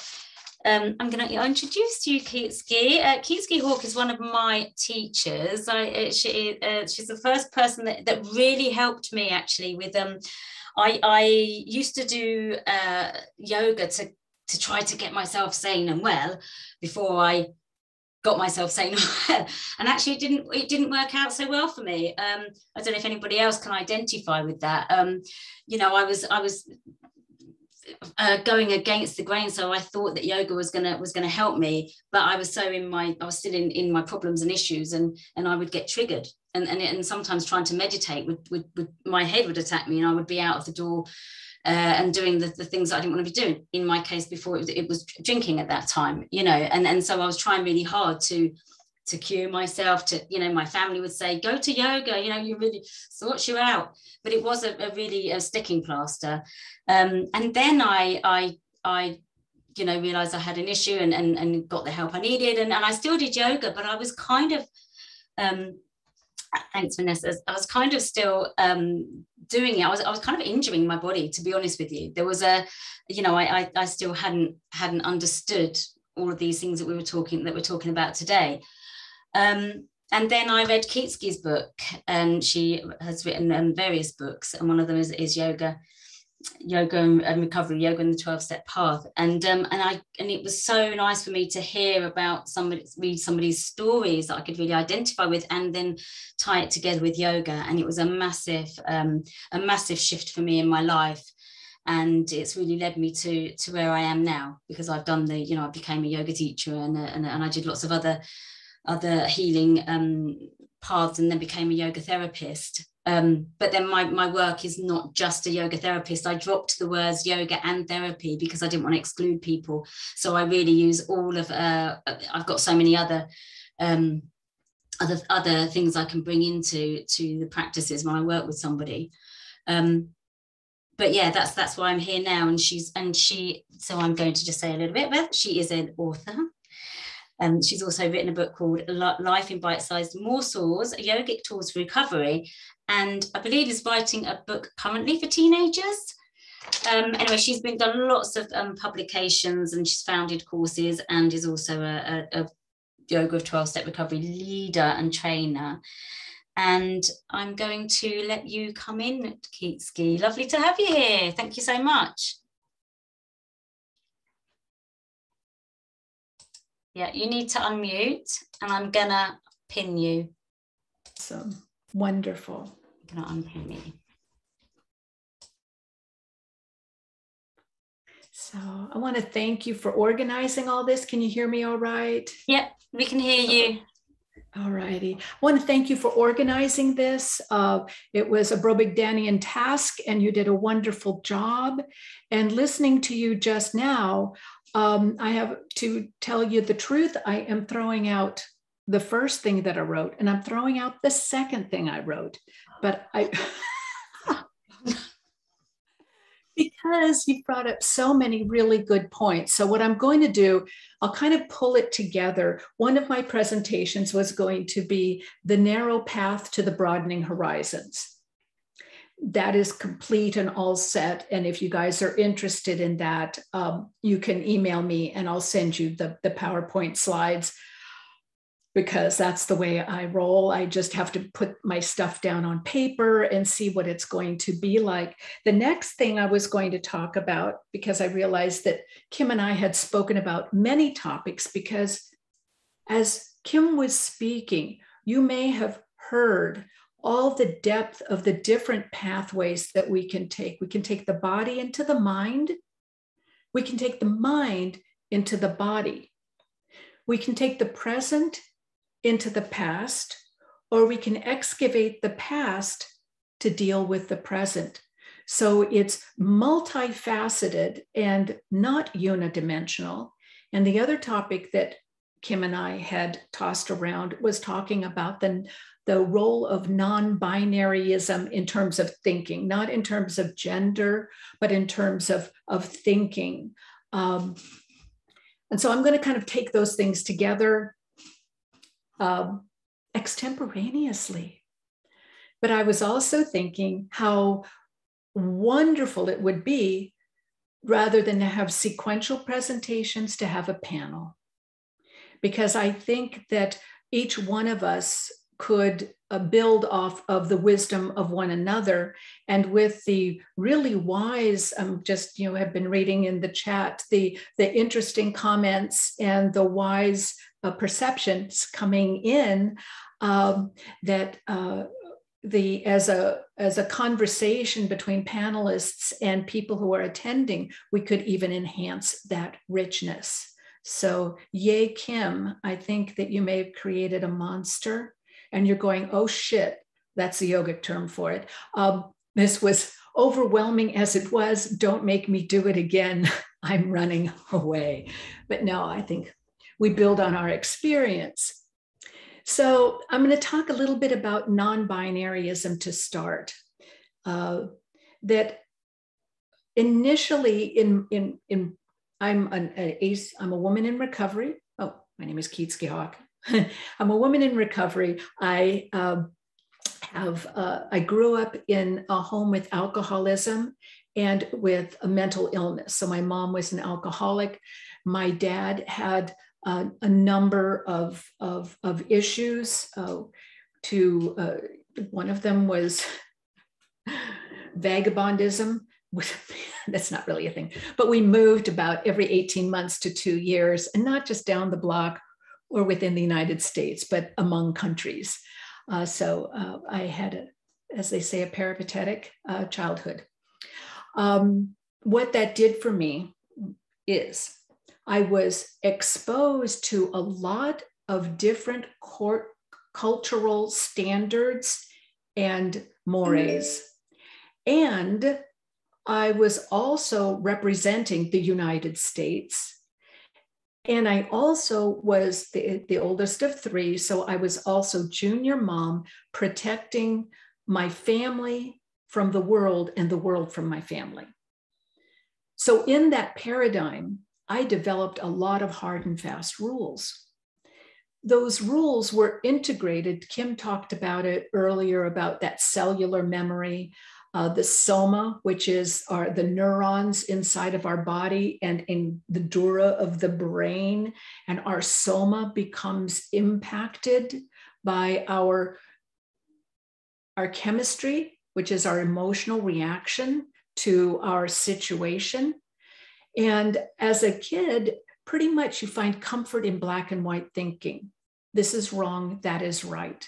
S1: I'm going to introduce you, Kyczy. Kyczy Hawk is one of my teachers. She's the first person that really helped me actually with I used to do yoga to try to get myself sane and well before I got myself sane and well, and actually it didn't work out so well for me. I don't know if anybody else can identify with that. You know, I was going against the grain, so I thought that yoga was gonna help me, but I was still in my problems and issues, and I would get triggered, and sometimes trying to meditate would my head would attack me, and I would be out of the door and doing the things that I didn't want to be doing. In my case, before it was drinking at that time, you know, and so I was trying really hard to cure myself. To, you know, my family would say, go to yoga, you know, you really sorts you out, but it was really a sticking plaster. And then I you know, realized I had an issue and got the help I needed, and I still did yoga, but I was kind of thanks, Vanessa. I was kind of still doing it. I was kind of injuring my body, to be honest with you. There was you know, I still hadn't understood all of these things that we're talking about today. And then I read Kyczy's book, and she has written various books, and one of them is yoga and recovery, yoga and the 12-step path, and it was so nice for me to hear about read somebody's stories that I could really identify with, and then tie it together with yoga. And it was a massive shift for me in my life, and it's really led me to where I am now, because I've done you know, I became a yoga teacher, and I did lots of other healing paths, and then became a yoga therapist. But then my work is not just a yoga therapist. I dropped the words yoga and therapy because I didn't want to exclude people. So I really use all of, I've got so many other things I can bring into the practices when I work with somebody. But yeah, that's why I'm here now. And so I'm going to just say a little bit about, she is an author. She's also written a book called Life in Bite-Sized Morsels, Yogic Tools for Recovery, and I believe is writing a book currently for teenagers. Anyway, she's done lots of publications, and she's founded courses, and is also a yoga of 12-step recovery leader and trainer. And I'm going to let you come in, Kyczy. Lovely to have you here. Thank you so much. Yeah, you need to unmute, and I'm gonna pin you.
S5: Awesome. Wonderful.
S1: I'm gonna unpin you.
S5: So I want to thank you for organizing all this. Can you hear me all right?
S1: Yep, we can hear you.
S5: All righty. I want to thank you for organizing this. It was a Brobigdanian task, and you did a wonderful job. And listening to you just now, I have to tell you the truth. I am throwing out the first thing that I wrote, and I'm throwing out the second thing I wrote. But Because you brought up so many really good points. So what I'm going to do, I'll kind of pull it together. One of my presentations was going to be the narrow path to the broadening horizons. That is complete and all set. And if you guys are interested in that, you can email me and I'll send you the PowerPoint slides, because that's the way I roll. I just have to put my stuff down on paper and see what it's going to be like. The next thing I was going to talk about, because I realized that Kim and I had spoken about many topics, because as Kim was speaking, you may have heard all the depth of the different pathways that we can take. We can take the body into the mind. We can take the mind into the body. We can take the present into the past, or we can excavate the past to deal with the present. So it's multifaceted and not unidimensional. And the other topic that Kim and I had tossed around was talking about the role of non-binaryism in terms of thinking, not in terms of gender, but in terms of thinking. And so I'm going to kind of take those things together extemporaneously. But I was also thinking how wonderful it would be, rather than to have sequential presentations, to have a panel. Because I think that each one of us could build off of the wisdom of one another. And with the really wise, just, have been reading in the chat, the interesting comments and the wise perceptions coming in, that as a conversation between panelists and people who are attending, we could even enhance that richness. So yay, Kim, I think that you may have created a monster and you're going, oh shit, that's the yogic term for it. This was overwhelming as it was. Don't make me do it again. I'm running away. But no, I think we build on our experience. So I'm going to talk a little bit about non-binaryism to start. That initially I'm a woman in recovery. Oh, my name is Kyczy Hawk. I'm a woman in recovery. I grew up in a home with alcoholism and with a mental illness. So my mom was an alcoholic. My dad had a number of issues. One of them was vagabondism. That's not really a thing, but we moved about every 18 months to 2 years, and not just down the block or within the United States, but among countries. So I had, as they say, a peripatetic childhood. What that did for me is I was exposed to a lot of different cultural standards and mores. And I was also representing the United States. And I also was the oldest of three. So I was also junior mom, protecting my family from the world and the world from my family. So in that paradigm, I developed a lot of hard and fast rules. Those rules were integrated. Kim talked about it earlier, about that cellular memory, the soma, which are the neurons inside of our body and in the dura of the brain. And our soma becomes impacted by our chemistry, which is our emotional reaction to our situation. And as a kid, pretty much you find comfort in black and white thinking. This is wrong, that is right.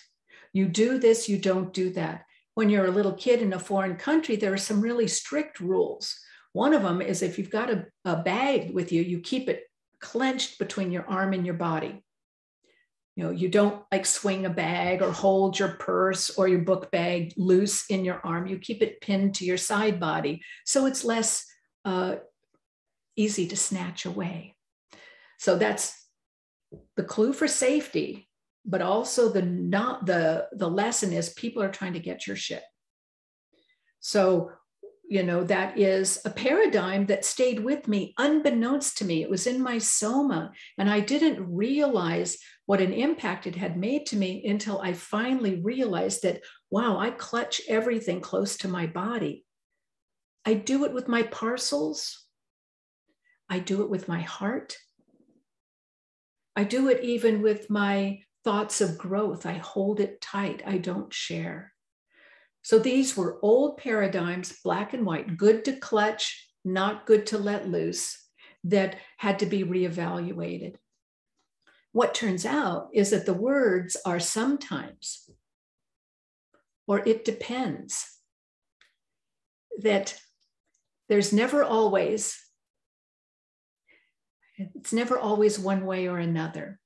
S5: You do this, you don't do that. When you're a little kid in a foreign country, there are some really strict rules. One of them is if you've got a bag with you, you keep it clenched between your arm and your body. You don't like swing a bag or hold your purse or your book bag loose in your arm. You keep it pinned to your side body, so it's less easy to snatch away. So that's the clue for safety. But also the lesson is people are trying to get your shit. So you know, that is a paradigm that stayed with me unbeknownst to me. It was in my soma, and I didn't realize what an impact it had made to me until I finally realized that, wow, I clutch everything close to my body. I do it with my parcels. I do it with my heart. I do it even with my thoughts of growth. I hold it tight. I don't share. So these were old paradigms, black and white, good to clutch, not good to let loose, that had to be reevaluated. What turns out is that the words are sometimes, or it depends, that there's never always, it's never always one way or another.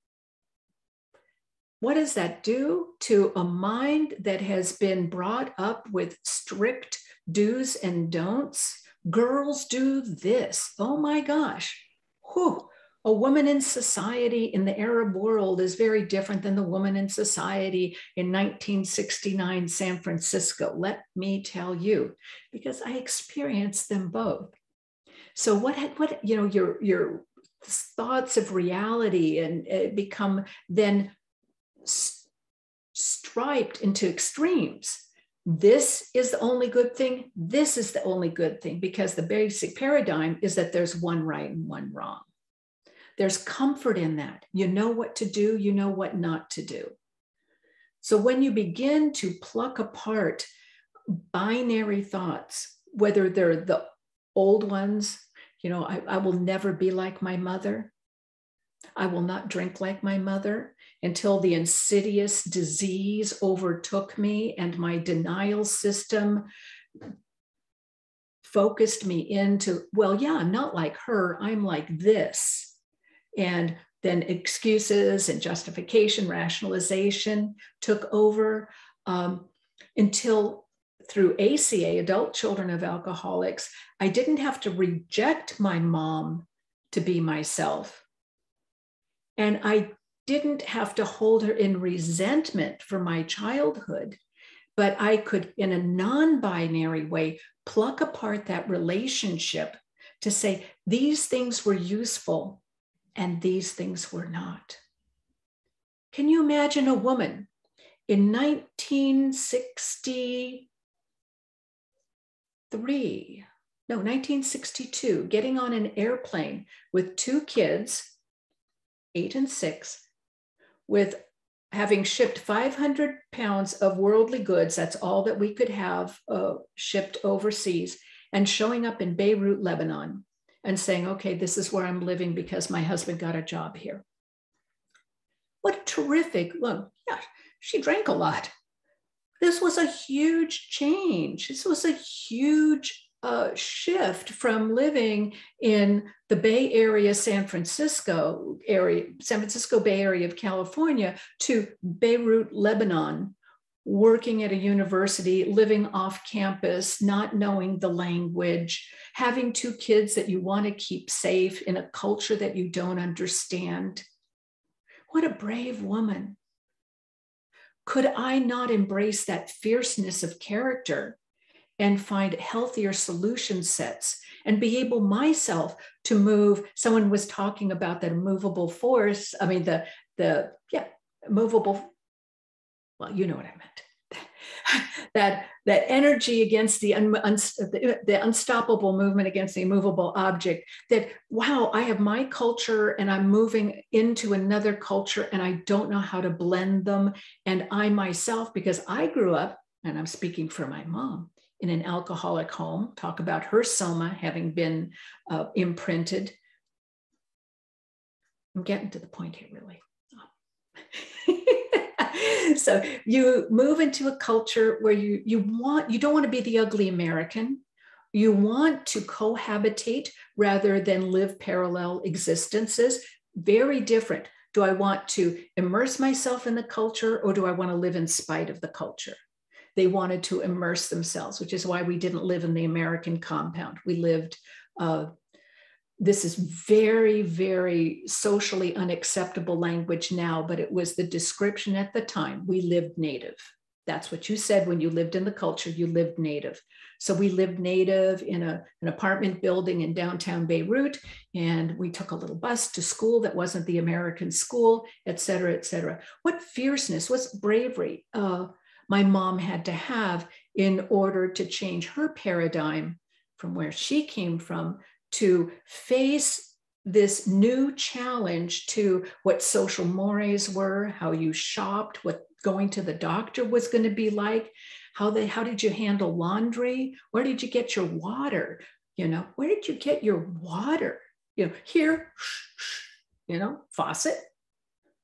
S5: What does that do to a mind that has been brought up with strict do's and don'ts? Girls do this. Oh my gosh. Whew. A woman in society in the Arab world is very different than the woman in society in 1969 San Francisco. Let me tell you, because I experienced them both. So what you know, your thoughts of reality and become then striped into extremes. This is the only good thing. This is the only good thing, because the basic paradigm is that there's one right and one wrong. There's comfort in that. You know what to do, you know what not to do. So when you begin to pluck apart binary thoughts, whether they're the old ones, you know, I will never be like my mother. I will not drink like my mother, until the insidious disease overtook me and my denial system focused me into, well, yeah, I'm not like her, I'm like this. And then excuses and justification, rationalization took over until through ACA, Adult Children of Alcoholics, I didn't have to reject my mom to be myself. And I didn't have to hold her in resentment for my childhood, but I could, in a non-binary way, pluck apart that relationship to say, these things were useful and these things were not. Can you imagine a woman in 1962, getting on an airplane with 2 kids, 8 and 6, with having shipped 500 pounds of worldly goods, that's all that we could have shipped overseas, and showing up in Beirut, Lebanon, and saying, okay, this is where I'm living because my husband got a job here. What a terrific, well, yeah, she drank a lot. This was a huge change. This was a huge shift from living in the Bay Area, San Francisco Bay Area of California, to Beirut, Lebanon, working at a university, living off campus, not knowing the language, having 2 kids that you want to keep safe in a culture that you don't understand. What a brave woman. Could I not embrace that fierceness of character and find healthier solution sets and be able myself to move? Someone was talking about that immovable force. I mean, immovable, well, you know what I meant. that energy against the unstoppable movement against the immovable object, that, wow, I have my culture and I'm moving into another culture and I don't know how to blend them. And I myself, because I grew up, and I'm speaking for my mom, in an alcoholic home, talk about her soma having been imprinted. I'm getting to the point here, really. So you move into a culture where you don't want to be the ugly American. You want to cohabitate rather than live parallel existences. Very different. Do I want to immerse myself in the culture, or do I want to live in spite of the culture? They wanted to immerse themselves, which is why we didn't live in the American compound. We lived, this is very, very socially unacceptable language now, but it was the description at the time. We lived native. That's what you said when you lived in the culture, you lived native. So we lived native in an apartment building in downtown Beirut, and we took a little bus to school that wasn't the American school, et cetera, et cetera. What fierceness, what bravery my mom had to have in order to change her paradigm from where she came from to face this new challenge to what social mores were, how you shopped, what going to the doctor was going to be like, how did you handle laundry? Where did you get your water? Where did you get your water? Here, faucet,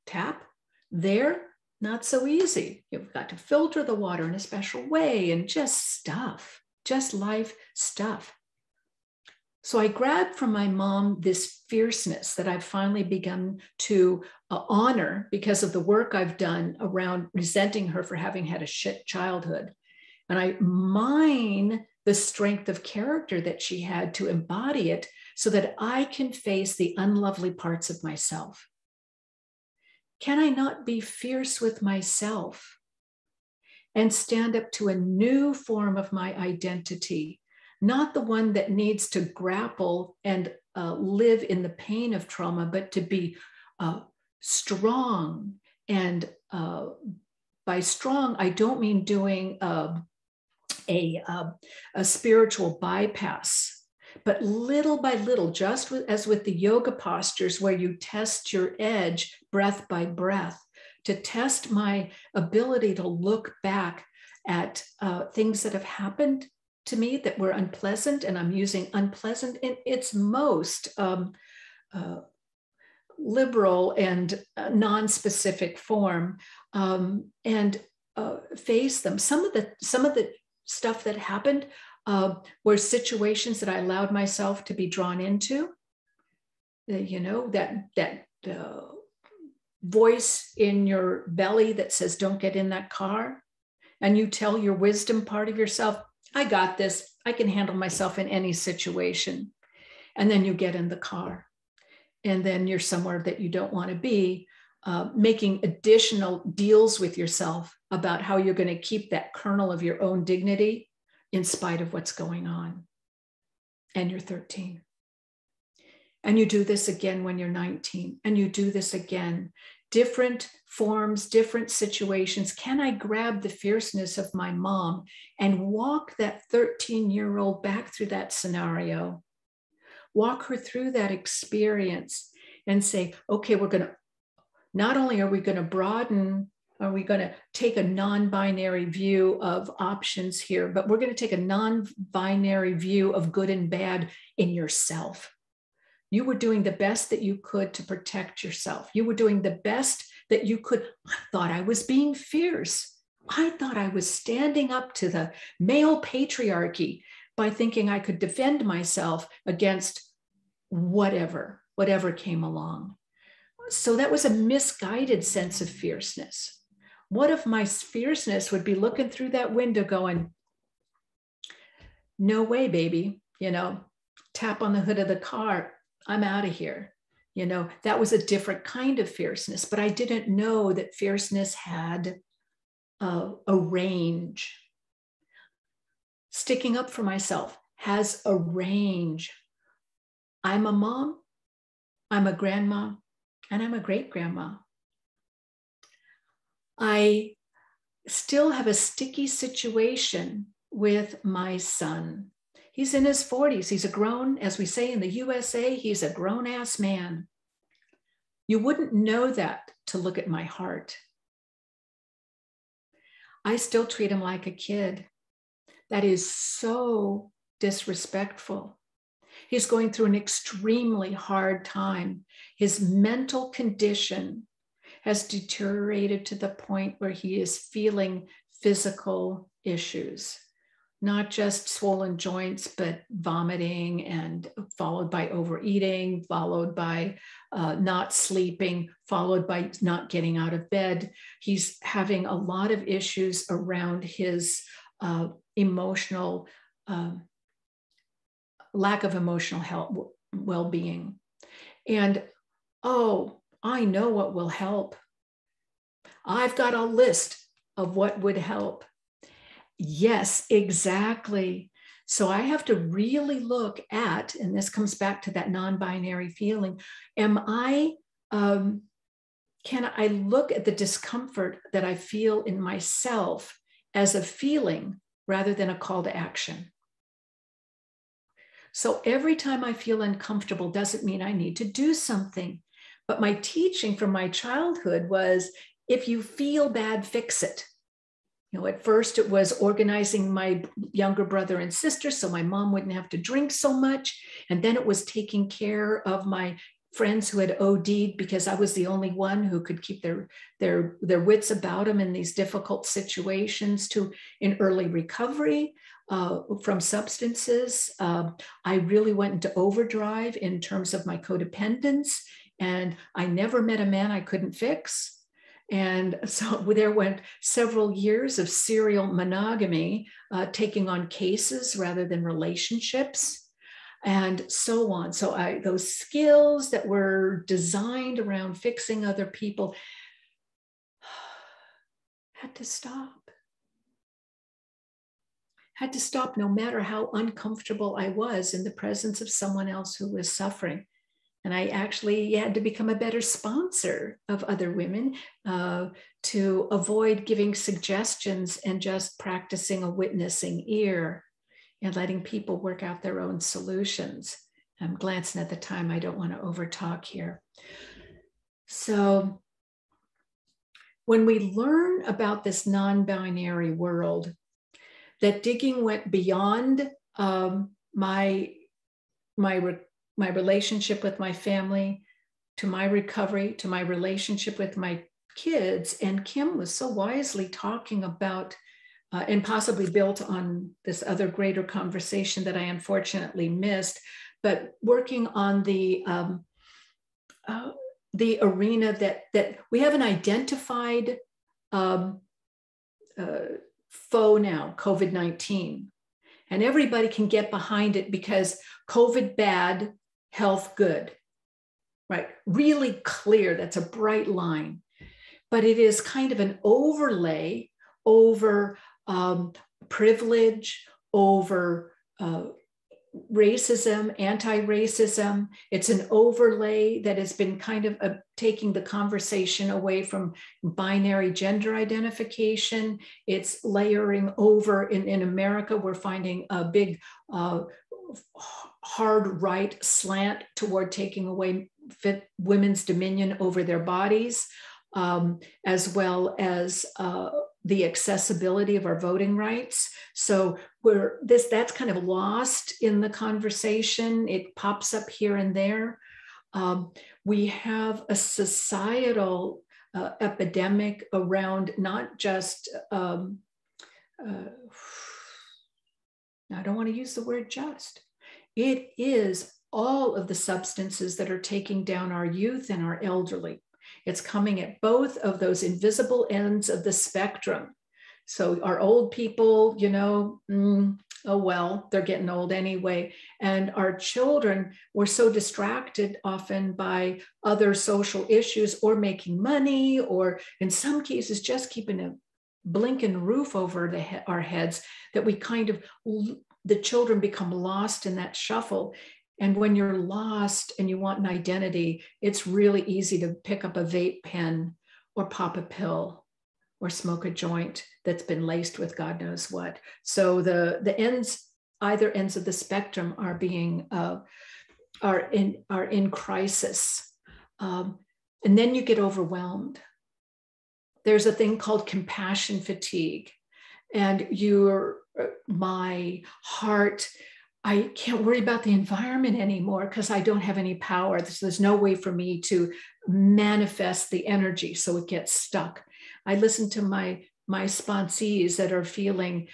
S5: tap. There, not so easy. You've got to filter the water in a special way, and just life stuff. So I grabbed from my mom this fierceness that I've finally begun to honor because of the work I've done around resenting her for having had a shit childhood. And I mine the strength of character that she had to embody it so that I can face the unlovely parts of myself. Can I not be fierce with myself and stand up to a new form of my identity? Not the one that needs to grapple and live in the pain of trauma, but to be strong. And by strong, I don't mean doing a spiritual bypass, but little by little, just as with the yoga postures where you test your edge breath by breath, to test my ability to look back at things that have happened to me that were unpleasant, and I'm using unpleasant in its most liberal and non-specific form, and face them. Some of the stuff that happened were situations that I allowed myself to be drawn into. That voice in your belly that says, "Don't get in that car," and you tell your wisdom part of yourself, "I got this. I can handle myself in any situation." And then you get in the car, and then you're somewhere that you don't want to be, making additional deals with yourself about how you're going to keep that kernel of your own dignity in spite of what's going on. And you're 13. And you do this again when you're 19, and you do this again. Different forms, different situations. Can I grab the fierceness of my mom and walk that 13-year-old back through that scenario? Walk her through that experience and say, okay, not only are we going to broaden, are we going to take a non-binary view of options here, but we're going to take a non-binary view of good and bad in yourself. You were doing the best that you could to protect yourself. You were doing the best that you could. I thought I was being fierce. I thought I was standing up to the male patriarchy by thinking I could defend myself against whatever came along. So that was a misguided sense of fierceness. What if my fierceness would be looking through that window going, "No way, baby, tap on the hood of the car. I'm out of here." That was a different kind of fierceness, but I didn't know that fierceness had a range. Sticking up for myself has a range. I'm a mom, I'm a grandma, and I'm a great grandma. I still have a sticky situation with my son. He's in his 40s. He's a grown, as we say in the USA, he's a grown-ass man. You wouldn't know that to look at my heart. I still treat him like a kid. That is so disrespectful. He's going through an extremely hard time. His mental condition has deteriorated to the point where he is feeling physical issues. Not just swollen joints, but vomiting, and followed by overeating, followed by not sleeping, followed by not getting out of bed. He's having a lot of issues around his emotional, lack of emotional health, well-being. And, I know what will help. I've got a list of what would help. Yes, exactly. So I have to really look at, and this comes back to that non-binary feeling, can I look at the discomfort that I feel in myself as a feeling rather than a call to action? So every time I feel uncomfortable doesn't mean I need to do something. But my teaching from my childhood was, if you feel bad, fix it. You know, at first it was organizing my younger brother and sister so my mom wouldn't have to drink so much. And then it was taking care of my friends who had OD'd, because I was the only one who could keep their wits about them in these difficult situations, to in early recovery from substances. I really went into overdrive in terms of my codependence, and I never met a man I couldn't fix. And so there went several years of serial monogamy, taking on cases rather than relationships, and so on. So those skills that were designed around fixing other people had to stop. Had to stop, no matter how uncomfortable I was in the presence of someone else who was suffering. And I actually had to become a better sponsor of other women to avoid giving suggestions and just practicing a witnessing ear and letting people work out their own solutions. I'm glancing at the time. I don't want to overtalk here. So when we learn about this non-binary world, that digging went beyond my relationship with my family, to my recovery, to my relationship with my kids. And Kim was so wisely talking about, and possibly built on this other greater conversation that I unfortunately missed, but working on the arena that we have an identified foe now, COVID-19. And everybody can get behind it because COVID bad, health good, right? Really clear, that's a bright line. But it is kind of an overlay over privilege, over racism, anti-racism. It's an overlay that has been kind of taking the conversation away from binary gender identification. It's layering over in America. We're finding a big hard right slant toward taking away women's dominion over their bodies, as well as the accessibility of our voting rights. So that's kind of lost in the conversation. It pops up here and there. We have a societal epidemic around not just, I don't want to use the word just. It is all of the substances that are taking down our youth and our elderly. It's coming at both of those invisible ends of the spectrum. So our old people, you know, oh well, they're getting old anyway. And our children were so distracted often by other social issues or making money, or in some cases, just keeping a blinking roof over our heads, that we kind of, the children become lost in that shuffle. And when you're lost and you want an identity, it's really easy to pick up a vape pen or pop a pill or smoke a joint that's been laced with God knows what. So the ends, either ends of the spectrum are being are in crisis, and then you get overwhelmed. There's a thing called compassion fatigue, and my heart. I can't worry about the environment anymore because I don't have any power. There's no way for me to manifest the energy, so it gets stuck. I listen to my sponsees that are feeling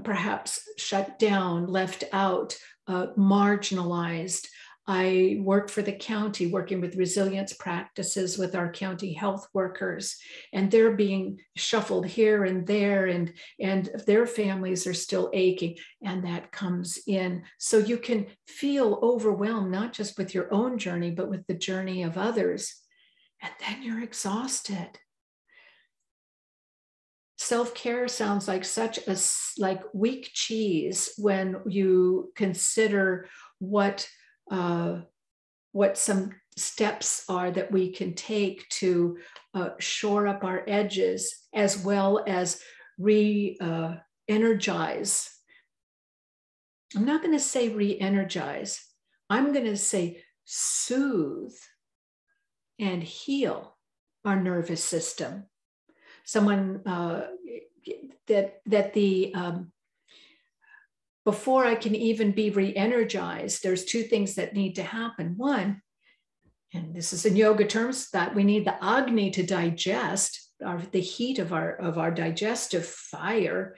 S5: perhaps shut down, left out, marginalized. I worked for the county, working with resilience practices with our county health workers, and they're being shuffled here and there, and their families are still aching, and that comes in. So you can feel overwhelmed, not just with your own journey, but with the journey of others, and then you're exhausted. self-care sounds like such a like weak cheese when you consider what some steps are that we can take to shore up our edges, as well as re-energize. I'm not going to say re-energize. I'm going to say soothe and heal our nervous system. Someone before I can even be re-energized, there's two things that need to happen. One, and this is in yoga terms, that we need the Agni to digest the heat of our digestive fire.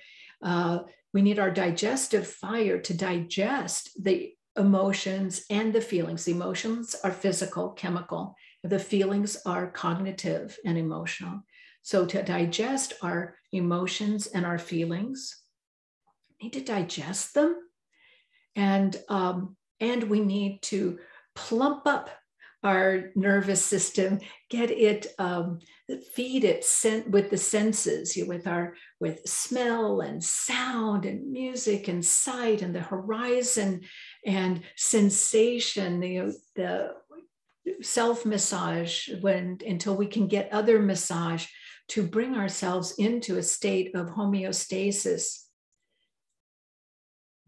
S5: We need our digestive fire to digest the emotions and the feelings. The emotions are physical, chemical. The feelings are cognitive and emotional. So to digest our emotions and our feelings, we need to digest them, and we need to plump up our nervous system, get it, feed it with the senses, with smell and sound and music and sight and the horizon and sensation, the self-massage until we can get other massage to bring ourselves into a state of homeostasis.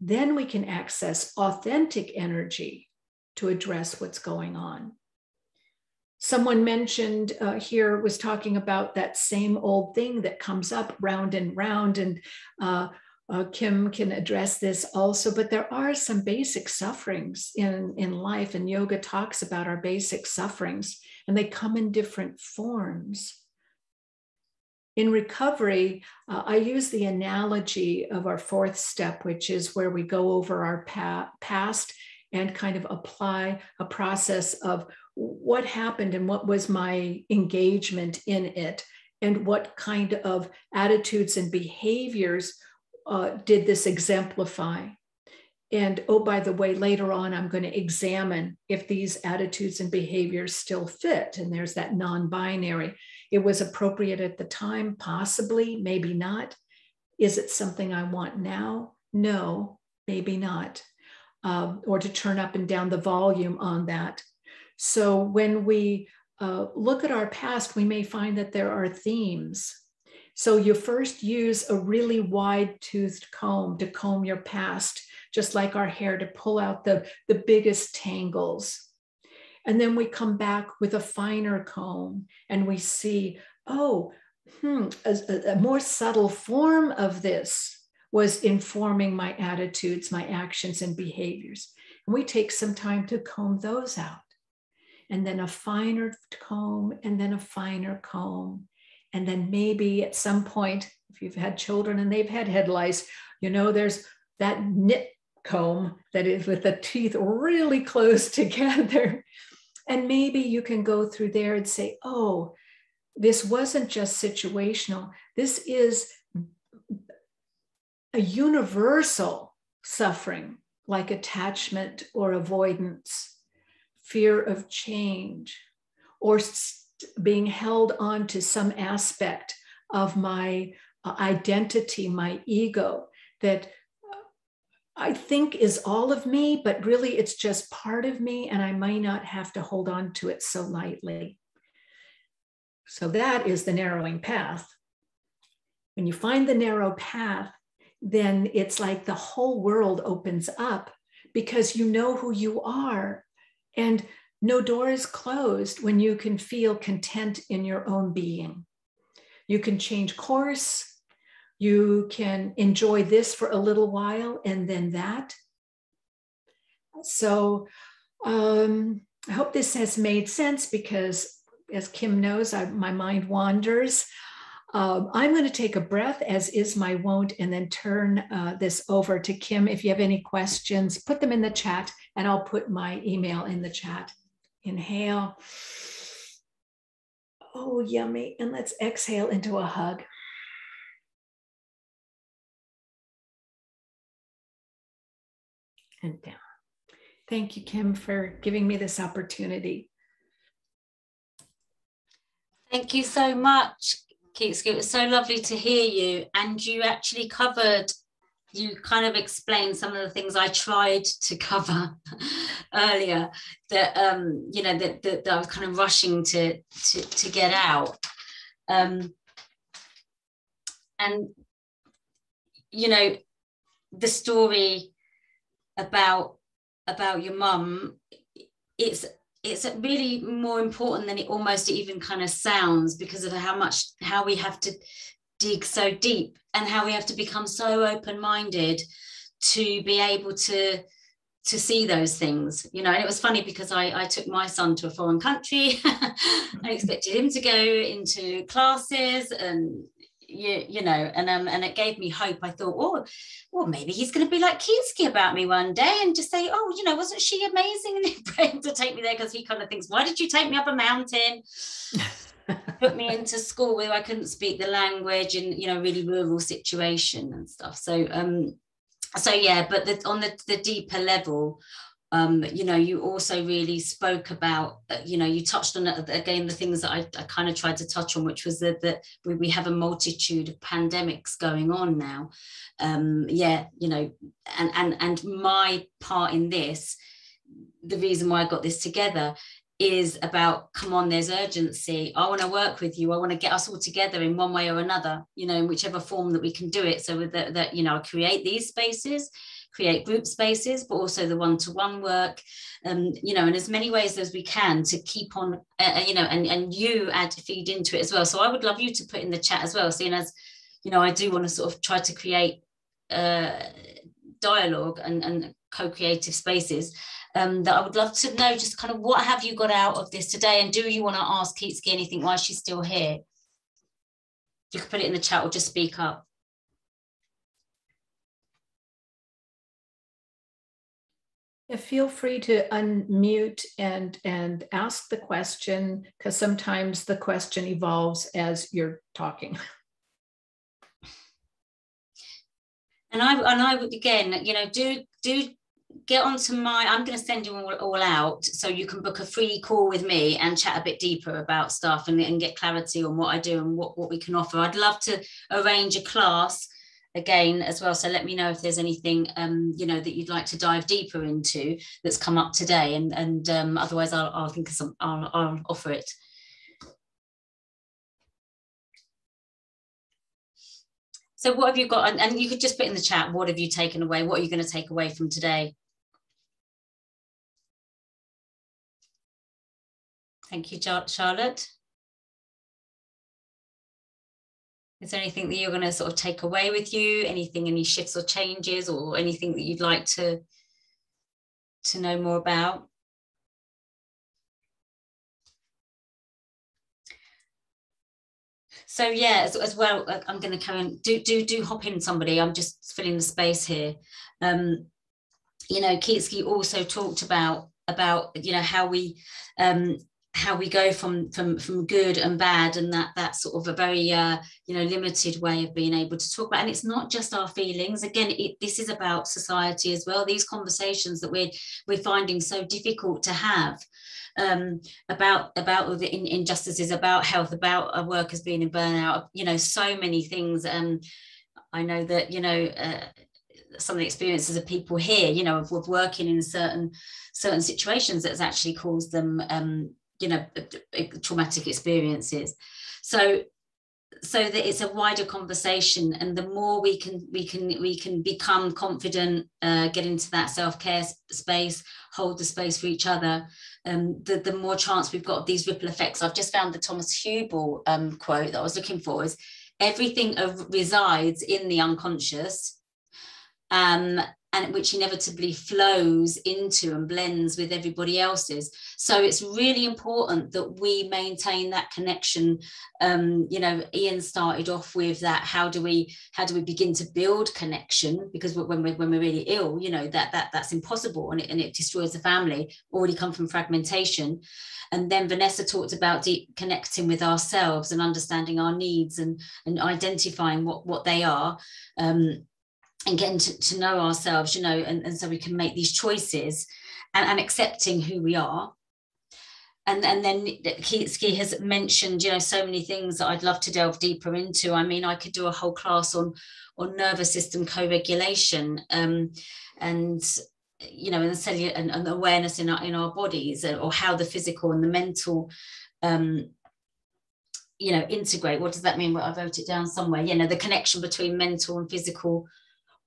S5: Then we can access authentic energy to address what's going on. Someone mentioned was talking about that same old thing that comes up round and round, and Kim can address this also, but there are some basic sufferings in life, and yoga talks about our basic sufferings, and they come in different forms. In recovery, I use the analogy of our fourth step, which is where we go over our past and kind of apply a process of what happened and what was my engagement in it, and what kind of attitudes and behaviors did this exemplify. And oh, by the way, later on, I'm going to examine if these attitudes and behaviors still fit. And there's that non-binary. It was appropriate at the time, possibly, maybe not. Is it something I want now? No, maybe not. Or to turn up and down the volume on that. So when we look at our past, we may find that there are themes. So you first use a really wide-toothed comb to comb your past, just like our hair, to pull out the biggest tangles. And then we come back with a finer comb and we see, oh, a more subtle form of this was informing my attitudes, my actions and behaviors. And we take some time to comb those out. And then a finer comb, and then a finer comb. And then maybe at some point, if you've had children and they've had head lice, there's that nip comb that is with the teeth really close together. And maybe you can go through there and say, oh, this wasn't just situational. This is a universal suffering, like attachment or avoidance, fear of change, or being held on to some aspect of my identity, my ego, that I think is all of me, but really it's just part of me, and I might not have to hold on to it so lightly. So that is the narrowing path. When you find the narrow path, then it's like the whole world opens up, because you know who you are, and no door is closed when you can feel content in your own being. You can change course. You can enjoy this for a little while and then that. So I hope this has made sense, because as Kim knows, my mind wanders. I'm going to take a breath, as is my wont, and then turn this over to Kim. If you have any questions, put them in the chat, and I'll put my email in the chat. Inhale. Oh, yummy. And let's exhale into a hug. And down. Thank you, Kim, for giving me this opportunity.
S1: Thank you so much, Kyczy, it was so lovely to hear you, and you actually you kind of explained some of the things I tried to cover earlier that you know, that I was kind of rushing to get out. And you know, the story about your mum, it's really more important than it almost even kind of sounds, because of how we have to dig so deep, and how we have to become so open-minded to be able to see those things, you know. And it was funny because I took my son to a foreign country. I expected him to go into classes, and you know, and it gave me hope. I thought, oh, well, maybe he's going to be like Kyczy about me one day and just say, oh, you know, wasn't she amazing? And he prayed to take me there, because he kind of thinks, why did you take me up a mountain? Put me into school where I couldn't speak the language, and, you know, really rural situation and stuff. So yeah, but on the deeper level, you know, you also really spoke about, you know, you touched on it again, the things that I kind of tried to touch on, which was that we have a multitude of pandemics going on now. Yeah, you know, and my part in this, the reason why I got this together is about, come on, there's urgency. I want to work with you. I want to get us all together in one way or another, you know, in whichever form that we can do it. So that you know, create these spaces, create group spaces, but also the one-to-one work, you know, in as many ways as we can, to keep on, you know, and you feed into it as well. So I would love you to put in the chat as well, seeing as, you know, I do want to sort of try to create dialogue and co-creative spaces. That I would love to know, just kind of, what have you got out of this today, and do you want to ask Kyczy anything while she's still here? You can put it in the chat or just speak up.
S5: Yeah, feel free to unmute and ask the question, because sometimes the question evolves as you're talking.
S1: And I would, again, you know, do get onto I'm going to send you all out, so you can book a free call with me and chat a bit deeper about stuff, and get clarity on what I do and what we can offer. I'd love to arrange a class again as well, so let me know if there's anything you know, that you'd like to dive deeper into that's come up today, and otherwise I'll think of some, I'll offer it. So what have you got? And you could just put in the chat, what have you taken away? What are you going to take away from today? Thank you, Charlotte. Is there anything that you're going to sort of take away with you? Anything, any shifts or changes, or anything that you'd like to know more about? So yeah, as well, I'm going to carry on. Do hop in, somebody. I'm just filling the space here. You know, Kyczy also talked about you know, how we go from good and bad, and that sort of a very you know, limited way of being able to talk about. And it's not just our feelings. Again, this is about society as well. These conversations that we're finding so difficult to have. About the injustices, about health, about our workers being in burnout, you know, so many things. I know that, you know, some of the experiences of people here, you know, of working in certain situations that's actually caused them, you know, traumatic experiences. So that it's a wider conversation, and the more we can become confident, get into that self-care space, hold the space for each other, the more chance we've got of these ripple effects. I've just found the Thomas Hubel quote that I was looking for, is everything resides in the unconscious, and which inevitably flows into and blends with everybody else's. So it's really important that we maintain that connection. You know, Ian started off with that. How do we begin to build connection? Because when we're really ill, you know, that's impossible, and it destroys the family. Already come from fragmentation. And then Vanessa talked about deep connecting with ourselves and understanding our needs, and identifying what they are. And getting to know ourselves, you know, and so we can make these choices, and accepting who we are. And then Kyczy has mentioned, you know, so many things that I'd love to delve deeper into. I mean, I could do a whole class on nervous system co-regulation, and you know, and cellular and awareness in our bodies, or how the physical and the mental you know, integrate. What does that mean? Well, I wrote it down somewhere. You know, the connection between mental and physical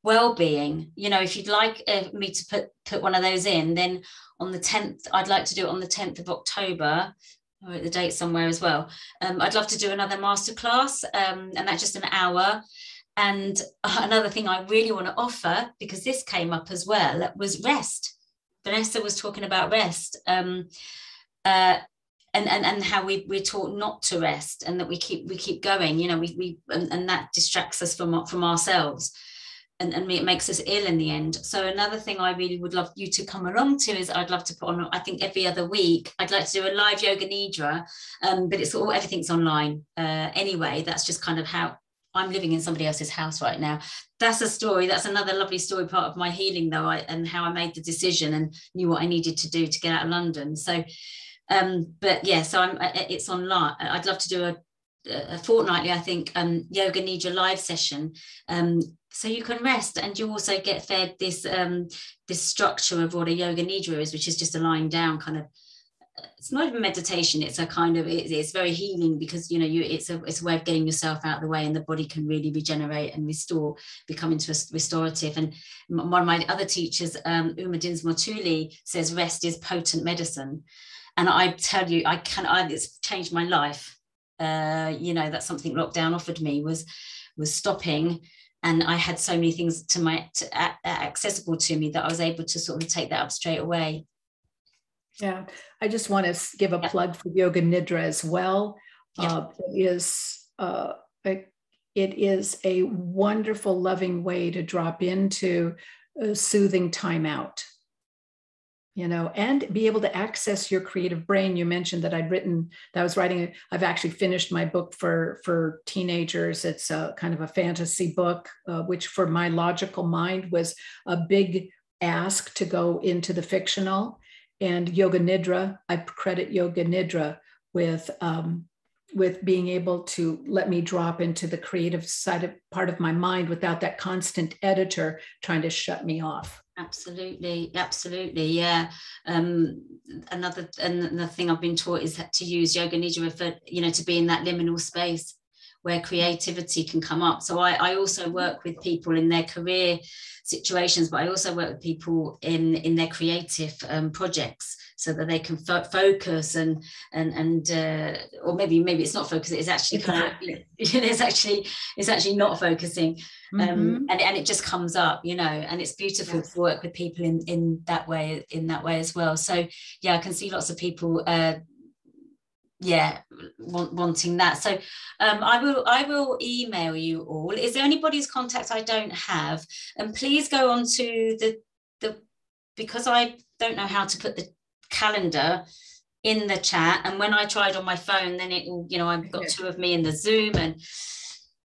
S1: well-being. You know, if you'd like me to put one of those in, then on the 10th, I'd like to do it on the 10th of October. I wrote the date somewhere as well. I'd love to do another masterclass, and that's just an hour. And another thing I really want to offer, because this came up as well, was rest. Vanessa was talking about rest. And how we're taught not to rest, and that we keep going, you know, and that distracts us from ourselves, and it makes us ill in the end. So another thing I really would love you to come along to is, I'd love to put on, I think every other week, I'd like to do a live yoga nidra, but it's all, everything's online anyway. That's just kind of how I'm living in somebody else's house right now. That's a story. That's another lovely story, part of my healing though, and how I made the decision and knew what I needed to do to get out of London. So but yeah, so it's online. I'd love to do a fortnightly, I think, yoga nidra live session, so you can rest, and you also get fed this this structure of what a yoga nidra is, which is just a lying down kind of. It's not even meditation. It's a kind of, it's very healing, because you know, it's a way of getting yourself out of the way, and the body can really regenerate and restore, become into a restorative. And one of my other teachers, Uma Dinsmore Thule, says rest is potent medicine. And I tell you, it's changed my life. You know, that's something lockdown offered me, was stopping. And I had so many things accessible to me that I was able to sort of take that up straight away.
S5: Yeah, I just want to give a plug for Yoga Nidra as well. Yeah. It is a wonderful, loving way to drop into a soothing time out. You know, and be able to access your creative brain. You mentioned that I've actually finished my book for teenagers. It's a kind of a fantasy book, which for my logical mind was a big ask to go into the fictional. And Yoga Nidra, I credit Yoga Nidra with being able to let me drop into the creative part of my mind without that constant editor trying to shut me off.
S1: Absolutely, yeah. Another thing I've been taught is to use Yoga Nidra for, you know, to be in that liminal space where creativity can come up. So I also work with people in their career situations, but I also work with people in their creative projects, so that they can focus and or maybe it's not focus, it's actually kind of, you know, it's actually not focusing, and it just comes up, you know, and it's beautiful to work with people in that way as well. So yeah, I can see lots of people wanting that. So I will email you all. Is there anybody's contact I don't have? And please go on to the because I don't know how to put the calendar in the chat, and when I tried on my phone, then it will, you know, I've got two of me in the Zoom, and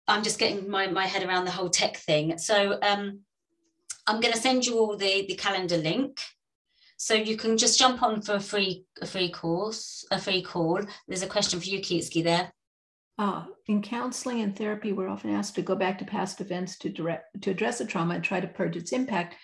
S1: I'm just getting my head around the whole tech thing. So I'm going to send you all the calendar link, so you can just jump on for a free call. There's a question for you, Kyczy, there.
S5: In counseling and therapy, we're often asked to go back to past events to address the trauma and try to purge its impact.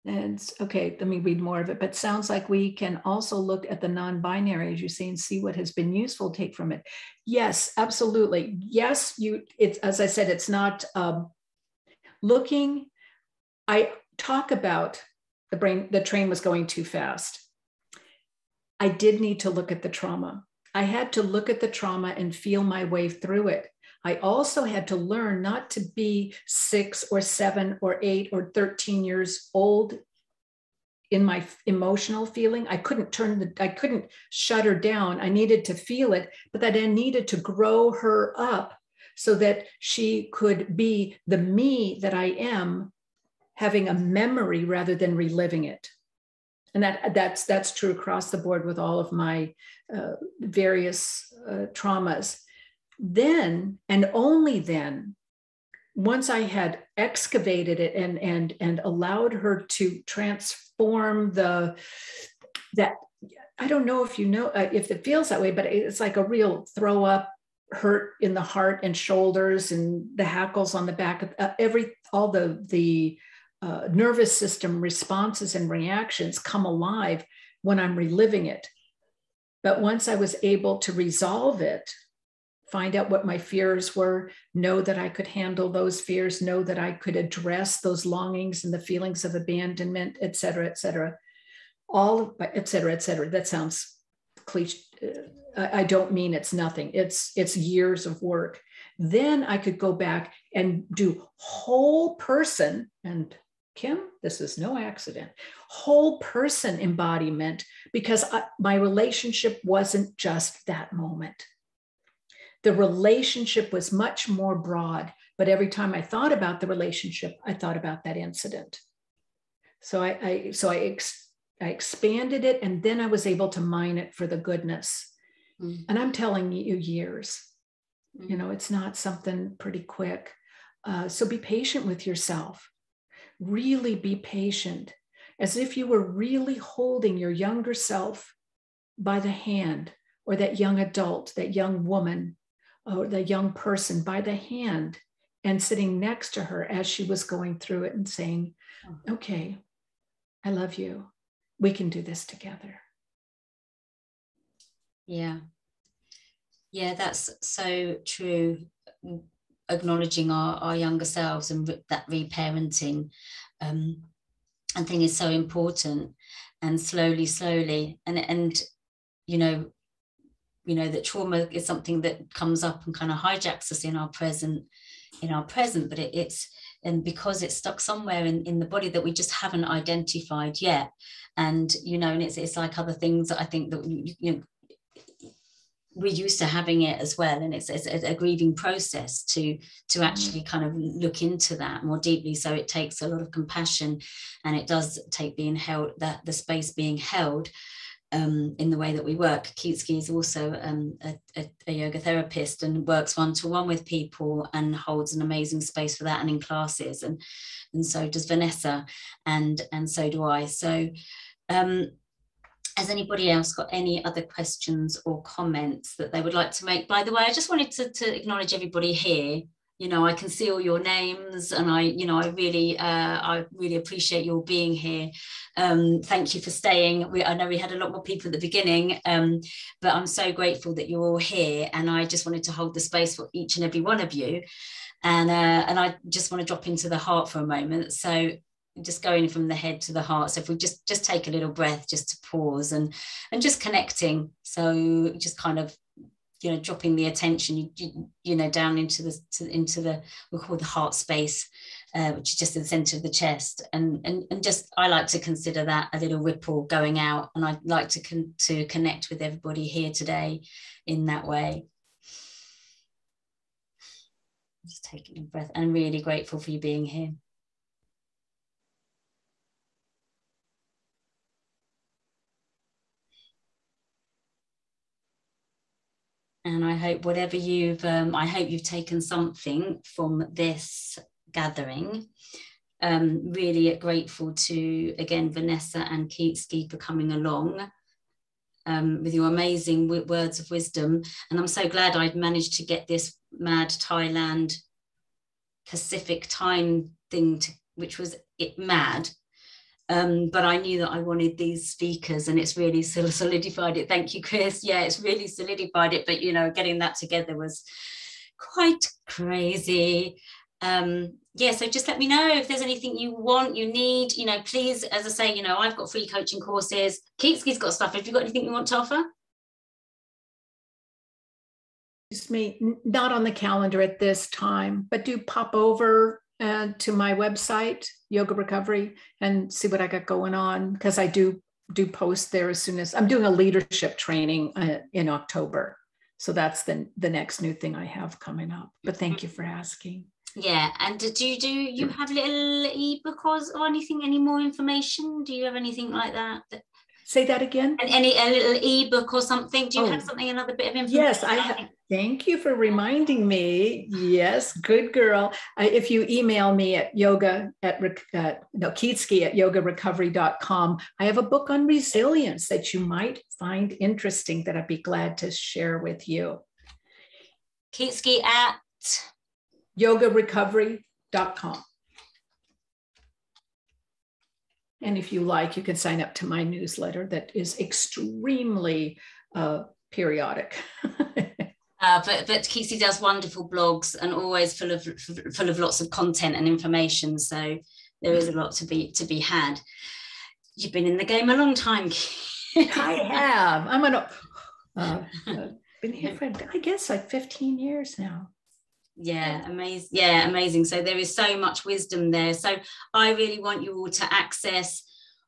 S5: And okay, let me read more of it. But sounds like we can also look at the non-binary, as you say, and see what has been useful, take from it. Yes, absolutely. Yes, it's, as I said, it's not looking. I talk about the train was going too fast. I did need to look at the trauma. I had to look at the trauma and feel my way through it. I also had to learn not to be 6 or 7 or 8 or 13 years old in my emotional feeling. I couldn't shut her down. I needed to feel it, but that I needed to grow her up so that she could be the me that I am, having a memory rather than reliving it. And that's true across the board with all of my various traumas. Then, and only then, once I had excavated it and allowed her to transform that, I don't know if you know, if it feels that way, but it's like a real throw up, hurt in the heart and shoulders and the hackles on the back of all the nervous system responses and reactions come alive when I'm reliving it. But once I was able to resolve it, find out what my fears were, know that I could handle those fears, know that I could address those longings and the feelings of abandonment, et cetera, et cetera. All, et cetera, et cetera. That sounds cliche. I don't mean it's nothing. It's years of work. Then I could go back and do whole person, and Kim, this is no accident, whole person embodiment, because my relationship wasn't just that moment. The relationship was much more broad, but every time I thought about the relationship, I thought about that incident. So I expanded it, and then I was able to mine it for the goodness. Mm-hmm. And I'm telling you, years. Mm-hmm. You know, it's not something pretty quick. So be patient with yourself. Really be patient, as if you were really holding your younger self by the hand, or that young adult, that young woman, or the young person by the hand, and sitting next to her as she was going through it and saying, okay, I love you. We can do this together.
S1: Yeah. Yeah, that's so true. Acknowledging our younger selves and that reparenting, I think is so important. And slowly, and you know that trauma is something that comes up and kind of hijacks us in our present, but it's and because it's stuck somewhere in the body that we just haven't identified yet. And and it's like other things that I think that we're used to having it as well, and it's a grieving process to actually kind of look into that more deeply. So it takes a lot of compassion, and it does take being held, that the space being held in the way that we work. Kyczy is also a yoga therapist and works one-to-one with people and holds an amazing space for that, and in classes, and so does Vanessa, and so do I. So has anybody else got any other questions or comments that they would like to make? By the way, I just wanted to acknowledge everybody here. I can see all your names, and I really appreciate your being here. Thank you for staying. I know we had a lot more people at the beginning, but I'm so grateful that you're all here, and I just wanted to hold the space for each and every one of you. And I just want to drop into the heart for a moment. So just going from the head to the heart. So if we just take a little breath, just to pause and just connecting. So just kind of dropping the attention, down into the we call the heart space, which is just in the center of the chest, and just I like to consider that a little ripple going out, and I'd like to connect with everybody here today in that way. Just taking a breath, and I'm really grateful for you being here. And I hope whatever I hope you've taken something from this gathering. Really grateful to, again, Vanessa and Kyczy for coming along with your amazing words of wisdom. And I'm so glad I'd managed to get this mad Thailand Pacific time thing, which was mad. But I knew that I wanted these speakers, and it's really solidified it. Thank you, Chris. Yeah, it's really solidified it. But, getting that together was quite crazy. Yeah, so just let me know if there's anything you want, you need, please, as I say, I've got free coaching courses. Kyczy's got stuff. Have you got anything you want to offer?
S5: Excuse me, not on the calendar at this time, but do pop over to my website, Yoga Recovery, and see what I got going on, because I do post there as soon as I'm doing a leadership training in October. So that's the next new thing I have coming up. But thank you for asking.
S1: Yeah, and do you have little ebook or anything, any more information? Do you have anything like that?
S5: Say that again.
S1: And a little ebook or something? Do you have something, another bit of information?
S5: Yes, I have. Thank you for reminding me. Yes, good girl. If you email me at Kyczy@yogarecovery.com, I have a book on resilience that you might find interesting that I'd be glad to share with you.
S1: Kyczy at
S5: yogarecovery.com. And if you like, you can sign up to my newsletter that is extremely periodic.
S1: But Kyczy does wonderful blogs and always full of lots of content and information. So there is a lot to be had. You've been in the game a long time.
S5: I have. Been here for, I guess, like 15 years now.
S1: Yeah, amazing. Yeah, amazing. So there is so much wisdom there. So I really want you all to access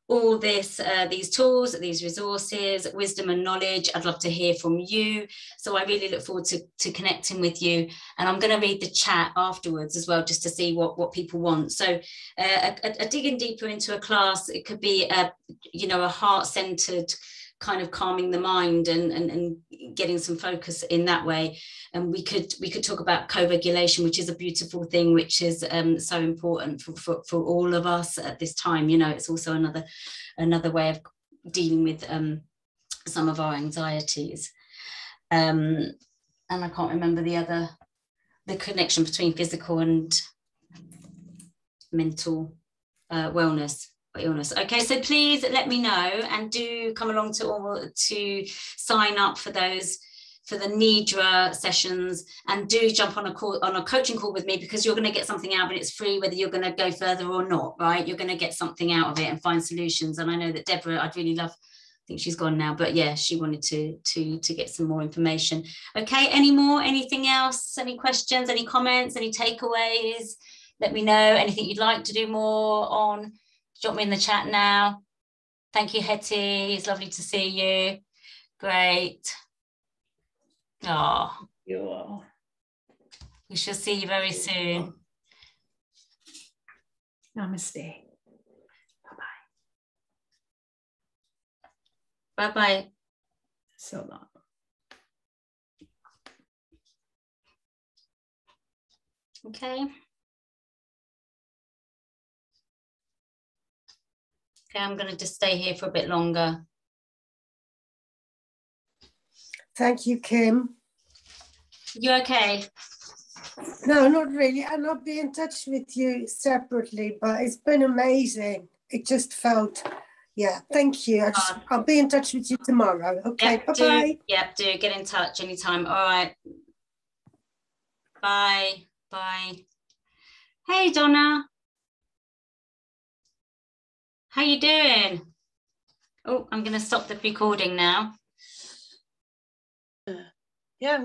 S1: all this, these tools, these resources, wisdom and knowledge. I'd love to hear from you. So I really look forward to connecting with you. And I'm going to read the chat afterwards as well, just to see what people want. So a digging deeper into a class, it could be a heart-centered kind of calming the mind and getting some focus in that way. And we could talk about co-regulation, which is a beautiful thing, which is so important for all of us at this time. You know, it's also another way of dealing with some of our anxieties. And I can't remember the connection between physical and mental wellness. Illness. Okay, so please let me know, and do come along to sign up for the Nidra sessions, and do jump on a coaching call with me, because you're going to get something out of it. It's free, whether you're going to go further or not, right? You're going to get something out of it and find solutions. And I know that Deborah, I'd really love, I think she's gone now, but yeah, she wanted to get some more information. Okay, anything else, any questions, any comments, any takeaways? Let me know. Anything you'd like to do more on? Drop me in the chat now. Thank you, Hetty. It's lovely to see you. Great. Oh, we shall see you very soon.
S5: Namaste.
S1: Bye-bye. Bye-bye.
S5: So long.
S1: Okay. Okay, I'm going to just stay here for a bit longer.
S6: Thank you, Kim.
S1: You okay?
S6: No, not really. And I'll be in touch with you separately, but it's been amazing. It just felt, yeah, thank you. I'll be in touch with you tomorrow. Okay,
S1: yep,
S6: bye-bye.
S1: Do get in touch anytime. All right. Bye. Bye. Hey, Donna. How you doing? Oh, I'm going to stop the recording now.
S6: Yeah.